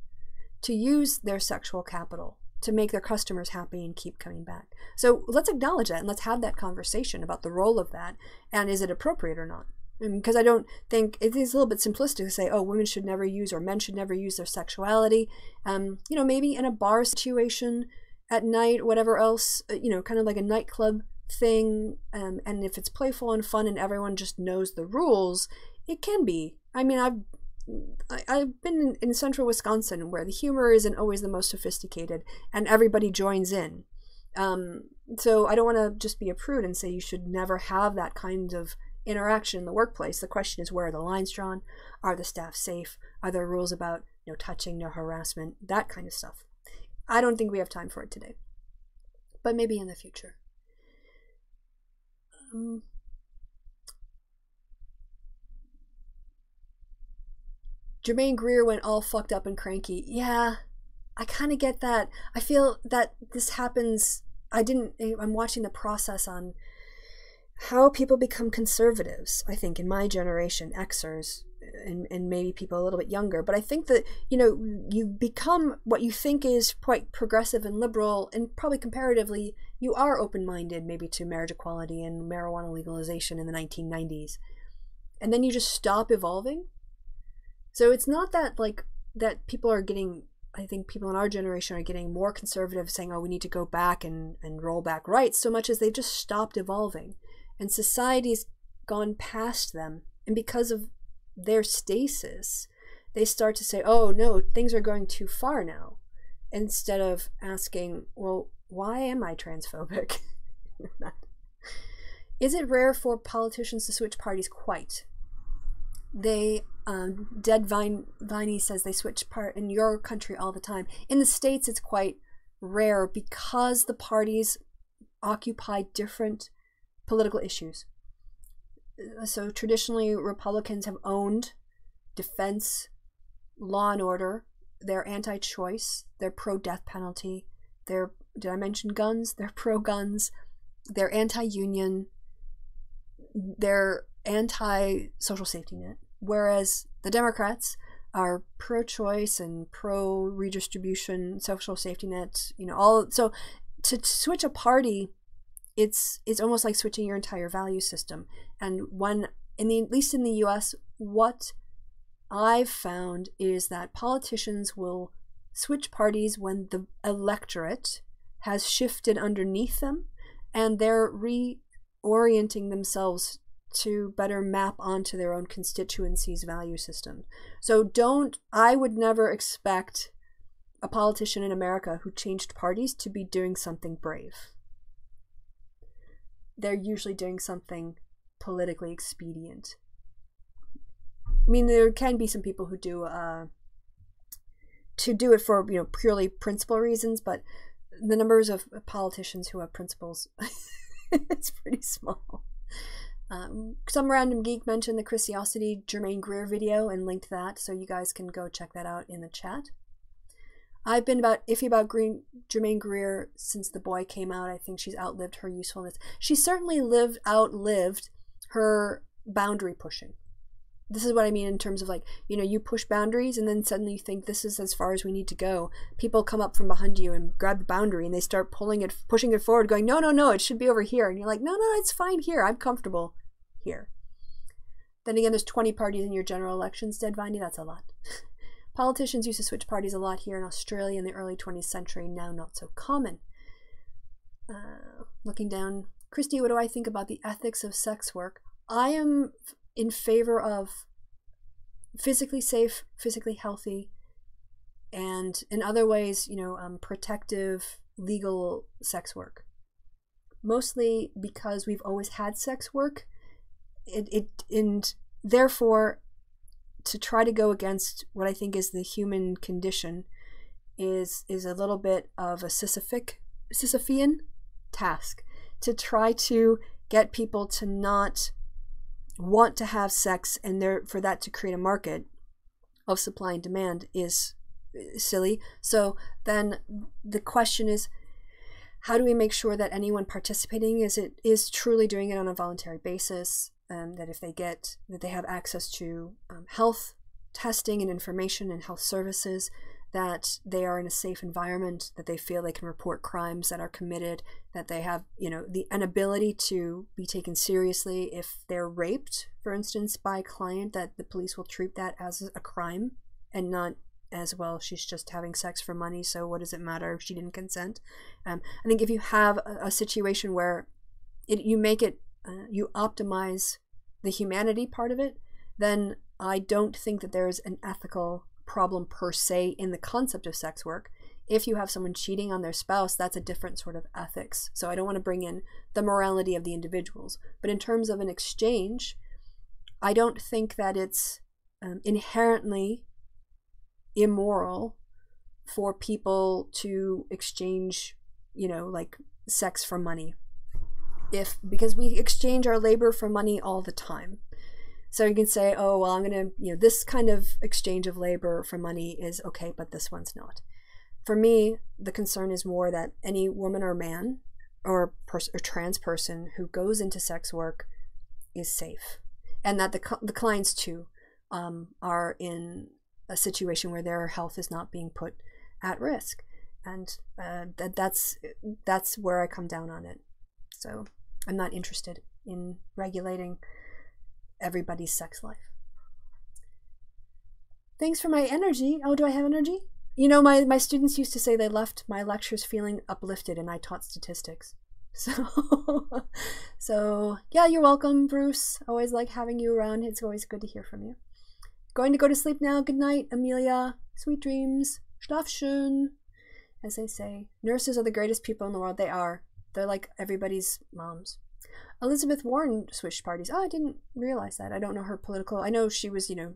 to use their sexual capital to make their customers happy and keep coming back. So let's acknowledge that and let's have that conversation about the role of that and is it appropriate or not. Because I don't think it is a little bit simplistic to say, oh, women should never use or men should never use their sexuality. You know, maybe in a bar situation at night, whatever else, you know, kind of like a nightclub thing. And if it's playful and fun and everyone just knows the rules, it can be. I mean, I've been in central Wisconsin where the humor isn't always the most sophisticated and everybody joins in. So I don't want to just be a prude and say you should never have that kind of interaction in the workplace. The question is, where are the lines drawn? Are the staff safe? Are there rules about no touching, no harassment, that kind of stuff? I don't think we have time for it today, but maybe in the future. Jermaine Greer went all fucked up and cranky. Yeah, I kind of get that. I feel that this happens. I'm watching the process on how people become conservatives, I think, in my generation, Xers, and maybe people a little bit younger. But I think that, you know, you become what you think is quite progressive and liberal, and probably comparatively, you are open-minded maybe to marriage equality and marijuana legalization in the 1990s. And then you just stop evolving. So it's not that, like, that people are getting, I think people in our generation are getting more conservative, saying, oh, we need to go back and roll back rights, so much as they've just stopped evolving. And society's gone past them. And because of their stasis, they start to say, oh, no, things are going too far now. Instead of asking, well, why am I transphobic? Is it rare for politicians to switch parties? Quite. They, Dead Viney says they switch part in your country all the time. In the States, it's quite rare because the parties occupy different political issues. So traditionally, Republicans have owned defense, law and order. They're anti-choice. They're pro-death penalty. Did I mention guns? They're pro-guns. They're anti-union. They're anti-social safety net. Whereas the Democrats are pro-choice and pro-redistribution, social safety net. You know, all. So to switch a party, it's almost like switching your entire value system. And at least in the U.S., what I've found is that politicians will switch parties when the electorate has shifted underneath them and they're reorienting themselves to better map onto their own constituency's value system. So I would never expect a politician in America who changed parties to be doing something brave. They're usually doing something politically expedient. I mean, there can be some people who do it for, you know, purely principle reasons, but the numbers of politicians who have principles, it's pretty small. Some random geek mentioned the Kristiosity Jermaine Greer video and linked that, so you guys can go check that out in the chat. I've been iffy about Jermaine Greer since The Boy came out. I think she's outlived her usefulness. She certainly outlived her boundary pushing. This is what I mean in terms of like, you know, you push boundaries and then suddenly you think this is as far as we need to go. People come up from behind you and grab the boundary and they start pushing it forward, going, no, no, no, it should be over here. And you're like, no, no, it's fine here. I'm comfortable here. Then again, there's 20 parties in your general elections, Dead Viney. That's a lot. Politicians used to switch parties a lot here in Australia in the early 20th century. Now not so common. Looking down, Kristi, what do I think about the ethics of sex work? I am in favor of physically safe, physically healthy, and in other ways, you know, protective, legal sex work. Mostly because we've always had sex work, and therefore, to try to go against what I think is the human condition is a little bit of a Sisyphean task. To try to get people to not want to have sex and for that to create a market of supply and demand is silly. So then the question is, how do we make sure that anyone participating is truly doing it on a voluntary basis, that if they have access to health testing and information and health services, that they are in a safe environment, that they feel they can report crimes that are committed, that they have, you know, an ability to be taken seriously if they're raped, for instance, by a client, that the police will treat that as a crime and not as, well, she's just having sex for money, so what does it matter if she didn't consent? I think if you have a situation where you make it, you optimize the humanity part of it, then I don't think that there is an ethical problem per se in the concept of sex work. If you have someone cheating on their spouse, that's a different sort of ethics. So I don't want to bring in the morality of the individuals. But in terms of an exchange, I don't think that it's inherently immoral for people to exchange, you know, like sex for money. Because we exchange our labor for money all the time. So you can say, oh, well, I'm going to, you know, this kind of exchange of labor for money is okay, but this one's not. For me, the concern is more that any woman or man or trans person who goes into sex work is safe. And that the clients, too, are in a situation where their health is not being put at risk. And that's where I come down on it. So I'm not interested in regulating everybody's sex life. Thanks for my energy. Oh, do I have energy? You know, my students used to say they left my lectures feeling uplifted, and I taught statistics. So yeah, you're welcome, Bruce. Always like having you around. It's always good to hear from you. Going to go to sleep now. Good night, Amelia. Sweet dreams. Schlaf schön. As they say, nurses are the greatest people in the world. They are. They're like everybody's moms. Elizabeth Warren switched parties. Oh, I didn't realize that. I don't know her political. I know she was, you know,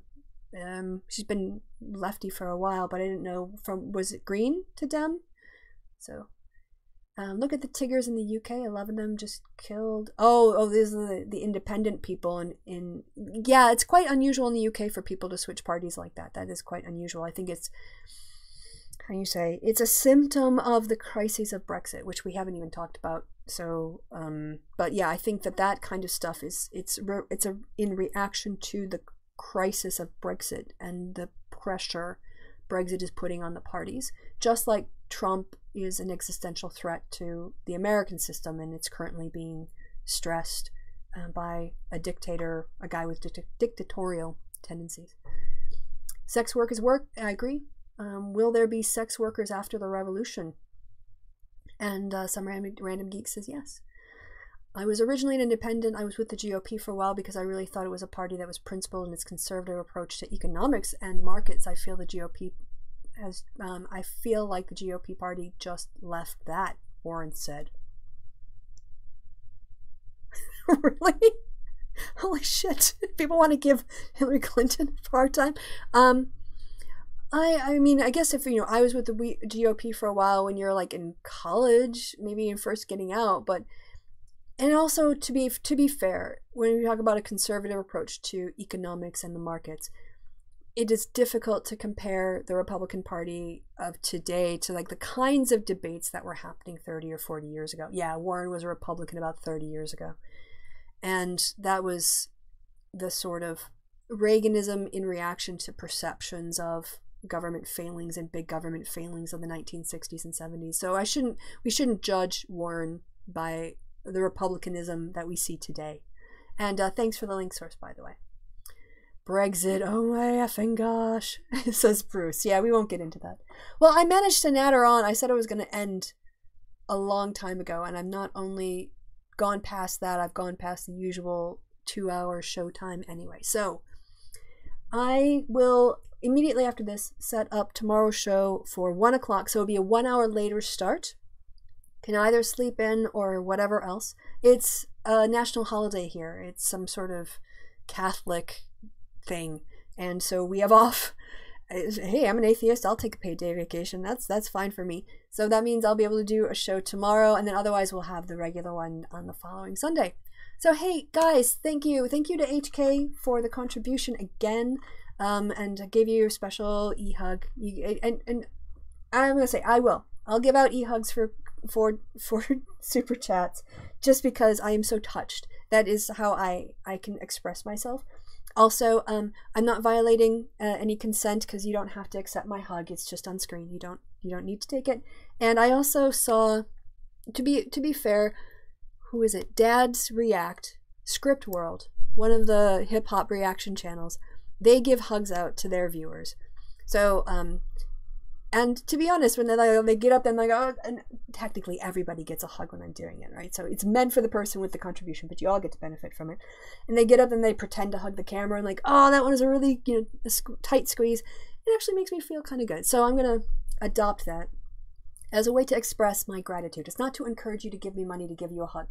she's been lefty for a while, but I didn't know was it Green to Dem? So, look at the Tiggers in the UK. 11 of them just killed. Oh, these are the independent people. Yeah, it's quite unusual in the UK for people to switch parties like that. That is quite unusual. I think it's, how you say, it's a symptom of the crises of Brexit, which we haven't even talked about. So, but yeah, I think that kind of stuff is in reaction to the crisis of Brexit and the pressure Brexit is putting on the parties. Just like Trump is an existential threat to the American system, and it's currently being stressed by a dictator, a guy with dictatorial tendencies. Sex work is work. I agree. Will there be sex workers after the revolution? And some random geek says yes. I was originally an independent. I was with the GOP for a while because I really thought it was a party that was principled in its conservative approach to economics and markets. I feel the GOP has, I feel like the GOP party just left that, Warren said. Really? Holy shit. People want to give Hillary Clinton a hard time. I mean, I guess if, you know, I was with the GOP for a while when you're like in college, maybe you're first getting out, but, and also to be fair, when we talk about a conservative approach to economics and the markets, it is difficult to compare the Republican Party of today to like the kinds of debates that were happening 30 or 40 years ago. Yeah, Warren was a Republican about 30 years ago. And that was the sort of Reaganism in reaction to perceptions of government failings and big government failings of the 1960s and 70s. So we shouldn't judge Warren by the republicanism that we see today. And thanks for the link source, by the way. Brexit, oh my effing gosh, says Bruce. Yeah, we won't get into that. Well, I managed to natter on. I said it was going to end a long time ago, and I've not only gone past that, I've gone past the usual 2-hour show time anyway. So I will immediately after this set up tomorrow's show for 1 o'clock, so it'll be a 1 hour later start. Can either sleep in or whatever else. It's a national holiday here. It's some sort of Catholic thing, and so we have off. Hey, I'm an atheist, I'll take a paid day vacation. That's fine for me. So that means I'll be able to do a show tomorrow, and then otherwise we'll have the regular one on the following Sunday. So hey guys, thank you to HK for the contribution again, and I gave you a special e-hug. And I'm gonna say I'll give out e-hugs for super chats, just because I am so touched. That is how I can express myself. Also, I'm not violating any consent, because you don't have to accept my hug. It's just on screen. You don't need to take it. And I also saw, to be fair, who is it? Dad's React, Script World, one of the hip hop reaction channels. They give hugs out to their viewers. So, and to be honest, when they get up and they go, and technically everybody gets a hug when I'm doing it, right? So it's meant for the person with the contribution, but you all get to benefit from it. And they get up and they pretend to hug the camera and like, oh, that one is a really, a tight squeeze. It actually makes me feel kind of good. So I'm going to adopt that as a way to express my gratitude. It's not to encourage you to give me money to give you a hug.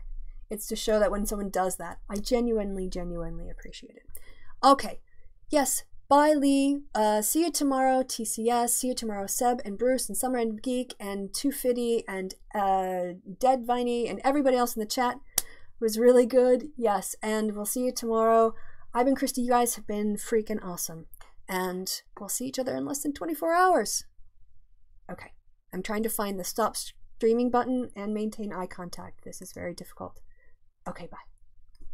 It's to show that when someone does that, I genuinely appreciate it. Okay. Yes. Bye, Lee. See you tomorrow, TCS. See you tomorrow, Seb and Bruce and Summer and Geek and 250 and Dead Viney and everybody else in the chat. It was really good. Yes, and we'll see you tomorrow. I've been Kristi. You guys have been freaking awesome. And we'll see each other in less than 24 hours. Okay. I'm trying to find the stop streaming button and maintain eye contact. This is very difficult. Okay, bye.